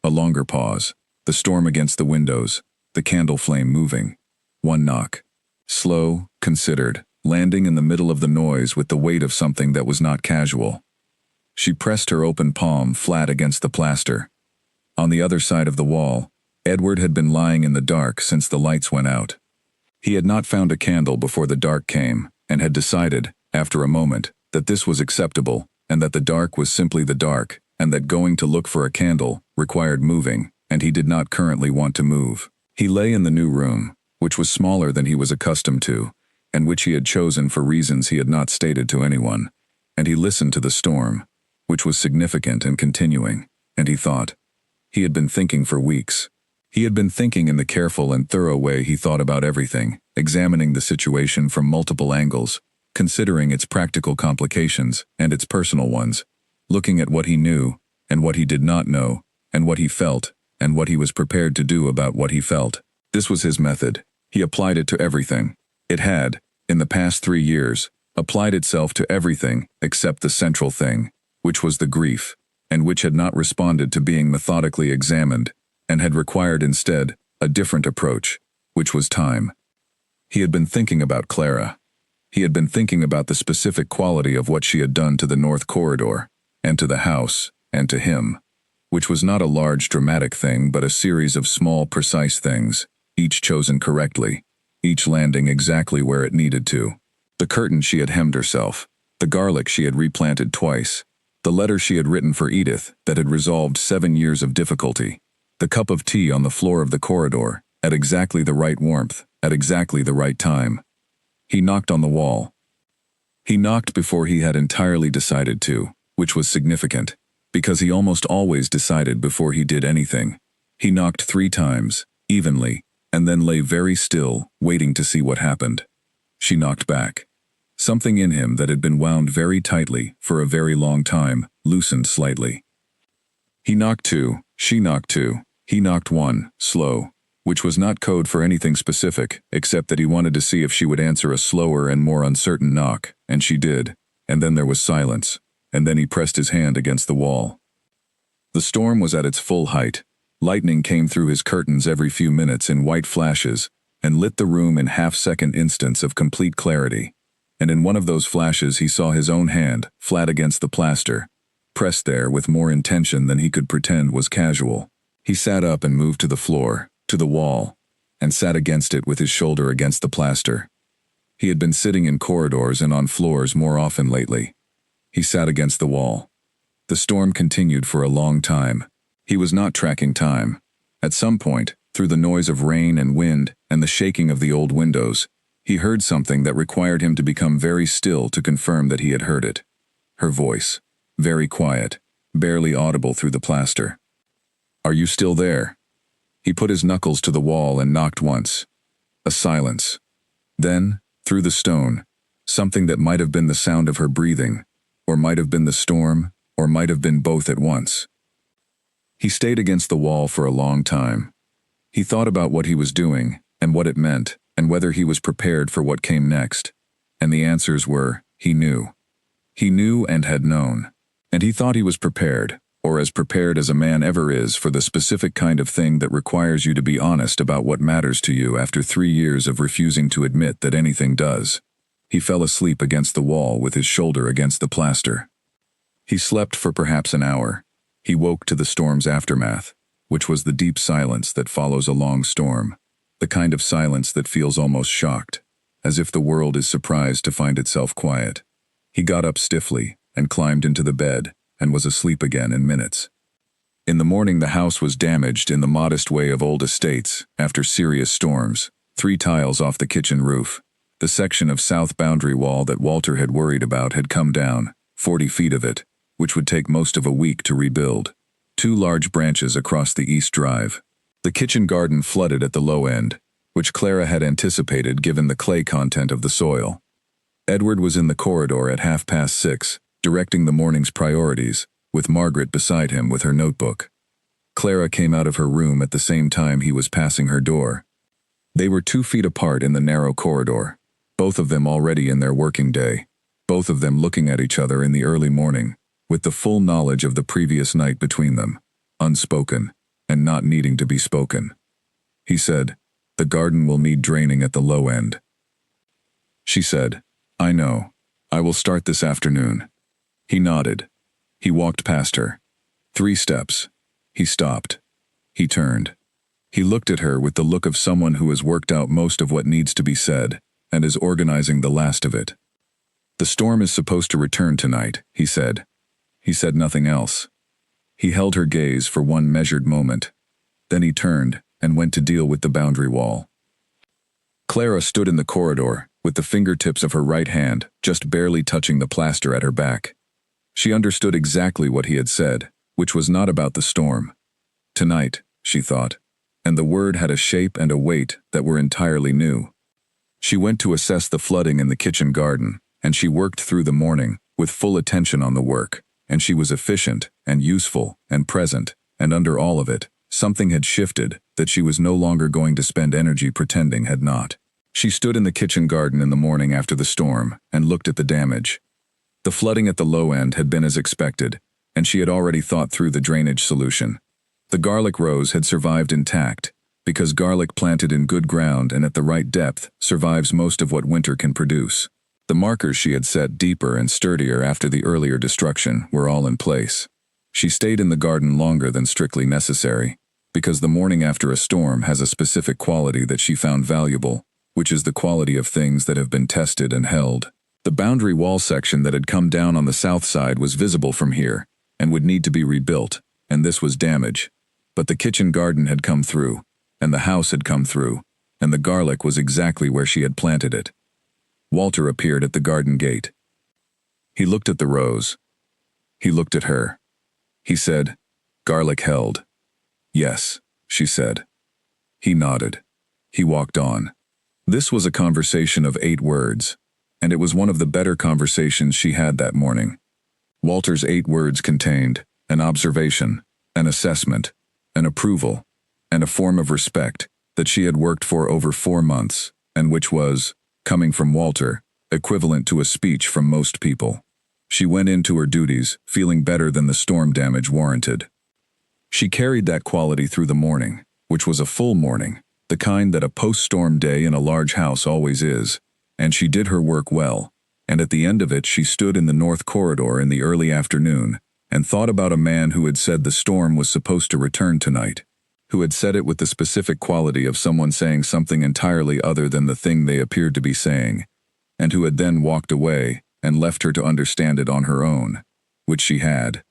A: A longer pause. The storm against the windows, the candle flame moving. 1 knock. Slow, considered, landing in the middle of the noise with the weight of something that was not casual. She pressed her open palm flat against the plaster. On the other side of the wall, Edward had been lying in the dark since the lights went out. He had not found a candle before the dark came, and had decided, after a moment, that this was acceptable, and that the dark was simply the dark, and that going to look for a candle required moving, and he did not currently want to move. He lay in the new room, which was smaller than he was accustomed to, and which he had chosen for reasons he had not stated to anyone, and he listened to the storm, which was significant and continuing, and he thought. He had been thinking for weeks. He had been thinking in the careful and thorough way he thought about everything, examining the situation from multiple angles, considering its practical complications and its personal ones, looking at what he knew and what he did not know, and what he felt, and what he was prepared to do about what he felt. This was his method. He applied it to everything. It had, in the past 3 years, applied itself to everything except the central thing, which was the grief, and which had not responded to being methodically examined, and had required instead a different approach, which was time. He had been thinking about Clara. He had been thinking about the specific quality of what she had done to the North Corridor, and to the house, and to him, which was not a large dramatic thing but a series of small precise things, each chosen correctly, each landing exactly where it needed to. The curtain she had hemmed herself, the garlic she had replanted twice, the letter she had written for Edith that had resolved 7 years of difficulty, the cup of tea on the floor of the corridor, at exactly the right warmth, at exactly the right time. He knocked on the wall. He knocked before he had entirely decided to, which was significant, because he almost always decided before he did anything. He knocked 3 times, evenly, and then lay very still, waiting to see what happened. She knocked back. Something in him that had been wound very tightly for a very long time loosened slightly. He knocked 2, she knocked 2, he knocked 1, slow, which was not code for anything specific, except that he wanted to see if she would answer a slower and more uncertain knock, and she did, and then there was silence, and then he pressed his hand against the wall. The storm was at its full height. Lightning came through his curtains every few minutes in white flashes, and lit the room in half-second instants of complete clarity, and in one of those flashes he saw his own hand, flat against the plaster, pressed there with more intention than he could pretend was casual. He sat up and moved to the floor, to the wall, and sat against it with his shoulder against the plaster. He had been sitting in corridors and on floors more often lately. He sat against the wall. The storm continued for a long time. He was not tracking time. At some point, through the noise of rain and wind and the shaking of the old windows, he heard something that required him to become very still to confirm that he had heard it. Her voice, very quiet, barely audible through the plaster. "Are you still there?" He put his knuckles to the wall and knocked once. A silence. Then, through the stone, something that might have been the sound of her breathing, or might have been the storm, or might have been both at once. He stayed against the wall for a long time. He thought about what he was doing, and what it meant, and whether he was prepared for what came next. And the answers were, he knew. He knew and had known. And he thought he was prepared, or as prepared as a man ever is for the specific kind of thing that requires you to be honest about what matters to you after 3 years of refusing to admit that anything does. He fell asleep against the wall with his shoulder against the plaster. He slept for perhaps an hour. He woke to the storm's aftermath, which was the deep silence that follows a long storm, the kind of silence that feels almost shocked, as if the world is surprised to find itself quiet. He got up stiffly and climbed into the bed and was asleep again in minutes. In the morning, the house was damaged in the modest way of old estates after serious storms. 3 tiles off the kitchen roof. The section of south boundary wall that Walter had worried about had come down, 40 feet of it, which would take most of a week to rebuild. 2 large branches across the east drive. The kitchen garden flooded at the low end, which Clara had anticipated given the clay content of the soil. Edward was in the corridor at 6:30, directing the morning's priorities, with Margaret beside him with her notebook. Clara came out of her room at the same time he was passing her door. They were 2 feet apart in the narrow corridor, both of them already in their working day, both of them looking at each other in the early morning, with the full knowledge of the previous night between them, unspoken, and not needing to be spoken. He said, "The garden will need draining at the low end." She said, "I know. I will start this afternoon." He nodded. He walked past her. 3 steps. He stopped. He turned. He looked at her with the look of someone who has worked out most of what needs to be said, and is organizing the last of it. "The storm is supposed to return tonight," he said. He said nothing else. He held her gaze for one measured moment. Then he turned and went to deal with the boundary wall. Clara stood in the corridor, with the fingertips of her right hand just barely touching the plaster at her back. She understood exactly what he had said, which was not about the storm. Tonight, she thought, and the word had a shape and a weight that were entirely new. She went to assess the flooding in the kitchen garden, and she worked through the morning, with full attention on the work, and she was efficient and useful and present, and under all of it, something had shifted that she was no longer going to spend energy pretending had not. She stood in the kitchen garden in the morning after the storm and looked at the damage. The flooding at the low end had been as expected, and she had already thought through the drainage solution. The garlic rows had survived intact, because garlic planted in good ground and at the right depth survives most of what winter can produce. The markers she had set deeper and sturdier after the earlier destruction were all in place. She stayed in the garden longer than strictly necessary, because the morning after a storm has a specific quality that she found valuable, which is the quality of things that have been tested and held. The boundary wall section that had come down on the south side was visible from here, and would need to be rebuilt, and this was damage. But the kitchen garden had come through, and the house had come through, and the garlic was exactly where she had planted it. Walter appeared at the garden gate. He looked at the rows. He looked at her. He said, "Garlic held." "Yes," she said. He nodded. He walked on. This was a conversation of 8 words, and it was one of the better conversations she had that morning. Walter's 8 words contained an observation, an assessment, an approval, and a form of respect that she had worked for over 4 months, and which was, coming from Walter, equivalent to a speech from most people. She went into her duties, feeling better than the storm damage warranted. She carried that quality through the morning, which was a full morning, the kind that a post-storm day in a large house always is, and she did her work well, and at the end of it she stood in the north corridor in the early afternoon and thought about a man who had said the storm was supposed to return tonight, who had said it with the specific quality of someone saying something entirely other than the thing they appeared to be saying, and who had then walked away and left her to understand it on her own, which she had.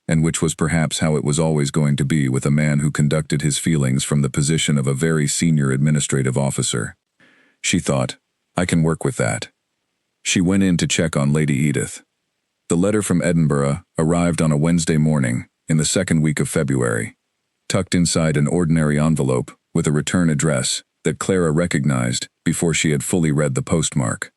A: and which was perhaps how it was always going to be with a man who conducted his feelings from the position of a very senior administrative officer. She thought, I can work with that. She went in to check on Lady Edith. The letter from Edinburgh arrived on a Wednesday morning, in the second week of February, tucked inside an ordinary envelope with a return address that Clara recognized before she had fully read the postmark.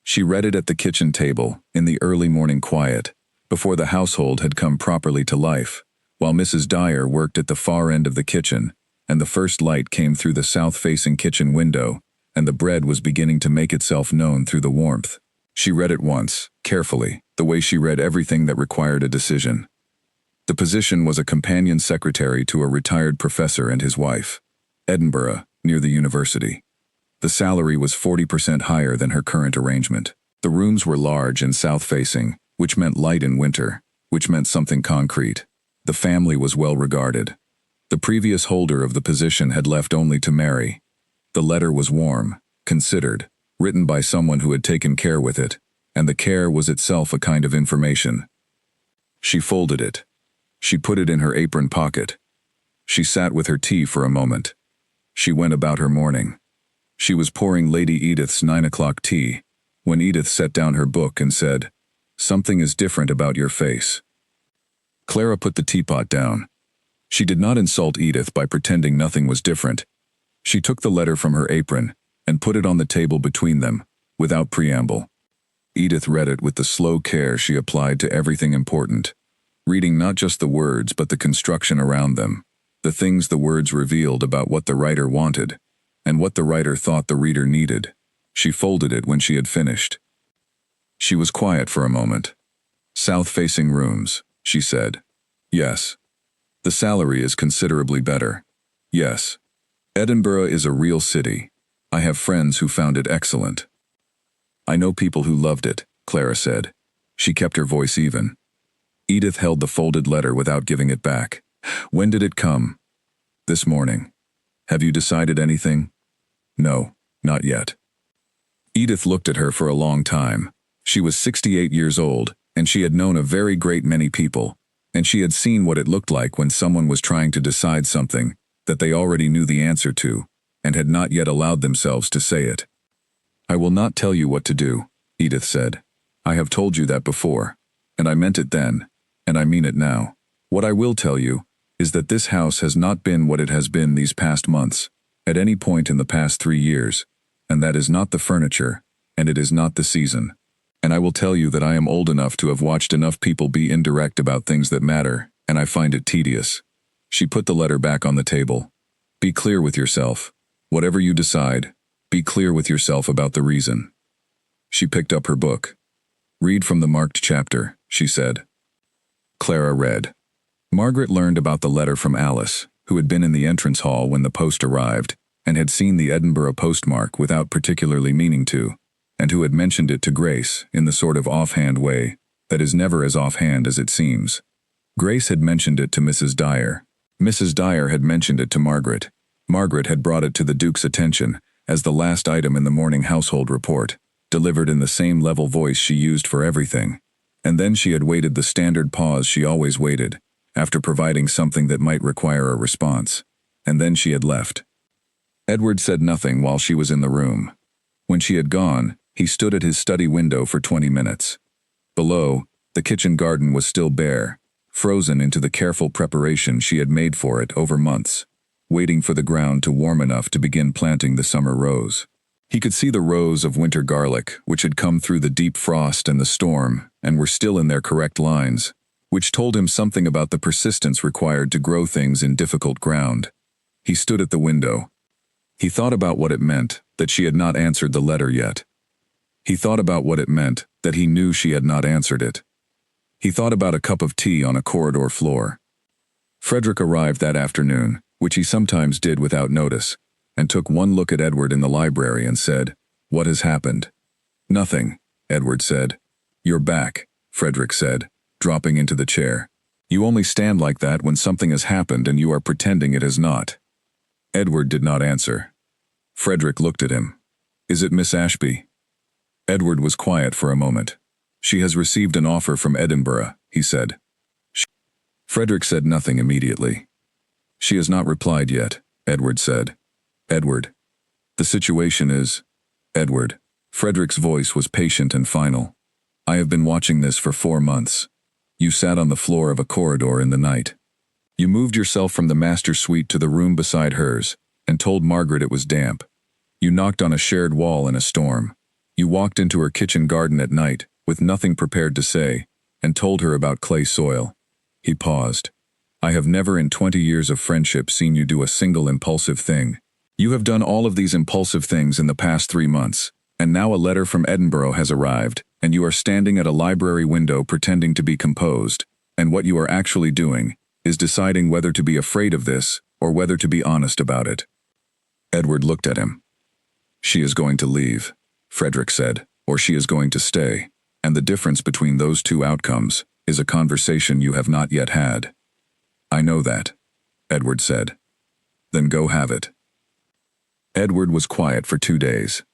A: She read it at the kitchen table, in the early morning quiet, before the household had come properly to life, while Mrs. Dyer worked at the far end of the kitchen, and the first light came through the south-facing kitchen window, and the bread was beginning to make itself known through the warmth. She read it once, carefully, the way she read everything that required a decision. The position was a companion secretary to a retired professor and his wife. Edinburgh, near the university. The salary was 40% higher than her current arrangement. The rooms were large and south-facing, which meant light in winter, which meant something concrete. The family was well regarded. The previous holder of the position had left only to marry. The letter was warm, considered, written by someone who had taken care with it, and the care was itself a kind of information. She folded it. She put it in her apron pocket. She sat with her tea for a moment. She went about her morning. She was pouring Lady Edith's 9 o'clock tea, when Edith set down her book and said, "Something is different about your face." Clara put the teapot down. She did not insult Edith by pretending nothing was different. She took the letter from her apron and put it on the table between them, without preamble. Edith read it with the slow care she applied to everything important, reading not just the words but the construction around them, the things the words revealed about what the writer wanted, and what the writer thought the reader needed. She folded it when she had finished. She was quiet for a moment. "South-facing rooms," she said. "Yes. The salary is considerably better. Yes. Edinburgh is a real city. I have friends who found it excellent." "I know people who loved it," Clara said. She kept her voice even. Edith held the folded letter without giving it back. "When did it come?" "This morning." "Have you decided anything?" "No, not yet." Edith looked at her for a long time. She was 68 years old, and she had known a very great many people, and she had seen what it looked like when someone was trying to decide something that they already knew the answer to, and had not yet allowed themselves to say it. "I will not tell you what to do," Edith said. "I have told you that before, and I meant it then, and I mean it now. What I will tell you is that this house has not been what it has been these past months, at any point in the past 3 years, and that is not the furniture, and it is not the season. And I will tell you that I am old enough to have watched enough people be indirect about things that matter, and I find it tedious." She put the letter back on the table. "Be clear with yourself. Whatever you decide, be clear with yourself about the reason." She picked up her book. "Read from the marked chapter," she said. Clara read. Margaret learned about the letter from Alice, who had been in the entrance hall when the post arrived, and had seen the Edinburgh postmark without particularly meaning to, and who had mentioned it to Grace in the sort of offhand way that is never as offhand as it seems. Grace had mentioned it to Mrs. Dyer. Mrs. Dyer had mentioned it to Margaret. Margaret had brought it to the Duke's attention as the last item in the morning household report, delivered in the same level voice she used for everything. And then she had waited the standard pause she always waited, after providing something that might require a response. And then she had left. Edward said nothing while she was in the room. When she had gone, he stood at his study window for 20 minutes. Below, the kitchen garden was still bare, frozen into the careful preparation she had made for it over months, waiting for the ground to warm enough to begin planting the summer rows. He could see the rows of winter garlic, which had come through the deep frost and the storm, and were still in their correct lines, which told him something about the persistence required to grow things in difficult ground. He stood at the window. He thought about what it meant that she had not answered the letter yet. He thought about what it meant that he knew she had not answered it. He thought about a cup of tea on a corridor floor. Frederick arrived that afternoon, which he sometimes did without notice, and took one look at Edward in the library and said, "What has happened?" "Nothing," Edward said. "You're back," Frederick said, dropping into the chair. "You only stand like that when something has happened and you are pretending it has not." Edward did not answer. Frederick looked at him. "Is it Miss Ashby?" Edward was quiet for a moment. "She has received an offer from Edinburgh," he said. Frederick said nothing immediately. She has not replied yet, Edward said. Edward. The situation is… Edward. Frederick's voice was patient and final. I have been watching this for 4 months. You sat on the floor of a corridor in the night. You moved yourself from the master suite to the room beside hers, and told Margaret it was damp. You knocked on a shared wall in a storm. You walked into her kitchen garden at night, with nothing prepared to say, and told her about clay soil. He paused. I have never in 20 years of friendship seen you do a single impulsive thing. You have done all of these impulsive things in the past 3 months, and now a letter from Edinburgh has arrived, and you are standing at a library window pretending to be composed, and what you are actually doing is deciding whether to be afraid of this or whether to be honest about it. Edward looked at him. She is going to leave, Frederick said, or she is going to stay, and the difference between those two outcomes is a conversation you have not yet had. I know that, Edward said. Then go have it. Edward was quiet for 2 days.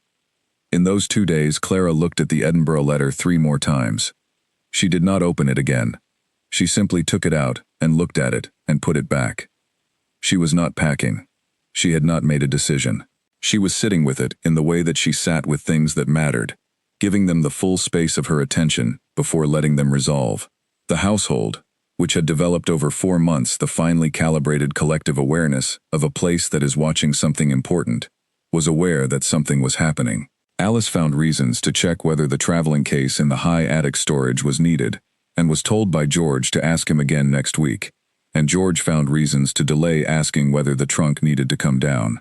A: In those 2 days, Clara looked at the Edinburgh letter 3 more times. She did not open it again. She simply took it out and looked at it and put it back. She was not packing. She had not made a decision. She was sitting with it in the way that she sat with things that mattered, giving them the full space of her attention before letting them resolve. The household, which had developed over 4 months the finely calibrated collective awareness of a place that is watching something important, was aware that something was happening. Alice found reasons to check whether the traveling case in the high attic storage was needed, and was told by George to ask him again next week, and George found reasons to delay asking whether the trunk needed to come down.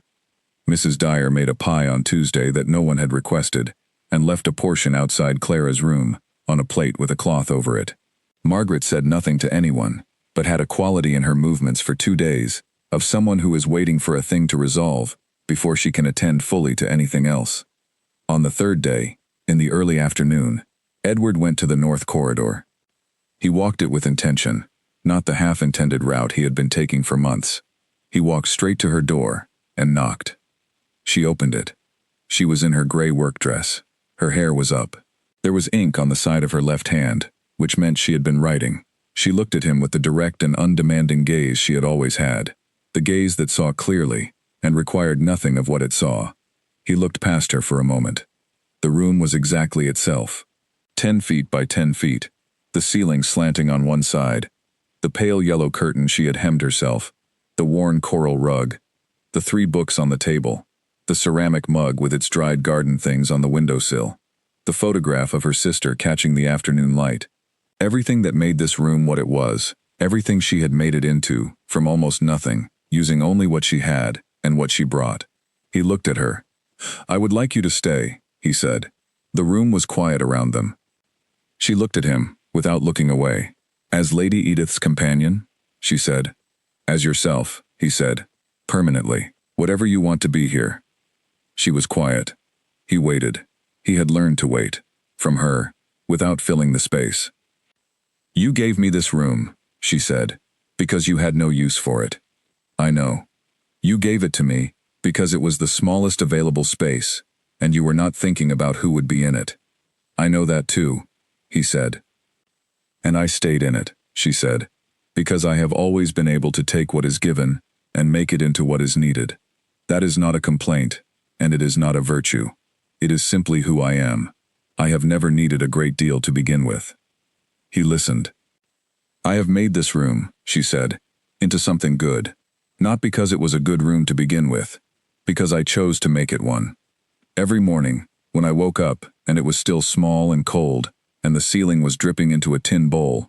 A: Mrs. Dyer made a pie on Tuesday that no one had requested, and left a portion outside Clara's room, on a plate with a cloth over it. Margaret said nothing to anyone, but had a quality in her movements for 2 days, of someone who is waiting for a thing to resolve, before she can attend fully to anything else. On the 3rd day, in the early afternoon, Edward went to the north corridor. He walked it with intention, not the half-intended route he had been taking for months. He walked straight to her door, and knocked. She opened it. She was in her gray work dress. Her hair was up. There was ink on the side of her left hand, which meant she had been writing. She looked at him with the direct and undemanding gaze she had always had, the gaze that saw clearly, and required nothing of what it saw. He looked past her for a moment. The room was exactly itself. 10 feet by 10 feet, the ceiling slanting on one side, the pale yellow curtain she had hemmed herself, the worn coral rug, the 3 books on the table, the ceramic mug with its dried garden things on the windowsill, the photograph of her sister catching the afternoon light. Everything that made this room what it was, everything she had made it into, from almost nothing, using only what she had and what she brought. He looked at her. I would like you to stay, he said. The room was quiet around them. She looked at him, without looking away. As Lady Edith's companion, she said. As yourself, he said. Permanently. Whatever you want to be here. She was quiet. He waited. He had learned to wait. From her, without filling the space. You gave me this room, she said, because you had no use for it. I know. You gave it to me because it was the smallest available space, and you were not thinking about who would be in it. I know that too, he said. And I stayed in it, she said, because I have always been able to take what is given and make it into what is needed. That is not a complaint, and it is not a virtue. It is simply who I am. I have never needed a great deal to begin with. He listened. I have made this room, she said, into something good. Not because it was a good room to begin with, because I chose to make it one. Every morning, when I woke up and it was still small and cold, and the ceiling was dripping into a tin bowl,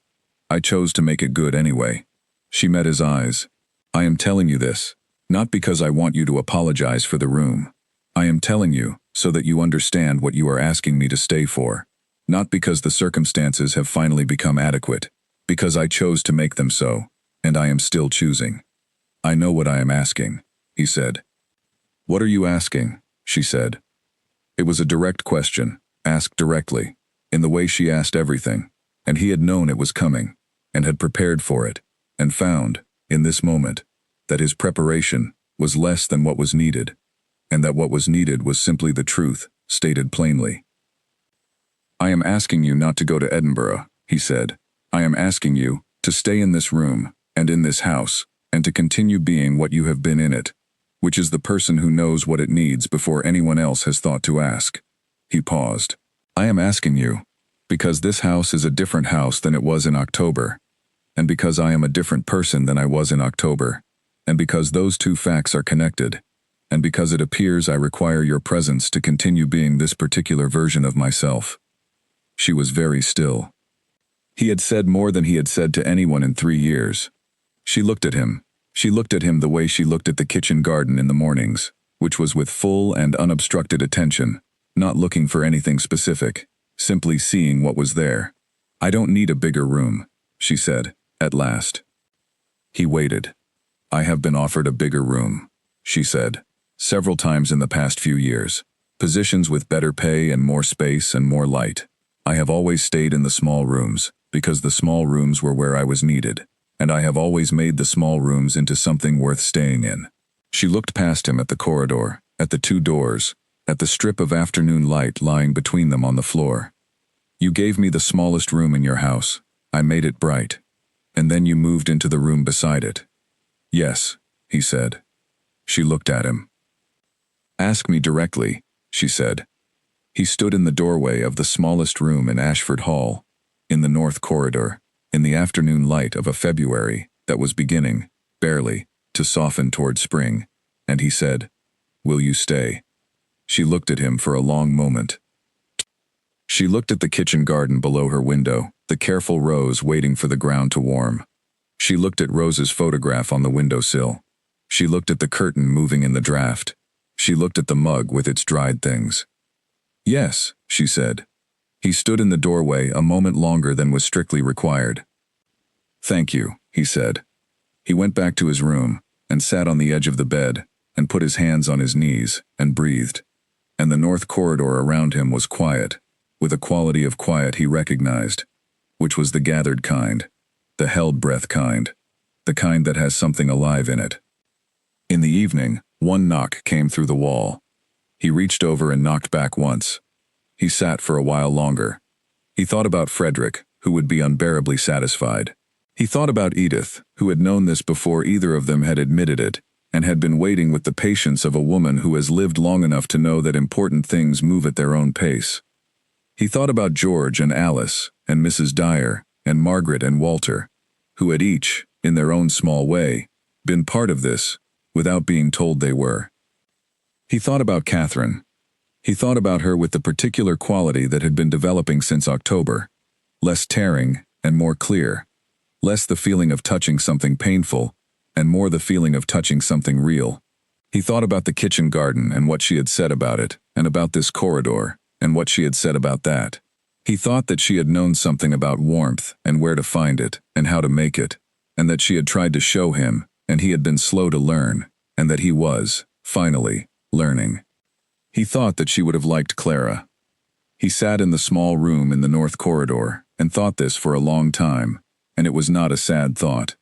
A: I chose to make it good anyway. She met his eyes. I am telling you this, not because I want you to apologize for the room. I am telling you so that you understand what you are asking me to stay for. Not because the circumstances have finally become adequate, because I chose to make them so, and I am still choosing. I know what I am asking, he said. What are you asking? She said. It was a direct question, asked directly, in the way she asked everything, and he had known it was coming, and had prepared for it, and found, in this moment, that his preparation was less than what was needed, and that what was needed was simply the truth, stated plainly. I am asking you not to go to Edinburgh, he said. I am asking you to stay in this room, and in this house, and to continue being what you have been in it, which is the person who knows what it needs before anyone else has thought to ask. He paused. I am asking you, because this house is a different house than it was in October, and because I am a different person than I was in October, and because those two facts are connected, and because it appears I require your presence to continue being this particular version of myself. She was very still. He had said more than he had said to anyone in 3 years. She looked at him. She looked at him the way she looked at the kitchen garden in the mornings, which was with full and unobstructed attention, not looking for anything specific, simply seeing what was there. I don't need a bigger room, she said, at last. He waited. I have been offered a bigger room, she said, several times in the past few years. Positions with better pay and more space and more light. I have always stayed in the small rooms, because the small rooms were where I was needed, and I have always made the small rooms into something worth staying in. She looked past him at the corridor, at the 2 doors, at the strip of afternoon light lying between them on the floor. You gave me the smallest room in your house. I made it bright. And then you moved into the room beside it. Yes, he said. She looked at him. Ask me directly, she said. He stood in the doorway of the smallest room in Ashford Hall, in the north corridor, in the afternoon light of a February that was beginning, barely, to soften toward spring, and he said, Will you stay? She looked at him for a long moment. She looked at the kitchen garden below her window, the careful Rose waiting for the ground to warm. She looked at Rose's photograph on the windowsill. She looked at the curtain moving in the draft. She looked at the mug with its dried things. Yes, she said. He stood in the doorway a moment longer than was strictly required. Thank you, he said. He went back to his room, and sat on the edge of the bed, and put his hands on his knees, and breathed. And the north corridor around him was quiet, with a quality of quiet he recognized, which was the gathered kind, the held breath kind, the kind that has something alive in it. In the evening, one knock came through the wall. He reached over and knocked back once. He sat for a while longer. He thought about Frederick, who would be unbearably satisfied. He thought about Edith, who had known this before either of them had admitted it, and had been waiting with the patience of a woman who has lived long enough to know that important things move at their own pace. He thought about George and Alice, and Mrs. Dyer, and Margaret and Walter, who had each, in their own small way, been part of this, without being told they were. He thought about Catherine. He thought about her with the particular quality that had been developing since October, less tearing and more clear, less the feeling of touching something painful, and more the feeling of touching something real. He thought about the kitchen garden and what she had said about it, and about this corridor, and what she had said about that. He thought that she had known something about warmth, and where to find it, and how to make it, and that she had tried to show him, and he had been slow to learn, and that he was, finally, learning. He thought that she would have liked Clara. He sat in the small room in the north corridor, and thought this for a long time, and it was not a sad thought.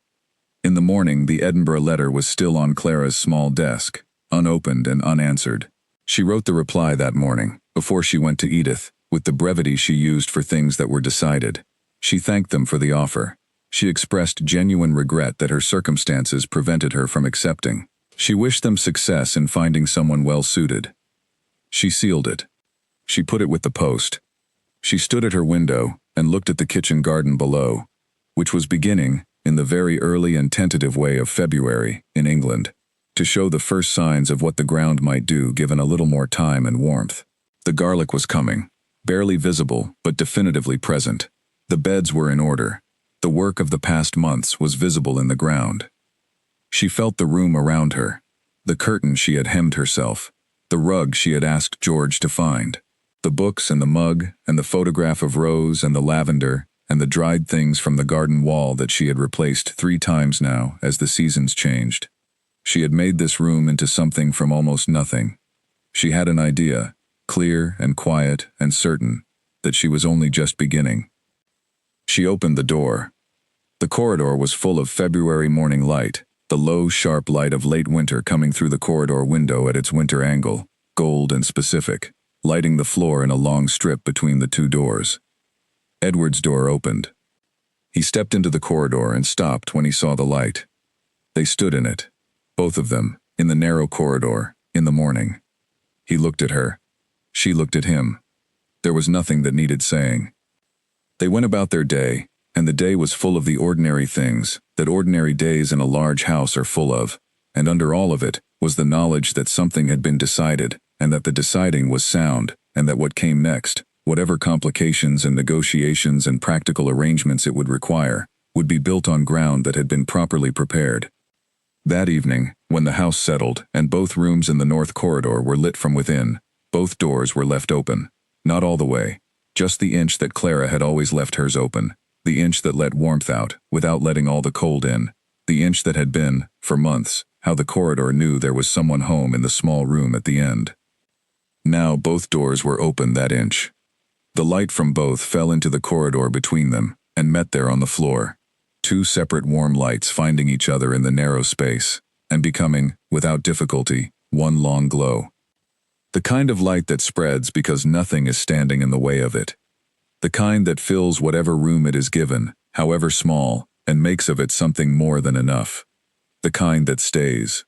A: In the morning, the Edinburgh letter was still on Clara's small desk, unopened and unanswered. She wrote the reply that morning, before she went to Edith, with the brevity she used for things that were decided. She thanked them for the offer. She expressed genuine regret that her circumstances prevented her from accepting. She wished them success in finding someone well-suited. She sealed it. She put it with the post. She stood at her window and looked at the kitchen garden below, which was beginning, in the very early and tentative way of February, in England, to show the first signs of what the ground might do given a little more time and warmth. The garlic was coming, barely visible but definitively present. The beds were in order. The work of the past months was visible in the ground. She felt the room around her, the curtain she had hemmed herself, the rug she had asked George to find, the books and the mug and the photograph of Rose and the lavender and the dried things from the garden wall that she had replaced 3 times now as the seasons changed. She had made this room into something from almost nothing. She had an idea, clear and quiet and certain, that she was only just beginning. She opened the door. The corridor was full of February morning light, the low, sharp light of late winter coming through the corridor window at its winter angle, gold and specific, lighting the floor in a long strip between the 2 doors. Edward's door opened. He stepped into the corridor and stopped when he saw the light. They stood in it, both of them, in the narrow corridor, in the morning. He looked at her. She looked at him. There was nothing that needed saying. They went about their day, and the day was full of the ordinary things that ordinary days in a large house are full of, and under all of it was the knowledge that something had been decided, and that the deciding was sound, and that what came next, whatever complications and negotiations and practical arrangements it would require, would be built on ground that had been properly prepared. That evening, when the house settled and both rooms in the north corridor were lit from within, both doors were left open. Not all the way, just the inch that Clara had always left hers open, the inch that let warmth out without letting all the cold in, the inch that had been, for months, how the corridor knew there was someone home in the small room at the end. Now both doors were open that inch. The light from both fell into the corridor between them and met there on the floor. Two separate warm lights finding each other in the narrow space, and becoming, without difficulty, one long glow. The kind of light that spreads because nothing is standing in the way of it. The kind that fills whatever room it is given, however small, and makes of it something more than enough. The kind that stays.